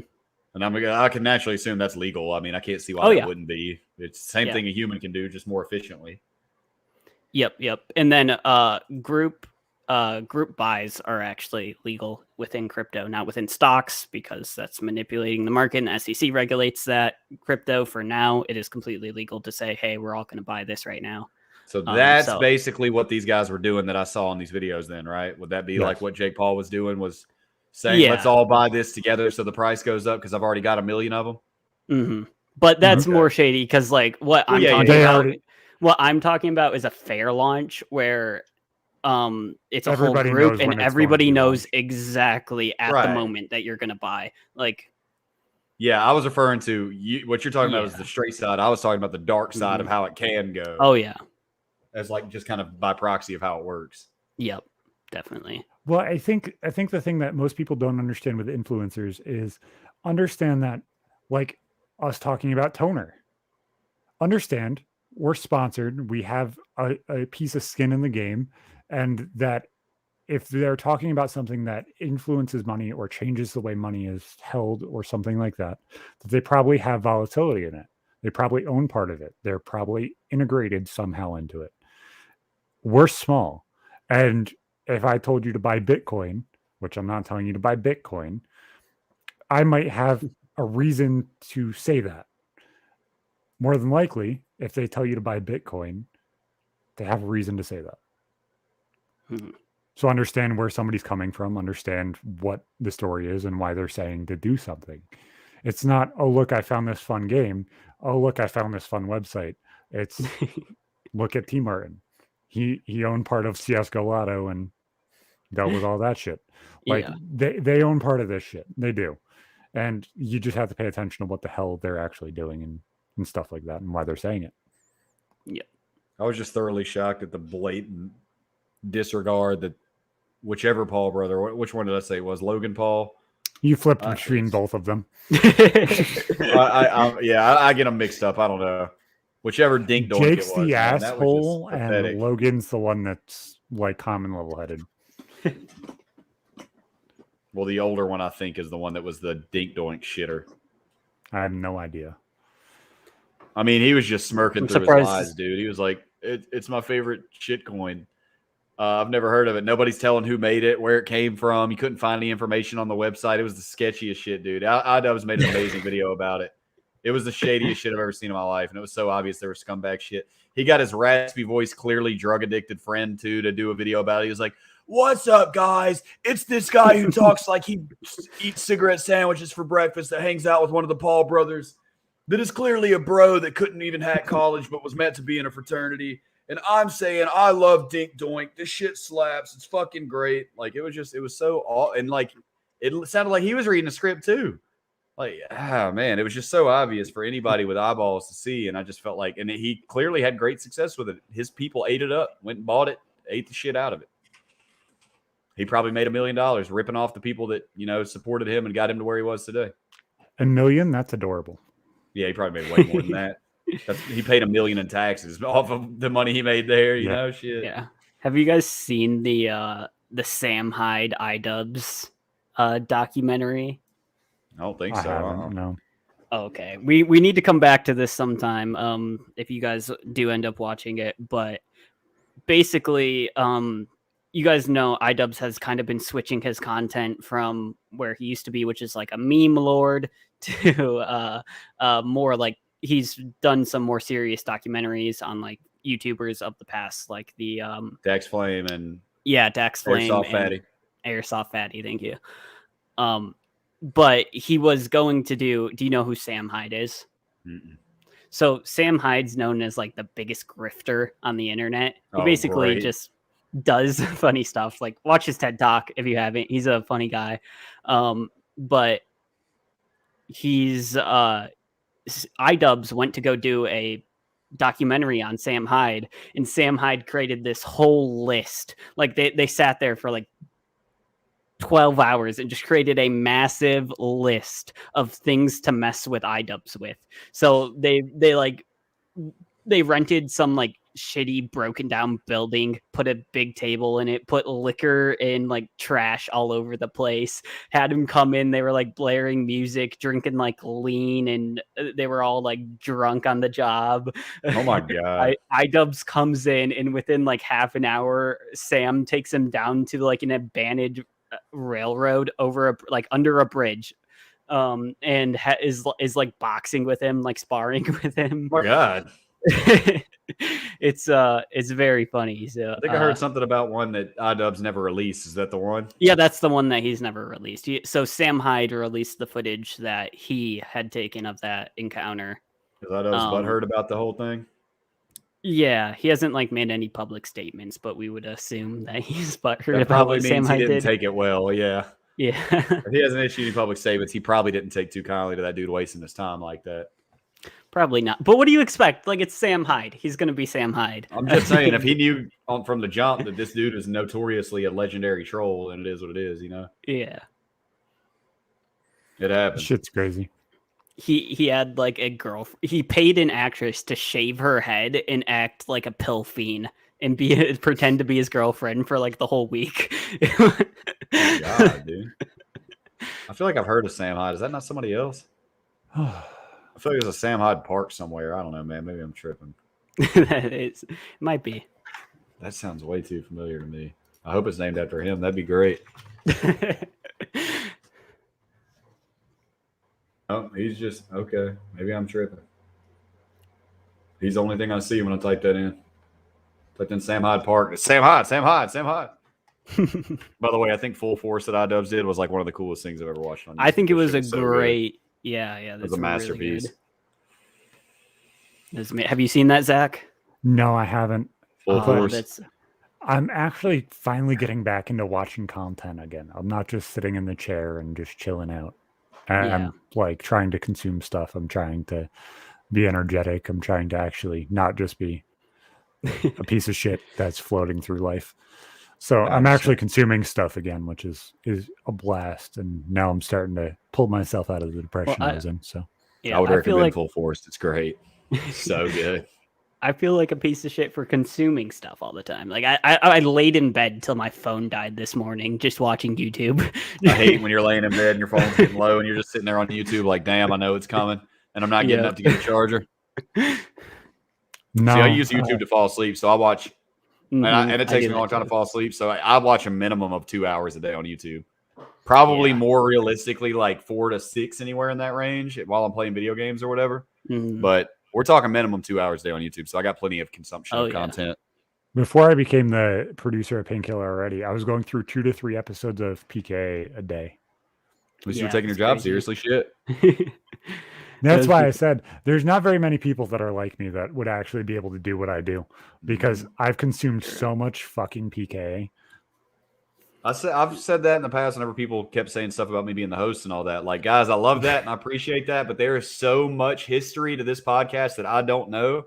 [SPEAKER 2] And I can naturally assume that's legal. I mean, I can't see why it wouldn't be. It's the same thing a human can do, just more efficiently.
[SPEAKER 3] Yep. And then group buys are actually legal within crypto, not within stocks, because that's manipulating the market, and the SEC regulates that. Crypto, for now, it is completely legal to say, hey, we're all going to buy this right now.
[SPEAKER 2] So that's basically what these guys were doing that I saw in these videos then, right? Would that be like what Jake Paul was doing, was saying, let's all buy this together so the price goes up because I've already got 1 million of them?
[SPEAKER 3] Mm-hmm. But that's more shady because like what I'm talking about is a fair launch where it's a whole group and everybody knows exactly at the moment that you're going to buy. Like,
[SPEAKER 2] yeah, I was referring to what you're talking about is the straight side. I was talking about the dark side of how it can go.
[SPEAKER 3] Oh yeah.
[SPEAKER 2] As like just kind of by proxy of how it works.
[SPEAKER 3] Yep, definitely.
[SPEAKER 1] Well, I think the thing that most people don't understand with influencers is understand that, like us talking about toner, understand we're sponsored. We have a piece of skin in the game, and that if they're talking about something that influences money or changes the way money is held or something like that, that they probably have volatility in it. They probably own part of it. They're probably integrated somehow into it. We're small. And if I told you to buy Bitcoin, which I'm not telling you to buy Bitcoin, I might have a reason to say that. More than likely, if they tell you to buy Bitcoin, they have a reason to say that. So understand where somebody's coming from, understand what the story is and why they're saying to do something. It's not, oh, look, I found this fun game. Oh, look, I found this fun website. It's look at T. Martin. He owned part of CSGO Lotto and dealt with all that shit. Like they own part of this shit. They do. And you just have to pay attention to what the hell they're actually doing and stuff like that and why they're saying it.
[SPEAKER 3] Yeah.
[SPEAKER 2] I was just thoroughly shocked at the blatant disregard that whichever Paul brother, which one did I say it was? Logan Paul?
[SPEAKER 1] You flipped between both of them.
[SPEAKER 2] I get them mixed up. I don't know. Whichever dink doink
[SPEAKER 1] Jake's
[SPEAKER 2] it was.
[SPEAKER 1] the
[SPEAKER 2] Man,
[SPEAKER 1] asshole, and Logan's the one that's like calm and level-headed.
[SPEAKER 2] Well, the older one, I think, is the one that was the dink doink shitter.
[SPEAKER 1] I have no idea.
[SPEAKER 2] I mean, he was just smirking through his lies, dude. He was like, it's my favorite shit coin. I've never heard of it. Nobody's telling who made it, where it came from. You couldn't find any information on the website. It was the sketchiest shit, dude. iDubbbz made an amazing video about it. It was the shadiest shit I've ever seen in my life, and it was so obvious there was scumbag shit. He got his raspy voice, clearly drug-addicted friend, too, to do a video about it. He was like, what's up, guys? It's this guy who talks like he eats cigarette sandwiches for breakfast that hangs out with one of the Paul brothers that is clearly a bro that couldn't even hack college but was meant to be in a fraternity. And I'm saying I love Dink Doink. This shit slaps. It's fucking great. Like, it was so – and, like, it sounded like he was reading a script, too. Like, man, it was just so obvious for anybody with eyeballs to see. And I just felt like – and he clearly had great success with it. His people ate it up, went and bought it, ate the shit out of it. He probably made $1 million ripping off the people that, supported him and got him to where he was today.
[SPEAKER 1] $1 million? That's adorable.
[SPEAKER 2] Yeah, he probably made way more than that. He paid $1 million in taxes off of the money he made there, you know, shit.
[SPEAKER 3] Yeah. Have you guys seen the Sam Hyde iDubbbz documentary?
[SPEAKER 2] I don't think so.
[SPEAKER 1] I haven't, no.
[SPEAKER 3] Okay. We need to come back to this sometime if you guys do end up watching it. But basically, you guys know iDubbbz has kind of been switching his content from where he used to be, which is like a meme lord, to more like he's done some more serious documentaries on like YouTubers of the past, like the
[SPEAKER 2] Dax Flame and
[SPEAKER 3] Dax Flame, Airsoft Fatty. Thank you. But he was going to do you know who Sam Hyde is?
[SPEAKER 2] Mm-mm.
[SPEAKER 3] So Sam Hyde's known as like the biggest grifter on the internet. He basically just does funny stuff. Like, watch his TED Talk if you haven't. He's a funny guy. But he's iDubbbz went to go do a documentary on Sam Hyde, and Sam Hyde created this whole list. Like, they sat there for like 12 hours and just created a massive list of things to mess with iDubbbz with. So they rented some like shitty broken down building, put a big table in it, put liquor and like trash all over the place, had him come in. They were like blaring music, drinking like lean, and they were all like drunk on the job.
[SPEAKER 2] Oh my God.
[SPEAKER 3] iDubbbz comes in, and within like half an hour, Sam takes him down to like an abandoned railroad over under a bridge, and is like boxing with him, like sparring with him.
[SPEAKER 2] Oh my God.
[SPEAKER 3] It's very funny. So
[SPEAKER 2] I think I heard something about one that iDubbbz never released. Is that the one?
[SPEAKER 3] Yeah, that's the one that he's never released. So Sam Hyde released the footage that he had taken of that encounter.
[SPEAKER 2] Because iDubbbz butthurt about the whole thing.
[SPEAKER 3] Yeah, he hasn't like made any public statements, but we would assume that he's butthurt
[SPEAKER 2] that
[SPEAKER 3] about what Sam Hyde did.
[SPEAKER 2] He didn't take it well. Yeah.
[SPEAKER 3] Yeah.
[SPEAKER 2] If he hasn't issued any public statements, he probably didn't take too kindly to that dude wasting his time like that.
[SPEAKER 3] Probably not. But what do you expect? Like, it's Sam Hyde. He's going to be Sam Hyde.
[SPEAKER 2] I'm just saying, if he knew from the jump that this dude is notoriously a legendary troll, then it is what it is, you know?
[SPEAKER 3] Yeah.
[SPEAKER 2] It happens.
[SPEAKER 1] Shit's crazy.
[SPEAKER 3] he had like a girl. He paid an actress to shave her head and act like a pill fiend and pretend to be his girlfriend for like the whole week.
[SPEAKER 2] God, dude. I feel like I've heard of Sam Hyde. Is that not somebody else? I feel like there's a Sam Hyde Park somewhere. I don't know, man. Maybe I'm tripping.
[SPEAKER 3] It might be.
[SPEAKER 2] That sounds way too familiar to me. I hope it's named after him. That'd be great. Oh, he's just okay. Maybe I'm tripping. He's the only thing I see when I type that in. Typed in Sam Hyde Park. It's Sam Hyde, Sam Hyde, Sam Hyde. By the way, I think Full Force that iDubbbz did was like one of the coolest things I've ever watched on YouTube.
[SPEAKER 3] I think it was a
[SPEAKER 2] so
[SPEAKER 3] great, yeah.
[SPEAKER 2] It was a masterpiece.
[SPEAKER 3] Really, have you seen that, Zach?
[SPEAKER 1] No, I haven't.
[SPEAKER 2] Full Force.
[SPEAKER 1] I'm actually finally getting back into watching content again. I'm not just sitting in the chair and just chilling out. I'm like trying to consume stuff. I'm trying to be energetic. I'm trying to actually not just be a piece of shit that's floating through life. So I'm actually consuming stuff again, which is a blast. And now I'm starting to pull myself out of the depression I was in. So
[SPEAKER 2] I would recommend Full Force. It's great. So good.
[SPEAKER 3] I feel like a piece of shit for consuming stuff all the time. Like I laid in bed till my phone died this morning just watching YouTube.
[SPEAKER 2] I hate when you're laying in bed and your phone's getting low and you're just sitting there on YouTube like, damn, I know it's coming and I'm not getting up to get a charger.
[SPEAKER 1] No,
[SPEAKER 2] see, I use YouTube to fall asleep, so I watch, and it takes me a long time to fall asleep. So I watch a minimum of 2 hours a day on YouTube. Probably more realistically, like 4 to 6, anywhere in that range, while I'm playing video games or whatever. But we're talking minimum 2 hours a day on YouTube, so I got plenty of consumption of content.
[SPEAKER 1] Before I became the producer of Painkiller already, I was going through 2 to 3 episodes of PK a day.
[SPEAKER 2] At least you were taking your job seriously, shit.
[SPEAKER 1] That's why I said there's not very many people that are like me that would actually be able to do what I do, because I've consumed so much fucking PK.
[SPEAKER 2] I've said that in the past whenever people kept saying stuff about me being the host and all that. Like, guys, I love that and I appreciate that, but there is so much history to this podcast that I don't know,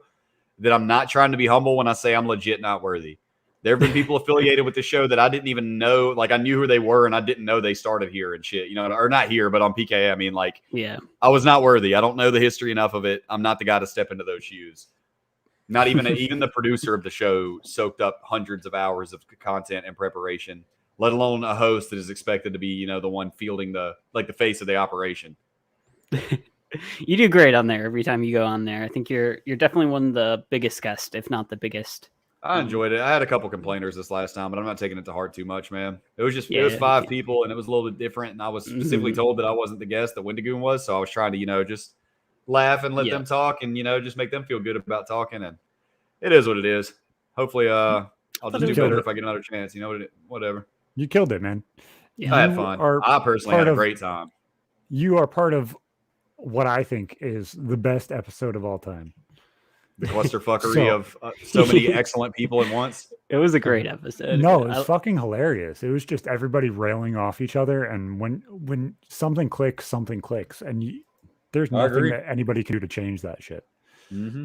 [SPEAKER 2] that I'm not trying to be humble when I say I'm legit not worthy. There have been people affiliated with the show that I didn't even know. Like, I knew who they were and I didn't know they started here and shit, or not here, but on PK. I mean, like, I was not worthy. I don't know the history enough of it. I'm not the guy to step into those shoes. Not even even the producer of the show soaked up hundreds of hours of content and preparation, let alone a host that is expected to be, the one fielding the face of the operation.
[SPEAKER 3] You do great on there every time you go on there. I think you're definitely one of the biggest guests, if not the biggest.
[SPEAKER 2] I enjoyed it. I had a couple complainers this last time, but I'm not taking it to heart too much, man. It was just, it was 5 people and it was a little bit different. And I was specifically told that I wasn't the guest that Wendigoon was. So I was trying to, just laugh and let them talk and, just make them feel good about talking. And it is what it is. Hopefully, I'll just do better if I get another chance. Whatever.
[SPEAKER 1] You killed it, man.
[SPEAKER 2] I had fun. I personally had a great time.
[SPEAKER 1] You are part of what I think is the best episode of all time.
[SPEAKER 2] The clusterfuckery of so many excellent people at once.
[SPEAKER 3] It was a great episode.
[SPEAKER 1] No, it was fucking hilarious. It was just everybody railing off each other, and when something clicks, and there's nothing that anybody can do to change that shit.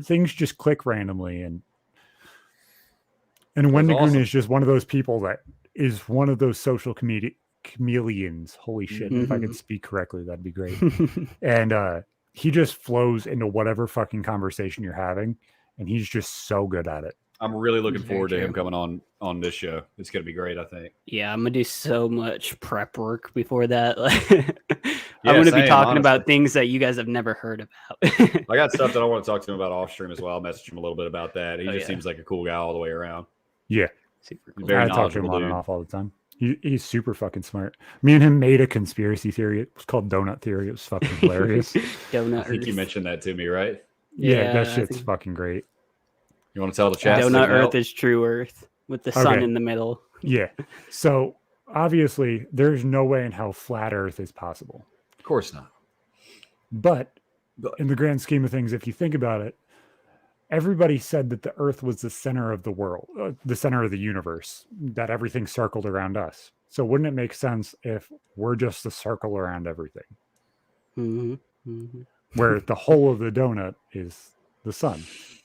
[SPEAKER 1] Things just click randomly, and Wendigoon is just one of those people that is one of those social chameleons. Holy shit! If I could speak correctly, that'd be great. And he just flows into whatever fucking conversation you're having, and he's just so good at it.
[SPEAKER 2] I'm really looking forward to him coming on this show. It's going to be great, I think.
[SPEAKER 3] Yeah, I'm going to do so much prep work before that. I'm going to be talking about things that you guys have never heard about.
[SPEAKER 2] I got stuff that I want to talk to him about off stream as well. I'll message him a little bit about that. He just seems like a cool guy all the way around.
[SPEAKER 1] Yeah.
[SPEAKER 3] Super cool.
[SPEAKER 2] Very
[SPEAKER 1] I talk to him on and off all the time. He's super fucking smart. Me and him made a conspiracy theory. It was called Donut Theory. It was fucking hilarious.
[SPEAKER 3] Donut
[SPEAKER 2] I think you mentioned that to me, right?
[SPEAKER 1] Yeah, that shit's fucking great.
[SPEAKER 2] You want to tell the chat?
[SPEAKER 3] Donut Earth is true Earth with the sun in the middle.
[SPEAKER 1] Yeah. So obviously, there's no way in hell flat Earth is possible.
[SPEAKER 2] Of course not.
[SPEAKER 1] But in the grand scheme of things, if you think about it, everybody said that the Earth was the center of the world, the center of the universe, that everything circled around us. So wouldn't it make sense if we're just the circle around everything? Where the whole of the donut is the sun.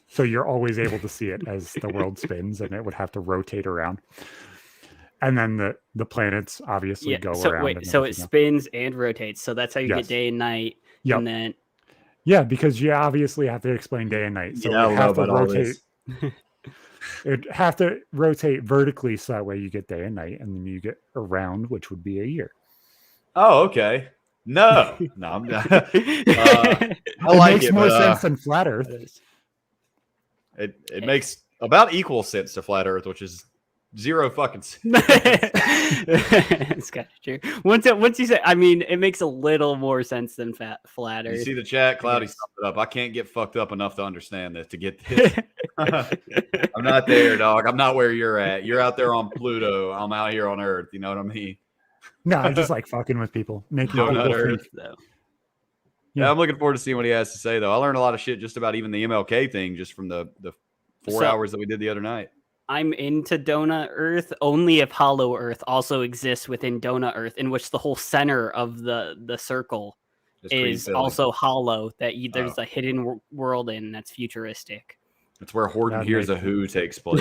[SPEAKER 1] So you're always able to see it as the world spins, and it would have to rotate around. And then the planets obviously go around.
[SPEAKER 3] So it spins and rotates. So that's how you get day and night.
[SPEAKER 1] Yep.
[SPEAKER 3] And then
[SPEAKER 1] Yeah, because you obviously have to explain day and night. So
[SPEAKER 2] Yeah, I
[SPEAKER 1] you
[SPEAKER 2] don't know
[SPEAKER 1] have to
[SPEAKER 2] about all
[SPEAKER 1] rotate.
[SPEAKER 2] this.
[SPEAKER 1] It'd have to rotate vertically so that way you get day and night, and then you get around, which would be a year.
[SPEAKER 2] Oh, okay. No, I'm not. I
[SPEAKER 1] It
[SPEAKER 2] like
[SPEAKER 1] makes
[SPEAKER 2] it,
[SPEAKER 1] more
[SPEAKER 2] but
[SPEAKER 1] sense than flat Earth.
[SPEAKER 2] it makes about equal sense to flat Earth, which is zero fucking sense.
[SPEAKER 3] It's kind of true. Once you say, I mean, it makes a little more sense than flat Earth.
[SPEAKER 2] You see the chat, Cloudy summed it up. I can't get fucked up enough to understand this to get this. I'm not there, dog. I'm not where you're at. You're out there on Pluto. I'm out here on Earth. You know what I mean?
[SPEAKER 1] No, I just like fucking with people, making
[SPEAKER 2] No,
[SPEAKER 1] people
[SPEAKER 2] not
[SPEAKER 1] think.
[SPEAKER 2] Earth.
[SPEAKER 3] though.
[SPEAKER 2] Yeah, I'm looking forward to seeing what he has to say, though. I learned a lot of shit just about even the MLK thing just from the 4 hours that we did the other night.
[SPEAKER 3] I'm into Donut Earth only if Hollow Earth also exists within Donut Earth, in which the whole center of the circle is also hollow. That there's a hidden world in that's futuristic.
[SPEAKER 2] That's where Horton Hears a Who takes place.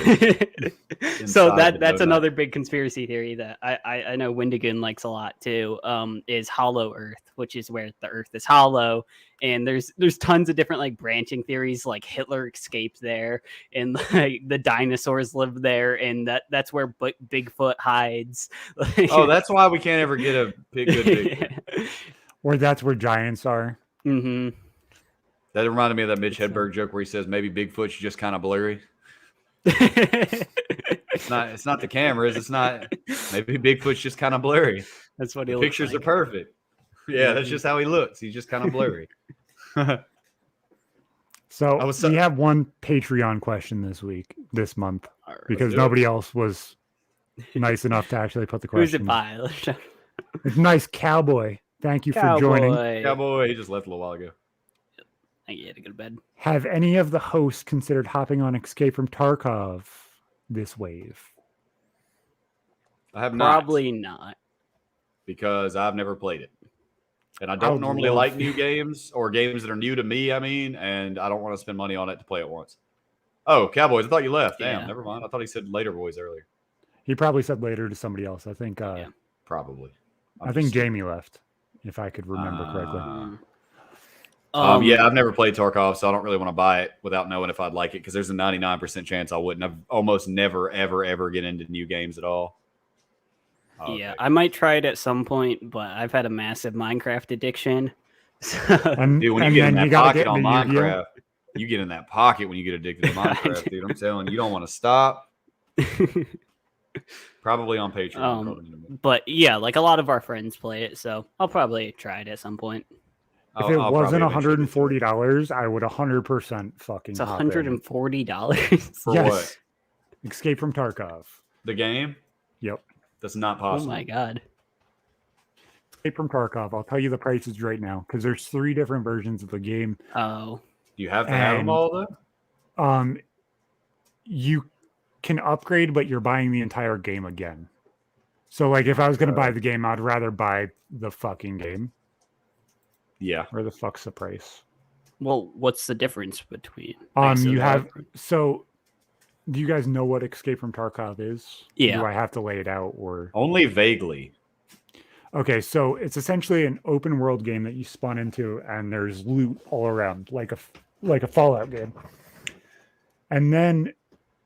[SPEAKER 3] So that's another big conspiracy theory that I know Windigan likes a lot too. Is Hollow Earth, which is where the Earth is hollow, and there's tons of different like branching theories. Like Hitler escaped there, and like the dinosaurs live there, and that's where Bigfoot hides.
[SPEAKER 2] Oh, that's why we can't ever get a good Bigfoot.
[SPEAKER 1] Or that's where giants are.
[SPEAKER 3] Mm-hmm.
[SPEAKER 2] That reminded me of that Mitch Hedberg joke where he says maybe Bigfoot's just kind of blurry. It's not the cameras. It's not. Maybe Bigfoot's just kind of blurry.
[SPEAKER 3] That's what he
[SPEAKER 2] the
[SPEAKER 3] looks
[SPEAKER 2] pictures
[SPEAKER 3] like.
[SPEAKER 2] are perfect. Yeah, that's just how he looks. He's just kind of blurry.
[SPEAKER 1] So we have one Patreon question this month, because nobody else was nice enough to actually put the question.
[SPEAKER 3] Who's it by?
[SPEAKER 1] It's nice Cowboy. Thank you for joining.
[SPEAKER 2] Cowboy, he just left a little while ago.
[SPEAKER 3] I think he had to go to bed.
[SPEAKER 1] Have any of the hosts considered hopping on Escape from Tarkov this wave?
[SPEAKER 2] I have not.
[SPEAKER 3] Probably not.
[SPEAKER 2] Because I've never played it. And I don't normally like new games or games that are new to me, and I don't want to spend money on it to play it once. Oh, Cowboys, I thought you left. Damn, never mind. I thought he said Later Boys earlier.
[SPEAKER 1] He probably said later to somebody else. I think.
[SPEAKER 2] Probably.
[SPEAKER 1] I think Jamie left, if I could remember correctly.
[SPEAKER 2] Yeah, I've never played Tarkov, so I don't really want to buy it without knowing if I'd like it, because there's a 99% chance I wouldn't. I've almost never, ever get into new games at all.
[SPEAKER 3] Okay. Yeah, I might try it at some point, but I've had a massive Minecraft addiction.
[SPEAKER 2] Dude, when you get in that pocket on Minecraft, you get in that pocket when you get addicted to Minecraft, dude. I'm telling you, don't want to stop. Probably on Patreon.
[SPEAKER 3] But yeah, like a lot of our friends play it, so I'll probably try it at some point.
[SPEAKER 1] If it wasn't $140, I would 100% fucking.
[SPEAKER 3] It's $140
[SPEAKER 2] for what?
[SPEAKER 1] Escape from Tarkov.
[SPEAKER 2] The game?
[SPEAKER 1] Yep.
[SPEAKER 2] That's not possible.
[SPEAKER 3] Oh my god.
[SPEAKER 1] Escape from Tarkov. I'll tell you the prices right now, because there's 3 different versions of the game.
[SPEAKER 3] Oh.
[SPEAKER 2] Do you have to have them all though?
[SPEAKER 1] You can upgrade, but you're buying the entire game again. So like if I was gonna buy the game, I'd rather buy the fucking game.
[SPEAKER 2] Yeah.
[SPEAKER 1] Where the fuck's the price?
[SPEAKER 3] Well, what's the difference between?
[SPEAKER 1] You have so. Do you guys know what Escape from Tarkov is?
[SPEAKER 3] Yeah.
[SPEAKER 1] Do I have to lay it out or
[SPEAKER 2] only vaguely?
[SPEAKER 1] Okay, so it's essentially an open world game that you spawn into, and there's loot all around, like a Fallout game. And then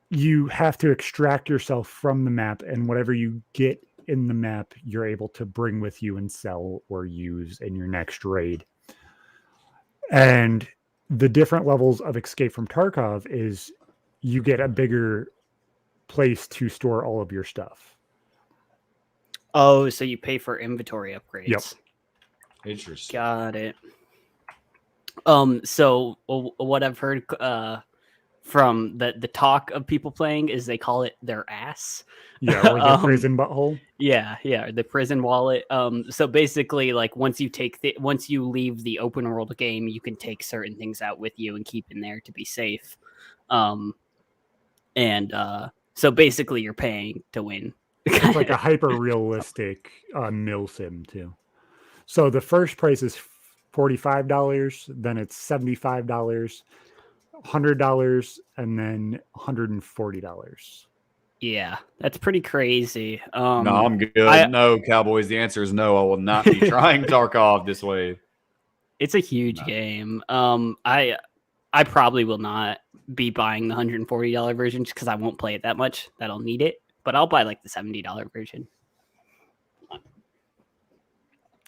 [SPEAKER 1] you have to extract yourself from the map, and whatever you get in the map, you're able to bring with you and sell or use in your next raid. And the different levels of Escape from Tarkov is you get a bigger place to store all of your stuff.
[SPEAKER 3] Oh, so you pay for inventory upgrades.
[SPEAKER 1] Yep.
[SPEAKER 2] Interesting.
[SPEAKER 3] Got it. So what I've heard from the talk of people playing is they call it their ass.
[SPEAKER 1] Yeah, or the prison butthole.
[SPEAKER 3] Yeah, the prison wallet. So basically, like once you leave the open world game, you can take certain things out with you and keep in there to be safe. So basically, you're paying to win.
[SPEAKER 1] It's like a hyper realistic mill sim too. So the first price is $45, then it's $75, $100, and then $140.
[SPEAKER 3] Yeah, that's pretty crazy.
[SPEAKER 2] No, I'm good. No, Cowboys. The answer is no. I will not be trying Tarkov this way.
[SPEAKER 3] It's a huge game. I probably will not be buying the $140 version just because I won't play it that much. That I'll need it, but I'll buy like the $70 version.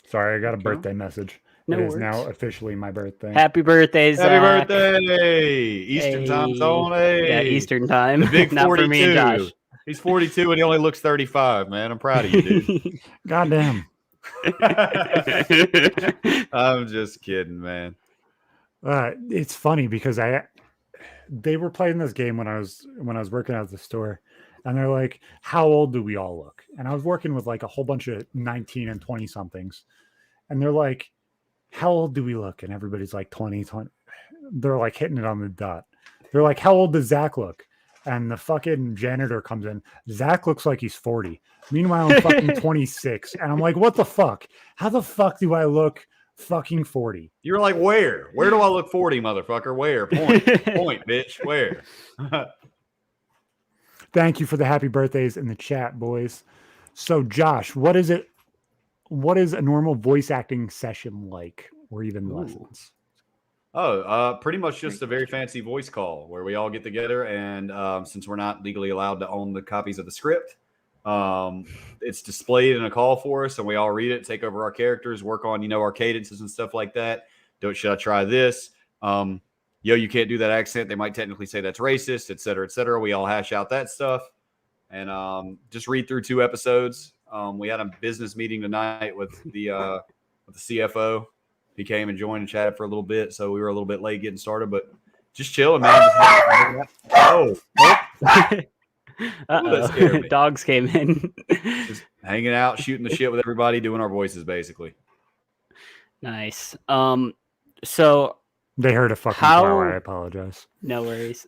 [SPEAKER 1] Sorry, I got a birthday message.
[SPEAKER 3] No
[SPEAKER 1] it is
[SPEAKER 3] worries.
[SPEAKER 1] now officially my birthday.
[SPEAKER 3] Happy birthday, Zach.
[SPEAKER 2] Happy birthday! Eastern time zone. Hey.
[SPEAKER 3] Yeah, Eastern time.
[SPEAKER 2] The big 42.
[SPEAKER 3] Not for me and Josh.
[SPEAKER 2] He's 42 and he only looks 35, man. I'm proud of you, dude.
[SPEAKER 1] Goddamn.
[SPEAKER 2] I'm just kidding, man.
[SPEAKER 1] It's funny because they were playing this game when I was working at the store, and they're like, how old do we all look? And I was working with like a whole bunch of 19 and 20 somethings, and they're like, how old do we look? And everybody's like 20. They're like hitting it on the dot. They're like, how old does Zach look? And the fucking janitor comes in. Zach looks like he's 40. Meanwhile, I'm fucking 26. And I'm like, what the fuck? How the fuck do I look fucking 40?
[SPEAKER 2] You're like, where? Where do I look 40, motherfucker? Where? Point, bitch. Where?
[SPEAKER 1] Thank you for the happy birthdays in the chat, boys. So, Josh, what is it? What is a normal voice acting session like, or even lessons?
[SPEAKER 2] Pretty much just a very fancy voice call where we all get together, and since we're not legally allowed to own the copies of the script, it's displayed in a call for us, and we all read it, take over our characters, work on our cadences and stuff like that. Should I try this? You can't do that accent. They might technically say that's racist, et cetera, et cetera. We all hash out that stuff, and just read through 2 episodes. We had a business meeting tonight with the CFO. He came and joined and chatted for a little bit, so we were a little bit late getting started, but just chilling, man.
[SPEAKER 3] Dogs came in.
[SPEAKER 2] Just hanging out, shooting the shit with everybody, doing our voices, basically.
[SPEAKER 3] Nice. So
[SPEAKER 1] they heard a fucking flower. I apologize.
[SPEAKER 3] No worries.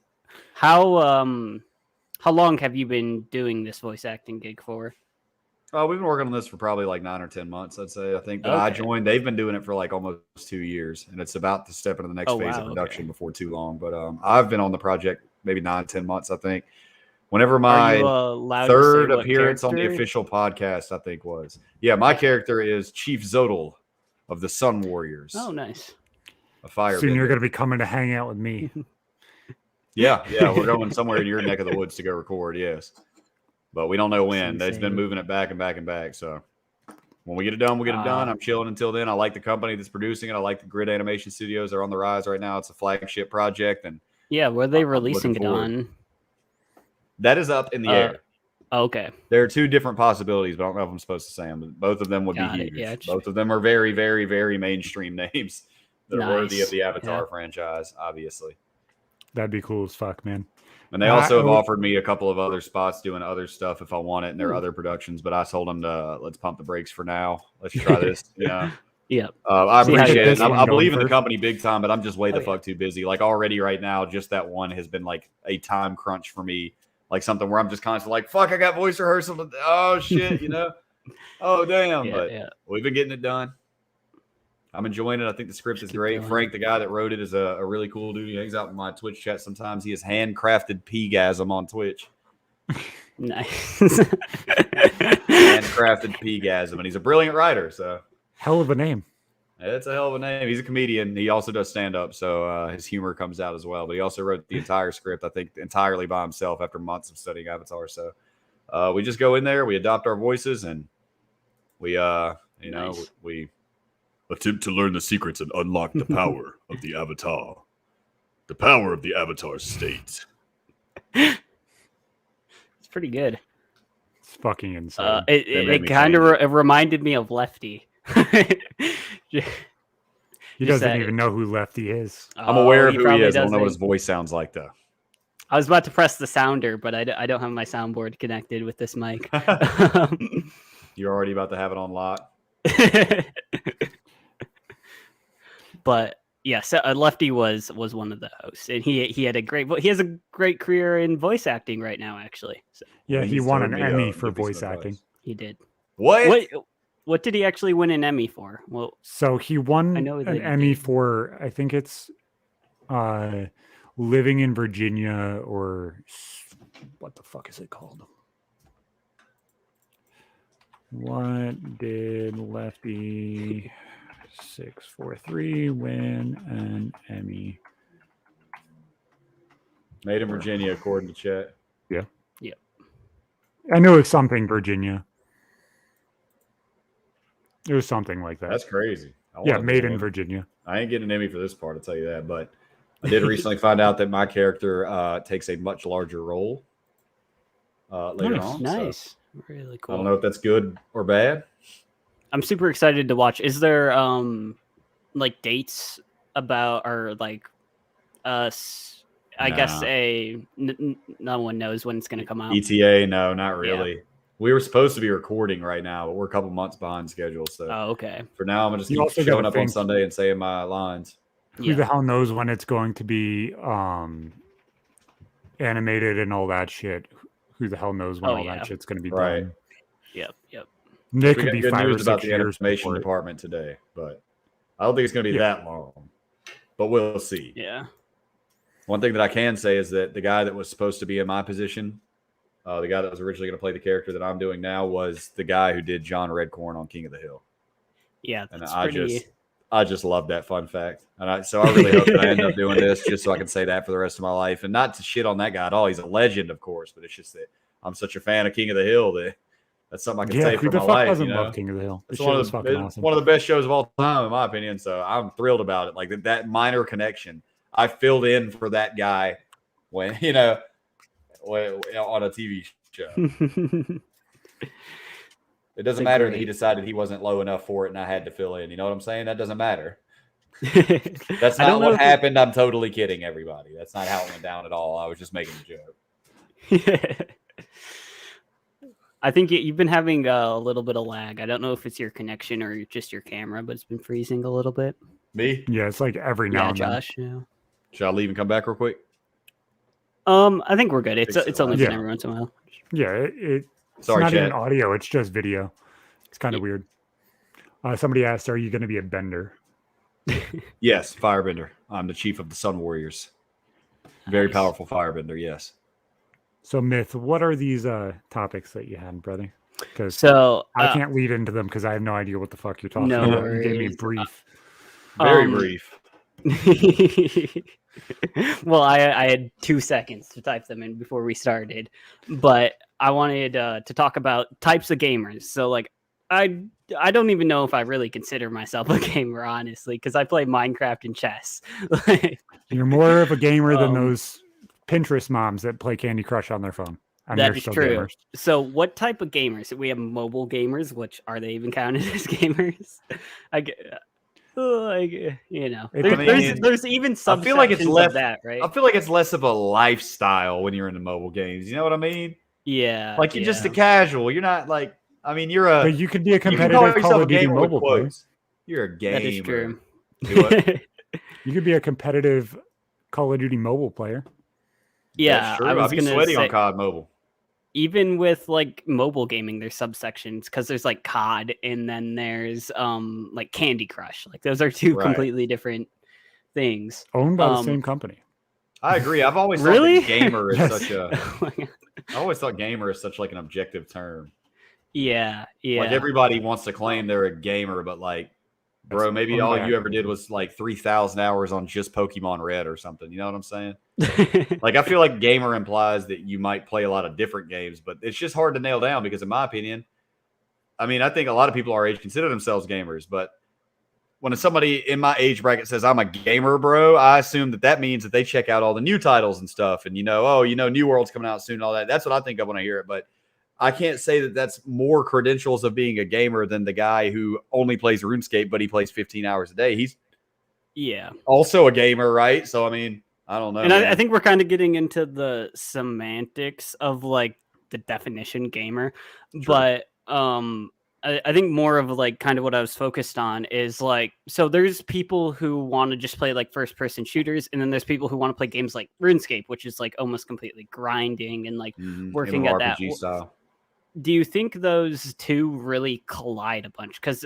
[SPEAKER 3] How long have you been doing this voice acting gig for?
[SPEAKER 2] We've been working on this for probably like 9 or 10 months, I'd say. I think that I joined. They've been doing it for like almost 2 years, and it's about to step into the next phase of production before too long. But I've been on the project maybe 9, 10 months, I think. Whenever my third appearance on the official podcast, I think was. Yeah, my character is Chief Zodal of the Sun Warriors.
[SPEAKER 3] Oh, nice.
[SPEAKER 2] A fire.
[SPEAKER 1] Soon you're going to be coming to hang out with me.
[SPEAKER 2] Yeah, we're going somewhere in your neck of the woods to go record, yes. But we don't know when. They've been moving it back and back and back. So when we get it done, we'll get it done. I'm chilling until then. I like the company that's producing it. I like the Grid Animation Studios. They're on the rise right now. It's a flagship project. And
[SPEAKER 3] yeah, where are they releasing it on?
[SPEAKER 2] That is up in the air.
[SPEAKER 3] Okay.
[SPEAKER 2] There are 2 different possibilities, but I don't know if I'm supposed to say them. But both of them would be huge. Yeah, both of them are very, very, very mainstream names that are worthy of the Avatar franchise, obviously.
[SPEAKER 1] That'd be cool as fuck, man.
[SPEAKER 2] And they also have offered me a couple of other spots doing other stuff if I want it, and there are other productions. But I told them to let's pump the brakes for now. Let's try this. Yeah. I appreciate it. I believe in the company big time, but I'm just way the fuck too busy. Like already right now, just that one has been like a time crunch for me. Like something where I'm just constantly like, fuck, I got voice rehearsal. Oh shit, Oh damn. But we've been getting it done. I'm enjoying it. I think the script is great. Frank, the guy that wrote it, is a really cool dude. He hangs out in my Twitch chat sometimes. He has handcrafted P-gasm on Twitch.
[SPEAKER 3] Nice.
[SPEAKER 2] Handcrafted P-gasm. And he's a brilliant writer. So
[SPEAKER 1] hell of a name.
[SPEAKER 2] It's a hell of a name. He's a comedian. He also does stand-up, so his humor comes out as well. But he also wrote the entire script, I think, entirely by himself after months of studying Avatar. So we just go in there, we adopt our voices, and we, we attempt to learn the secrets and unlock the power of the Avatar. The power of the Avatar state.
[SPEAKER 3] It's pretty good.
[SPEAKER 1] It's fucking insane.
[SPEAKER 3] It kind of reminded me of Lefty.
[SPEAKER 1] He doesn't even know who Lefty is.
[SPEAKER 2] I'm aware of who he is. I don't know what his voice sounds like, though.
[SPEAKER 3] I was about to press the sounder, but I don't have my soundboard connected with this mic.
[SPEAKER 2] You're already about to have it on lock.
[SPEAKER 3] But yeah, so Lefty was one of the hosts, and he had a great career in voice acting right now, actually. So,
[SPEAKER 1] yeah, he won an Emmy for voice acting.
[SPEAKER 3] He did.
[SPEAKER 2] What
[SPEAKER 3] did he actually win an Emmy for? Well,
[SPEAKER 1] so he won an Emmy for, I think it's Living in Virginia, or what the fuck is it called? What did Lefty 643 win an Emmy.
[SPEAKER 2] Made in Virginia, according to chat.
[SPEAKER 1] Yeah.
[SPEAKER 3] Yep.
[SPEAKER 1] I know it's something Virginia. It was something like that.
[SPEAKER 2] That's crazy.
[SPEAKER 1] Yeah, made in Virginia.
[SPEAKER 2] I ain't getting an Emmy for this part, I'll tell you that. But I did recently find out that my character takes a much larger role later on.
[SPEAKER 3] Nice.
[SPEAKER 2] So
[SPEAKER 3] Really cool.
[SPEAKER 2] I don't know if that's good or bad.
[SPEAKER 3] I'm super excited to watch. Is there like dates about or like I guess no one knows when it's going to come out.
[SPEAKER 2] ETA, no, not really. Yeah. We were supposed to be recording right now, but we're a couple months behind schedule. So
[SPEAKER 3] okay.
[SPEAKER 2] For now, I'm gonna just keep showing up on Sunday and saying my lines.
[SPEAKER 1] Who the hell knows when it's going to be animated and all that shit? Who the hell knows when that shit's going to be done?
[SPEAKER 3] Yep.
[SPEAKER 1] Nick could be
[SPEAKER 2] good
[SPEAKER 1] 5
[SPEAKER 2] news
[SPEAKER 1] or 6
[SPEAKER 2] about the
[SPEAKER 1] years
[SPEAKER 2] animation department today, but I don't think it's going to be that long. But we'll see.
[SPEAKER 3] Yeah.
[SPEAKER 2] One thing that I can say is that the guy that was supposed to be in my position, the guy that was originally going to play the character that I'm doing now, was the guy who did John Redcorn on King of the Hill.
[SPEAKER 3] Yeah,
[SPEAKER 2] that's I just love that fun fact, and so I really hope that I end up doing this just so I can say that for the rest of my life, and not to shit on that guy at all. He's a legend, of course, but it's just that I'm such a fan of King of the Hill that that's something I can say for my life.
[SPEAKER 1] Doesn't love King of the Hill?
[SPEAKER 2] It's one of the best shows of all time, in my opinion. So I'm thrilled about it. Like that minor connection, I filled in for that guy when on a TV show. It doesn't matter that he decided he wasn't low enough for it and I had to fill in. You know what I'm saying? That doesn't matter. That's not what happened. I'm totally kidding, everybody. That's not how it went down at all. I was just making a joke.
[SPEAKER 3] I think you've been having a little bit of lag. I don't know if it's your connection or just your camera, but it's been freezing a little bit.
[SPEAKER 2] Me?
[SPEAKER 1] Yeah, it's like every now and then.
[SPEAKER 3] Josh, yeah.
[SPEAKER 2] Should I leave and come back real quick?
[SPEAKER 3] I think we're good. It's only been every once in a while.
[SPEAKER 1] Yeah, it's not even audio. It's just video. It's kind of weird. Somebody asked, "Are you going to be a bender?"
[SPEAKER 2] Yes, firebender. I'm the chief of the Sun Warriors. Very powerful firebender. Yes.
[SPEAKER 1] So, Myth, what are these topics that you had, brother? Because I can't lead into them because I have no idea what the fuck you're talking about.
[SPEAKER 3] Worries.
[SPEAKER 1] You gave me a brief.
[SPEAKER 2] Very brief.
[SPEAKER 3] Well, I had 2 seconds to type them in before we started, but I wanted to talk about types of gamers. So, like, I don't even know if I really consider myself a gamer, honestly, because I play Minecraft and chess.
[SPEAKER 1] You're more of a gamer than those Pinterest moms that play Candy Crush on their phone.
[SPEAKER 3] That is true. Gamers. So, what type of gamers? We have mobile gamers, which are they even counted as gamers? There's even some.
[SPEAKER 2] I feel like it's less
[SPEAKER 3] that, right?
[SPEAKER 2] I feel like it's less of a lifestyle when you're into mobile games. You know what I mean?
[SPEAKER 3] Yeah.
[SPEAKER 2] Like you're just a casual. You're not like. I mean, you're a.
[SPEAKER 1] But you could be a competitive Call of Duty mobile player.
[SPEAKER 2] You're a gamer.
[SPEAKER 3] That is true.
[SPEAKER 1] You could be a competitive Call of Duty mobile player.
[SPEAKER 3] Yeah,
[SPEAKER 2] I was going to sweaty on COD Mobile.
[SPEAKER 3] Even with like mobile gaming, there's subsections because there's like COD and then there's like Candy Crush. Like those are two completely different things.
[SPEAKER 1] Owned by the same company.
[SPEAKER 2] I agree. I've always thought that gamer is such a. I always thought gamer is such like an objective term.
[SPEAKER 3] Yeah.
[SPEAKER 2] Like everybody wants to claim they're a gamer, but like, bro, maybe all you ever did was like 3,000 hours on just Pokemon Red or something. You know what I'm saying? Like, I feel like gamer implies that you might play a lot of different games, but it's just hard to nail down because, in my opinion, I mean, I think a lot of people our age consider themselves gamers, but when somebody in my age bracket says I'm a gamer, bro, I assume that means that they check out all the new titles and stuff, and New World's coming out soon, and all that. That's what I think of when I hear it, but I can't say that that's more credentials of being a gamer than the guy who only plays RuneScape, but he plays 15 hours a day. He's also a gamer, right? So, I mean, I don't know.
[SPEAKER 3] And I think we're kind of getting into the semantics of like the definition gamer, but I think more of like kind of what I was focused on is like, so there's people who want to just play like first person shooters. And then there's people who want to play games like RuneScape, which is like almost completely grinding and like working at that
[SPEAKER 2] style.
[SPEAKER 3] Do you think those two really collide a bunch? Because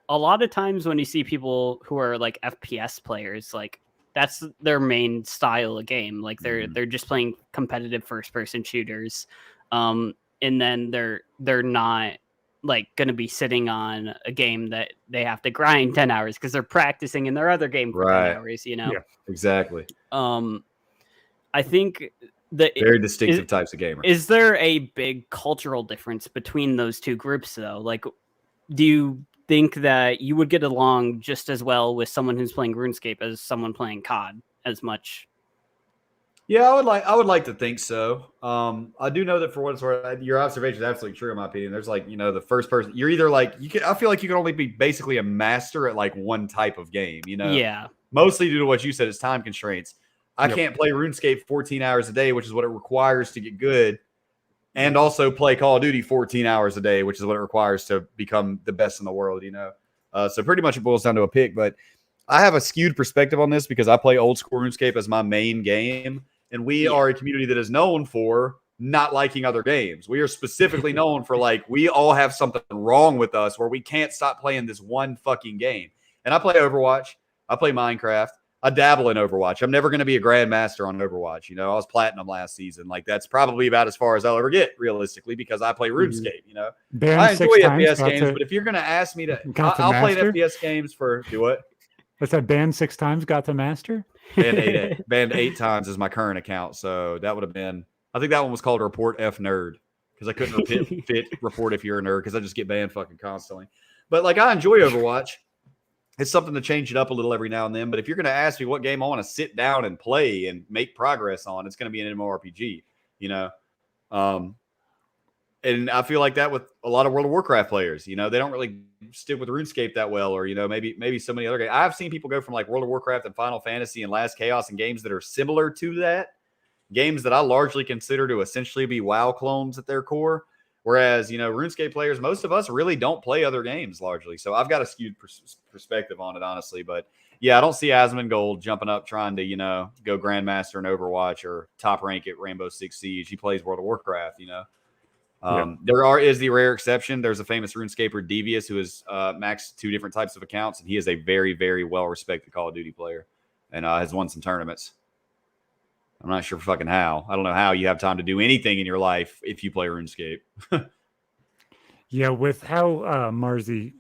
[SPEAKER 3] a lot of times when you see people who are like FPS players, like that's their main style of game. Like they're just playing competitive first person shooters, and then they're not like going to be sitting on a game that they have to grind 10 hours because they're practicing in their other game for 10 hours, you know?
[SPEAKER 1] Yeah.
[SPEAKER 2] Exactly.
[SPEAKER 3] I think
[SPEAKER 2] very distinctive types of gamers.
[SPEAKER 3] Is there a big cultural difference between those two groups though? Like, do you think that you would get along just as well with someone who's playing RuneScape as someone playing COD as much?
[SPEAKER 2] Yeah, I would like to think so. I do know that for what it's worth, your observation is absolutely true in my opinion. There's like, the first person, you're either like, I feel like you can only be basically a master at like one type of game,
[SPEAKER 3] Yeah.
[SPEAKER 2] Mostly due to what you said, is time constraints. I can't play RuneScape 14 hours a day, which is what it requires to get good, and also play Call of Duty 14 hours a day, which is what it requires to become the best in the world, So pretty much it boils down to a pick, but I have a skewed perspective on this because I play old school RuneScape as my main game. And we are a community that is known for not liking other games. We are specifically known for like, we all have something wrong with us where we can't stop playing this one fucking game. And I play Overwatch. I play Minecraft. I dabble in Overwatch. I'm never going to be a grandmaster on Overwatch. I was platinum last season. Like that's probably about as far as I'll ever get realistically because I play RuneScape, I enjoy FPS games, but if you're going to ask me to, I'll play FPS games for, do what?
[SPEAKER 1] I said banned 6 times, got to master.
[SPEAKER 2] Banned 8 times is my current account. So that would have been, I think that one was called Report F Nerd because I couldn't report if you're a nerd because I just get banned fucking constantly. But like I enjoy Overwatch. It's something to change it up a little every now and then. But if you're going to ask me what game I want to sit down and play and make progress on, it's going to be an MMORPG, And I feel like that with a lot of World of Warcraft players. They don't really stick with RuneScape that well, or maybe so many other games. I've seen people go from like World of Warcraft and Final Fantasy and Last Chaos and games that are similar to that, games that I largely consider to essentially be WoW clones at their core. Whereas RuneScape players, most of us really don't play other games largely. So I've got a skewed perspective on it, honestly. But yeah, I don't see Asmongold jumping up trying to go Grandmaster in Overwatch or top rank at Rainbow Six Siege. He plays World of Warcraft. There is the rare exception. There's a famous RuneScaper, Devious, who has maxed 2 different types of accounts, and he is a very, very well-respected Call of Duty player and has won some tournaments. I'm not sure fucking how. I don't know how you have time to do anything in your life if you play RuneScape.
[SPEAKER 1] Yeah, with how Marzi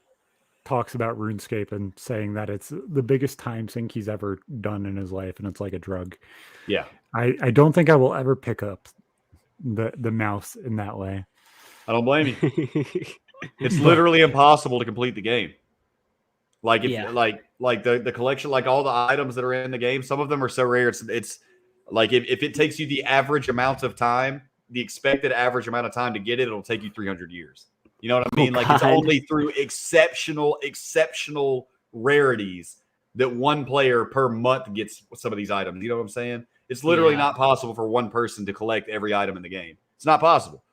[SPEAKER 1] talks about RuneScape and saying that it's the biggest time sink he's ever done in his life, and it's like a drug.
[SPEAKER 2] Yeah.
[SPEAKER 1] I don't think I will ever pick up the mouse in that way.
[SPEAKER 2] I don't blame you. It's literally impossible to complete the game. Like if like the collection, like all the items that are in the game, some of them are so rare. It's like if it takes you the average amount of time, the expected average amount of time to get it, it'll take you 300 years. You know what I mean? Like it's only through exceptional rarities that one player per month gets some of these items. You know what I'm saying? It's literally not possible for one person to collect every item in the game. It's not possible.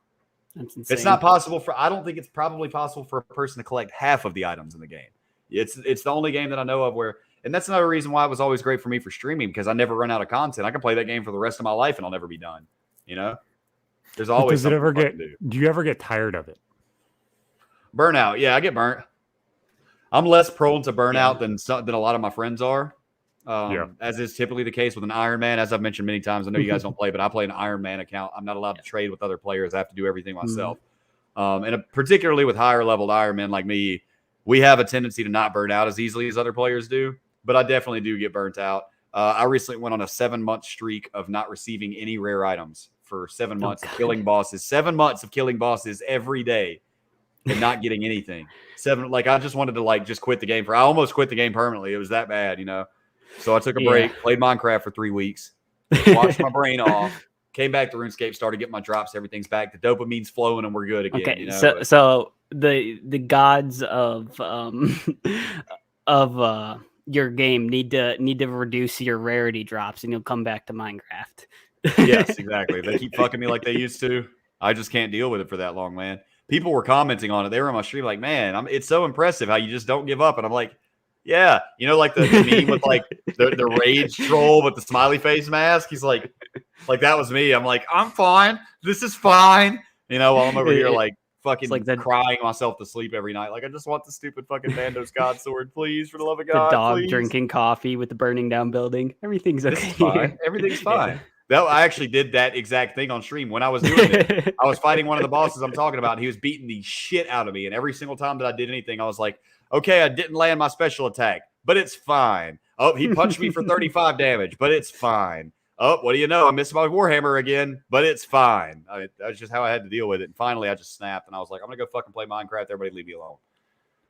[SPEAKER 3] That's insane.
[SPEAKER 2] It's not possible I don't think it's probably possible for a person to collect half of the items in the game. It's the only game that I know of where, and that's another reason why it was always great for me for streaming, because I never run out of content. I can play that game for the rest of my life and I'll never be done. There's always
[SPEAKER 1] do you ever get tired of it?
[SPEAKER 2] Burnout. Yeah, I get burnt. I'm less prone to burnout than a lot of my friends are. As is typically the case with an Iron Man. As I've mentioned many times, I know you guys don't play, but I play an Iron Man account. I'm not allowed to trade with other players. I have to do everything myself. And particularly with higher leveled Iron Men like me, we have a tendency to not burn out as easily as other players do, but I definitely do get burnt out. I recently went on a 7-month streak of not receiving any rare items for 7 months of killing bosses. 7 months of killing bosses every day and not getting anything. I just wanted to just quit the game. I almost quit the game permanently. It was that bad, So I took a break, played Minecraft for 3 weeks, washed my brain off, came back to RuneScape, started getting my drops. Everything's back. The dopamine's flowing and we're good again.
[SPEAKER 3] Okay, so the gods of your game need to reduce your rarity drops, and you'll come back to Minecraft.
[SPEAKER 2] Yes, exactly. They keep fucking me like they used to. I just can't deal with it for that long, man. People were commenting on it. They were on my stream like, man, it's so impressive how you just don't give up. And I'm like, yeah, like the meme with like the rage troll with the smiley face mask. He's like that was me. I'm like, I'm fine. This is fine. While I'm over here like fucking crying myself to sleep every night. Like, I just want the stupid fucking Bandos God sword, please, for the love of God.
[SPEAKER 3] The dog
[SPEAKER 2] please.
[SPEAKER 3] Drinking coffee with the burning down building. Everything's okay.
[SPEAKER 2] Fine. Everything's fine. I actually did that exact thing on stream when I was doing it. I was fighting one of the bosses I'm talking about. And he was beating the shit out of me. And every single time that I did anything, I was like, okay, I didn't land my special attack, but it's fine. Oh, he punched me for 35 damage, but it's fine. Oh, what do you know? I missed my Warhammer again, but it's fine. That's just how I had to deal with it. And finally, I just snapped and I was like, I'm going to go fucking play Minecraft. Everybody leave me alone.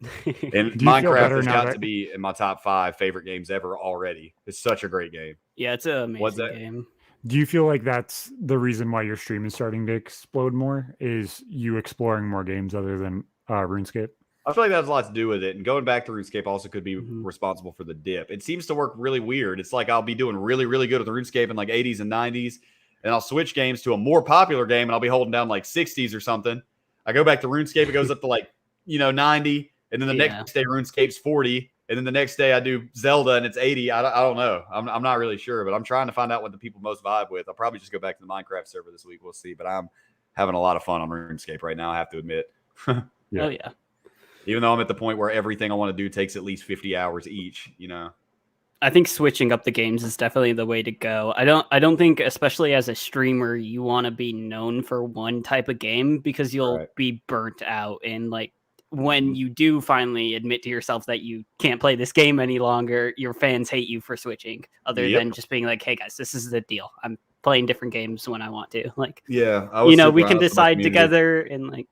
[SPEAKER 2] And Minecraft has got to be in my top 5 favorite games ever already. It's such a great game.
[SPEAKER 3] Yeah, it's an amazing game.
[SPEAKER 1] Do you feel like that's the reason why your stream is starting to explode more? Is you exploring more games other than RuneScape?
[SPEAKER 2] I feel like that has a lot to do with it. And going back to RuneScape also could be responsible for the dip. It seems to work really weird. It's like I'll be doing really, really good with RuneScape in like 80s and 90s. And I'll switch games to a more popular game and I'll be holding down like 60s or something. I go back to RuneScape, it goes up to like, 90. And then the next day RuneScape's 40. And then the next day I do Zelda and it's 80. I don't know. I'm not really sure, but I'm trying to find out what the people most vibe with. I'll probably just go back to the Minecraft server this week. We'll see. But I'm having a lot of fun on RuneScape right now, I have to admit.
[SPEAKER 3] Oh, yeah.
[SPEAKER 2] Even though I'm at the point where everything I want to do takes at least 50 hours each,
[SPEAKER 3] I think switching up the games is definitely the way to go. I don't think, especially as a streamer, you want to be known for one type of game because you'll be burnt out. And like when you do finally admit to yourself that you can't play this game any longer, your fans hate you for switching. Other than just being like, "Hey guys, this is the deal. I'm playing different games when I want to." Like, we can decide together and like,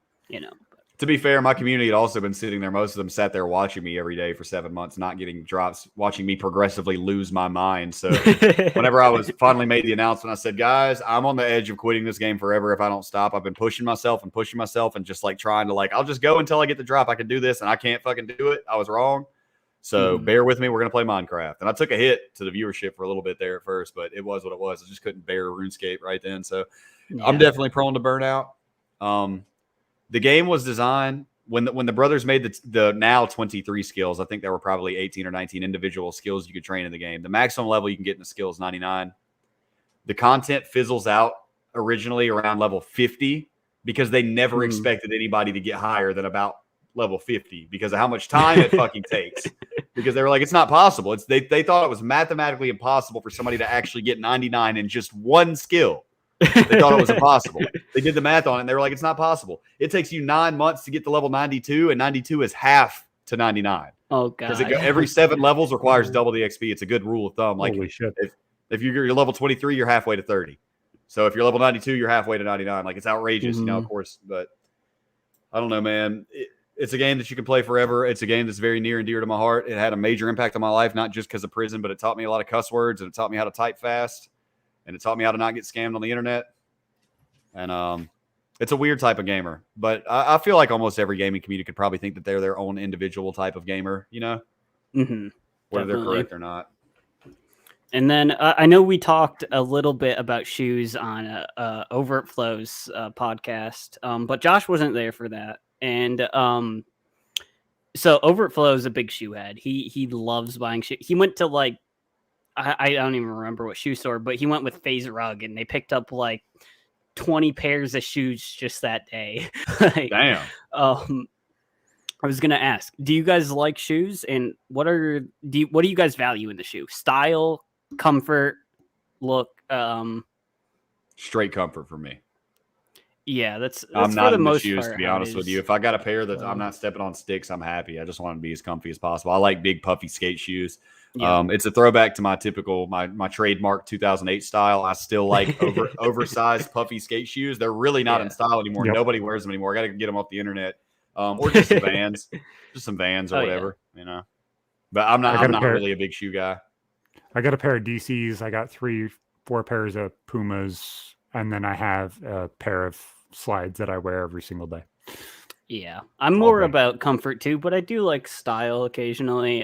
[SPEAKER 2] To be fair, my community had also been sitting there. Most of them sat there watching me every day for 7 months, not getting drops, watching me progressively lose my mind. So whenever I was finally made the announcement, I said, guys, I'm on the edge of quitting this game forever if I don't stop. I've been pushing myself and just like trying to I'll just go until I get the drop. I can do this and I can't fucking do it. I was wrong. So bear with me. We're going to play Minecraft. And I took a hit to the viewership for a little bit there at first, but it was what it was. I just couldn't bear RuneScape right then. So I'm definitely prone to burnout. The game was designed when the brothers made the now 23 skills. I think there were probably 18 or 19 individual skills you could train in the game. The maximum level you can get in the skill is 99. The content fizzles out originally around level 50 because they never expected anybody to get higher than about level 50 because of how much time it fucking takes. Because they were like, it's not possible. They thought it was mathematically impossible for somebody to actually get 99 in just one skill. They thought it was impossible. They did the math on it and they were like, it's not possible. It takes you 9 months to get to level 92 and 92 is half to 99.
[SPEAKER 3] Oh god.
[SPEAKER 2] Because every 7 levels requires double the XP. It's a good rule of thumb. Like
[SPEAKER 1] Holy shit.
[SPEAKER 2] If you're level 23, you're halfway to 30. So if you're level 92, you're halfway to 99. Like it's outrageous, of course, but I don't know, man. It's a game that you can play forever. It's a game that's very near and dear to my heart. It had a major impact on my life, not just because of prison, but it taught me a lot of cuss words and it taught me how to type fast. And it taught me how to not get scammed on the internet. And it's a weird type of gamer. But I feel like almost every gaming community could probably think that they're their own individual type of gamer, whether they're correct or not.
[SPEAKER 3] And then I know we talked a little bit about shoes on Overflow's podcast, but Josh wasn't there for that. And so Overflow is a big shoe head. He loves buying shoes. He went to I don't even remember what shoe store, but he went with FaZe Rug and they picked up 20 pairs of shoes just that day.
[SPEAKER 2] Damn.
[SPEAKER 3] I was gonna ask, do you guys like shoes, and what do you guys value in the shoe? Style, comfort, look.
[SPEAKER 2] Straight comfort for me.
[SPEAKER 3] Yeah, that's
[SPEAKER 2] I'm
[SPEAKER 3] for
[SPEAKER 2] not
[SPEAKER 3] the
[SPEAKER 2] in the
[SPEAKER 3] most
[SPEAKER 2] shoes,
[SPEAKER 3] part
[SPEAKER 2] to be honest with you. If I got a pair that I'm not stepping on sticks, I'm happy. I just want to be as comfy as possible. I like big puffy skate shoes. Yeah. It's a throwback to my typical my trademark 2008 style. I still like oversized puffy skate shoes. They're really not in style anymore. Yep. Nobody wears them anymore. I got to get them off the internet, or just some Vans, or whatever, But I'm not really a big shoe guy.
[SPEAKER 1] I got a pair of DCs. I got 3-4 pairs of Pumas, and then I have a pair of slides that I wear every single day.
[SPEAKER 3] Yeah, I'm more about comfort too, but I do like style occasionally.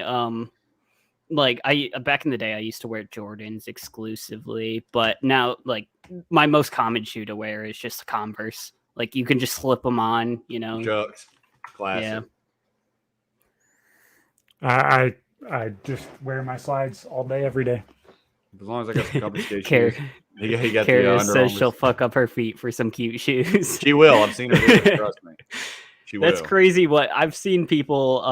[SPEAKER 3] Back in the day, I used to wear Jordans exclusively, but now my most common shoe to wear is just Converse. You can just slip them on,
[SPEAKER 2] Chucks, classic.
[SPEAKER 1] Yeah. I just wear my slides all day, every day.
[SPEAKER 2] As long as I got some comfy skate shoes. He got
[SPEAKER 3] Kara says she'll fuck up her feet for some cute shoes.
[SPEAKER 2] She will. I've seen her do it, trust me. She will.
[SPEAKER 3] That's crazy. What I've seen people.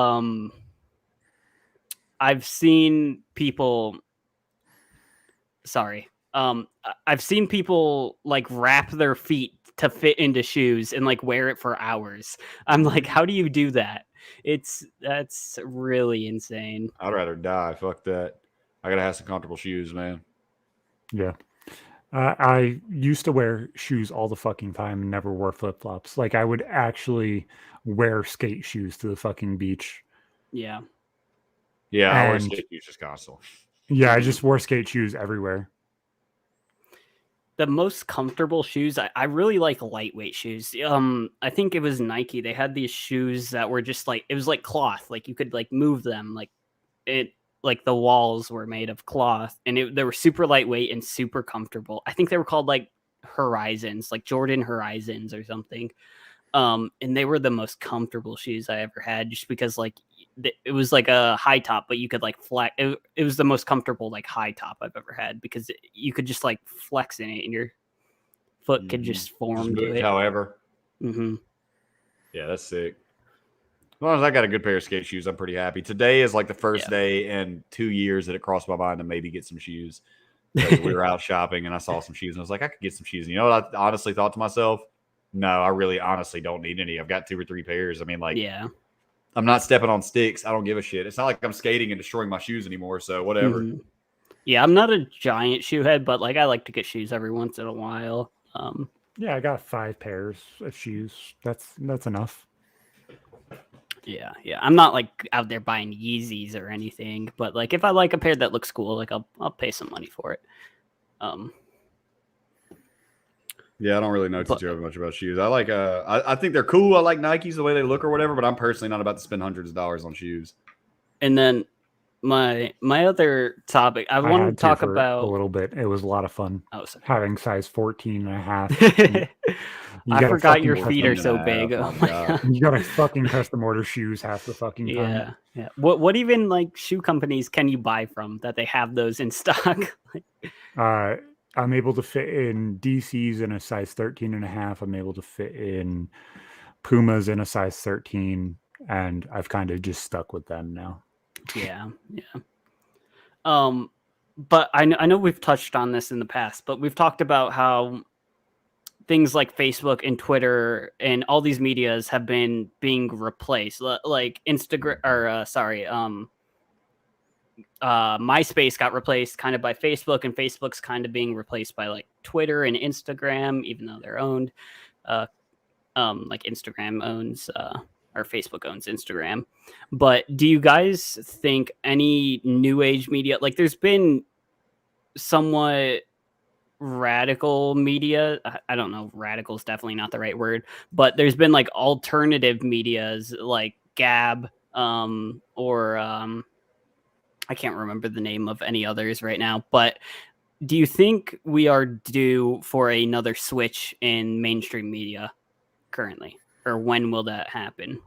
[SPEAKER 3] Sorry, I've seen people like wrap their feet to fit into shoes and like wear it for hours. I'm like, how do you do that? That's really insane.
[SPEAKER 2] I'd rather die. Fuck that. I gotta have some comfortable shoes, man.
[SPEAKER 1] Yeah. I used to wear shoes all the fucking time and never wore flip flops. Like I would actually wear skate shoes to the fucking beach.
[SPEAKER 3] Yeah.
[SPEAKER 2] Yeah, I wear
[SPEAKER 1] And
[SPEAKER 2] skate shoes just constantly.
[SPEAKER 1] yeah, I just wore skate shoes everywhere.
[SPEAKER 3] The most comfortable shoes, I really like lightweight shoes. I think it was Nike. They had these shoes that were just like, it was like cloth. Like you could like move them. Like it, like the walls were made of cloth, and they were super lightweight and super comfortable. I think they were called like Horizons, like Jordan Horizons or something. And they were the most comfortable shoes I ever had, just because like it was like a high top, but you could like flex. It was the most comfortable like high top I've ever had, because you could just like flex in it, and your foot could just form to it.
[SPEAKER 2] However,
[SPEAKER 3] Mm-hmm.
[SPEAKER 2] yeah, that's sick. As long as I got a good pair of skate shoes, I'm pretty happy. Today is like the first day in 2 years that it crossed my mind to maybe get some shoes. We were out shopping and I saw some shoes and I was like, I could get some shoes. And you know what I honestly thought to myself? No, I really honestly don't need any. I've got 2 or 3 pairs. I mean, like, I'm not stepping on sticks. I don't give a shit. It's not like I'm skating and destroying my shoes anymore. So whatever.
[SPEAKER 3] Mm-hmm. Yeah, I'm not a giant shoe head, but like I like to get shoes every once in a while.
[SPEAKER 1] Yeah, I got 5 pairs of shoes. That's enough.
[SPEAKER 3] Yeah. I'm not like out there buying Yeezys or anything, but like if I like a pair that looks cool, like I'll pay some money for it.
[SPEAKER 2] Yeah, I don't really know too much about shoes. I like I think they're cool. I like Nikes the way they look or whatever, but I'm personally not about to spend hundreds of dollars on shoes.
[SPEAKER 3] And then my other topic, I wanted to talk about
[SPEAKER 1] a little bit. It was a lot of fun.
[SPEAKER 3] Oh, sorry.
[SPEAKER 1] Having size 14 and a half.
[SPEAKER 3] I forgot your feet are so big. Oh my God.
[SPEAKER 1] You gotta fucking custom order shoes half the fucking time.
[SPEAKER 3] Yeah. What even like shoe companies can you buy from that they have those in stock?
[SPEAKER 1] I'm able to fit in DCs in a size 13 and a half. I'm able to fit in Pumas in a size 13, and I've kind of just stuck with them now.
[SPEAKER 3] Yeah. But I know we've touched on this in the past, but we've talked about how things like Facebook and Twitter and all these medias have been being replaced, like Instagram or MySpace got replaced kind of by Facebook, and Facebook's kind of being replaced by like Twitter and Instagram, even though they're owned. Like Instagram owns or Facebook owns Instagram. But do you guys think any new age media, like there's been somewhat radical media, I don't know, radical is definitely not the right word, but there's been like alternative medias like Gab or I can't remember the name of any others right now, but do you think we are due for another switch in mainstream media currently, or when will that happen?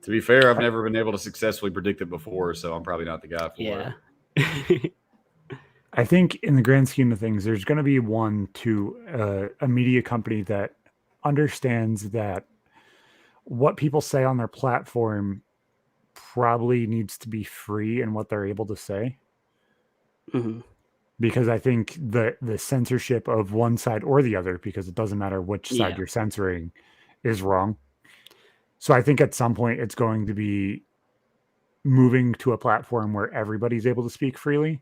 [SPEAKER 2] To be fair, I've never been able to successfully predict it before, so I'm probably not the guy for it.
[SPEAKER 1] I think in the grand scheme of things, there's going to be a media company that understands that what people say on their platform probably needs to be free in what they're able to say.
[SPEAKER 3] Mm-hmm.
[SPEAKER 1] Because I think the censorship of one side or the other, because it doesn't matter which side you're censoring, is wrong. So I think at some point it's going to be moving to a platform where everybody's able to speak freely.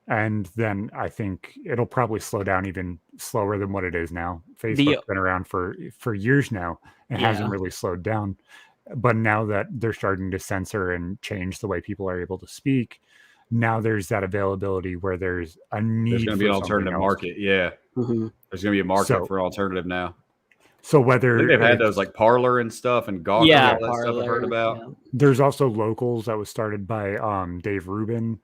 [SPEAKER 1] And then I think it'll probably slow down even slower than what it is now. Facebook's been around for years now and hasn't really slowed down. But now that they're starting to censor and change the way people are able to speak, now there's that availability where there's a need.
[SPEAKER 2] There's going to be an alternative market. Yeah.
[SPEAKER 3] Mm-hmm.
[SPEAKER 2] There's going to be a market for alternative now.
[SPEAKER 1] So whether
[SPEAKER 2] I think they've had those like Parler and stuff and Gawker and all that
[SPEAKER 3] Parler,
[SPEAKER 2] stuff I've heard about.
[SPEAKER 3] Yeah.
[SPEAKER 1] There's also Locals that was started by Dave Rubin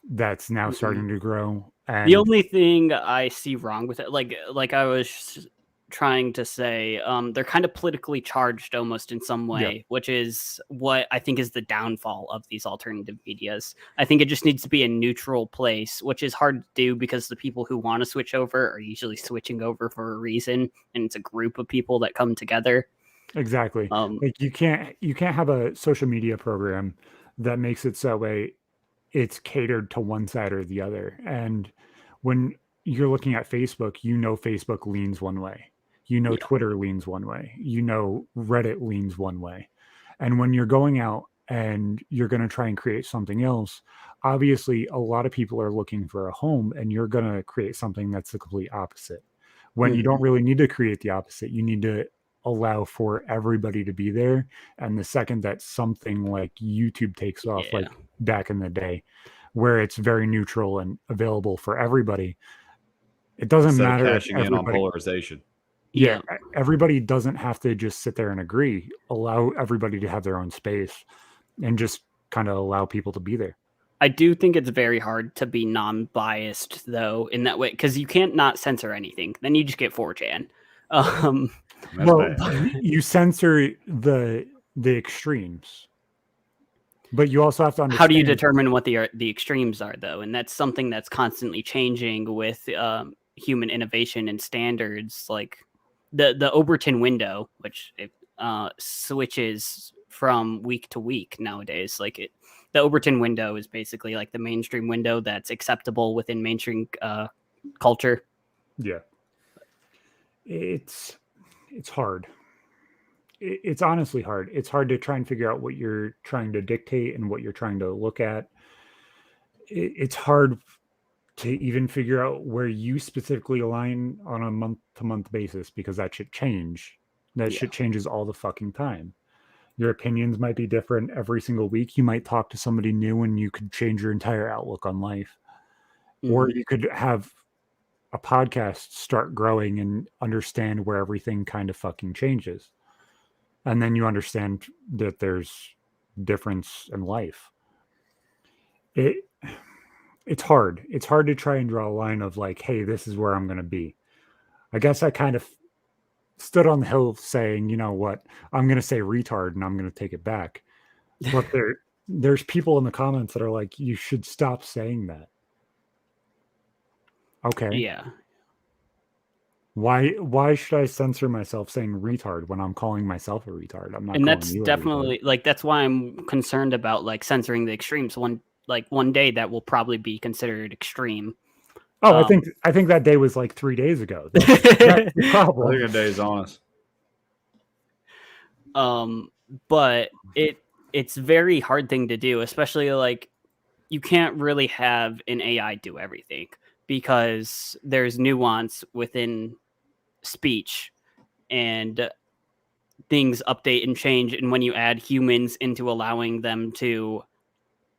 [SPEAKER 1] that's now starting to grow. And
[SPEAKER 3] the only thing I see wrong with it, like I was trying to say, they're kind of politically charged almost in some way, which is what I think is the downfall of these alternative medias. I think it just needs to be a neutral place, which is hard to do because the people who want to switch over are usually switching over for a reason, and it's a group of people that come together.
[SPEAKER 1] Exactly. Like you can't have a social media program that makes it so way it's catered to one side or the other. And when you're looking at Facebook, Facebook leans one way. Twitter leans one way. Reddit leans one way. And when you're going out and you're going to try and create something else, obviously a lot of people are looking for a home, and you're going to create something that's the complete opposite. When you don't really need to create the opposite, you need to allow for everybody to be there. And the second that something like YouTube takes off, like back in the day, where it's very neutral and available for everybody, it doesn't matter if
[SPEAKER 2] cashing in on polarization.
[SPEAKER 1] Yeah, everybody doesn't have to just sit there and agree. Allow everybody to have their own space and just kind of allow people to be there.
[SPEAKER 3] I do think it's very hard to be non-biased, though, in that way, because you can't not censor anything. Then you just get 4chan.
[SPEAKER 1] You censor the extremes, but you also have to understand.
[SPEAKER 3] How do you determine what the extremes are, though? And that's something that's constantly changing with human innovation and standards. Like the Overton window, which switches from week to week nowadays. The Overton window is basically like the mainstream window that's acceptable within mainstream culture.
[SPEAKER 1] Yeah. It's hard. It's honestly hard. It's hard to try and figure out what you're trying to dictate and what you're trying to look at. It's hard to even figure out where you specifically align on a month-to-month basis, because that should change. Shit changes all the fucking time. Your opinions might be different every single week. You might talk to somebody new and you could change your entire outlook on life. Or you could have a podcast start growing and understand where everything kind of fucking changes. And then you understand that there's difference in life. It's hard. It's hard to try and draw a line of like, hey, this is where I'm going to be. I guess I kind of stood on the hill saying, you know what, I'm going to say retard and I'm going to take it back. But there's people in the comments that are like, you should stop saying that. Okay.
[SPEAKER 3] Yeah.
[SPEAKER 1] Why should I censor myself saying retard when I'm calling myself a retard? I'm not. And
[SPEAKER 3] that's definitely like, that's why I'm concerned about like censoring the extremes. One day that will probably be considered extreme.
[SPEAKER 1] Oh, I think that day was like 3 days ago. That's the problem.
[SPEAKER 2] I think a day is honest.
[SPEAKER 3] But it's very hard thing to do, especially like you can't really have an AI do everything, because there's nuance within speech and things update and change. And when you add humans into allowing them to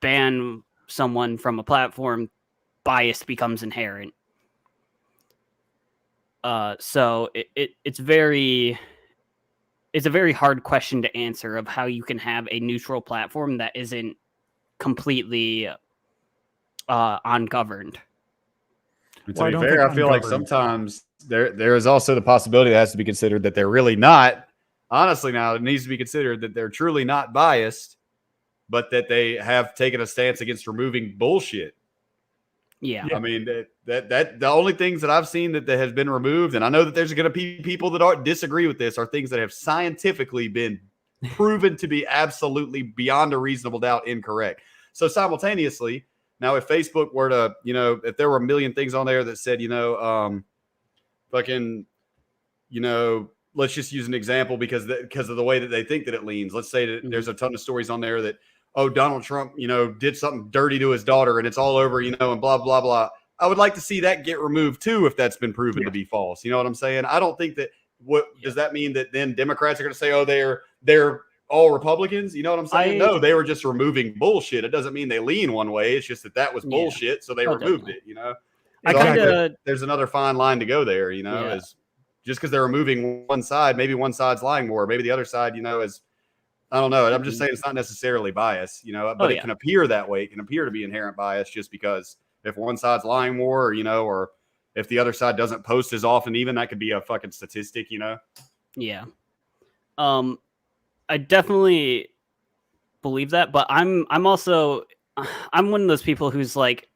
[SPEAKER 3] ban someone from a platform, bias becomes inherent. So it's a very hard question to answer of how you can have a neutral platform that isn't completely ungoverned.
[SPEAKER 2] To be fair, I feel like sometimes there is also the possibility that has to be considered that they're really not. Honestly, now it needs to be considered that they're truly not biased, but that they have taken a stance against removing bullshit.
[SPEAKER 3] Yeah.
[SPEAKER 2] I mean, that the only things that I've seen that has been removed, and I know that there's going to be people that disagree with this, are things that have scientifically been proven to be absolutely beyond a reasonable doubt incorrect. So simultaneously, now if Facebook were to, if there were a million things on there that said, let's just use an example because of the way that they think that it leans. Let's say that there's a ton of stories on there that, oh, Donald Trump, did something dirty to his daughter and it's all over, and blah, blah, blah. I would like to see that get removed too if that's been proven to be false. You know what I'm saying? I don't think that does that mean that then Democrats are going to say, oh, they're all Republicans? You know what I'm saying? No, they were just removing bullshit. It doesn't mean they lean one way. It's just that was bullshit, so they removed it, there's another fine line to go there, is just because they're removing one side, maybe one side's lying more, maybe the other side, is I don't know. I'm just saying it's not necessarily bias, but it can appear that way. It can appear to be inherent bias just because if one side's lying more, or if the other side doesn't post as often, even that could be a fucking statistic,
[SPEAKER 3] Yeah. I definitely believe that, but I'm one of those people who's like,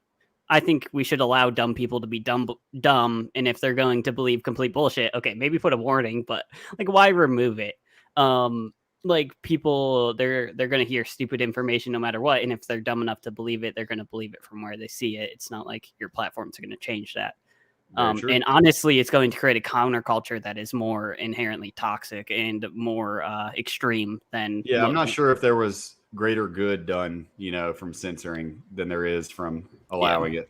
[SPEAKER 3] I think we should allow dumb people to be dumb. And if they're going to believe complete bullshit, okay, maybe put a warning, but like, why remove it? Like people, they're going to hear stupid information no matter what. And if they're dumb enough to believe it, they're going to believe it from where they see it. It's not like your platforms are going to change that.
[SPEAKER 2] Very true.
[SPEAKER 3] And honestly, it's going to create a counterculture that is more inherently toxic and more extreme than.
[SPEAKER 2] Yeah, I'm not sure if there was greater good done, from censoring than there is from allowing it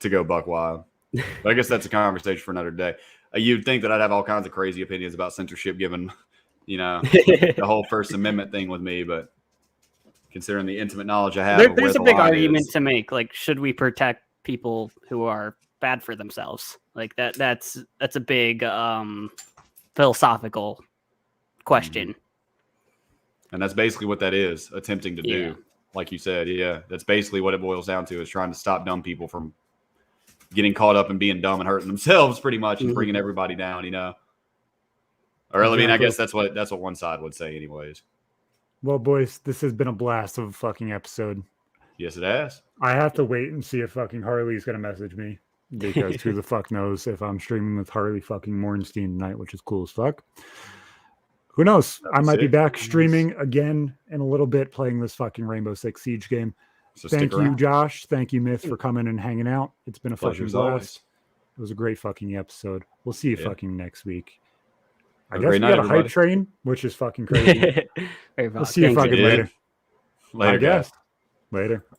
[SPEAKER 2] to go buck wild. But I guess that's a conversation for another day. You'd think that I'd have all kinds of crazy opinions about censorship, given, the whole First Amendment thing with me, but considering the intimate knowledge I have,
[SPEAKER 3] There's a big argument to make. Like, should we protect people who are bad for themselves? Like that's a big philosophical question.
[SPEAKER 2] And that's basically what that is attempting to do. Like you said, that's basically what it boils down to, is trying to stop dumb people from getting caught up in being dumb and hurting themselves, pretty much, and bringing everybody down, Or I mean, I guess that's what one side would say, anyways.
[SPEAKER 1] Well, boys, this has been a blast of a fucking episode.
[SPEAKER 2] Yes, it has.
[SPEAKER 1] I have to wait and see if fucking Harley's gonna message me, because who the fuck knows if I'm streaming with Harley fucking Mornstein tonight, which is cool as fuck. Who knows? I might be back streaming again in a little bit, playing this fucking Rainbow Six Siege game.
[SPEAKER 2] So
[SPEAKER 1] thank you, Josh. Thank you, Myth, for coming and hanging out. It's been a fucking blast. It was a great fucking episode. We'll see you fucking next week. I guess we got a hype train, which is fucking crazy. We'll see you fucking later.
[SPEAKER 2] Later,
[SPEAKER 1] I guess. Later.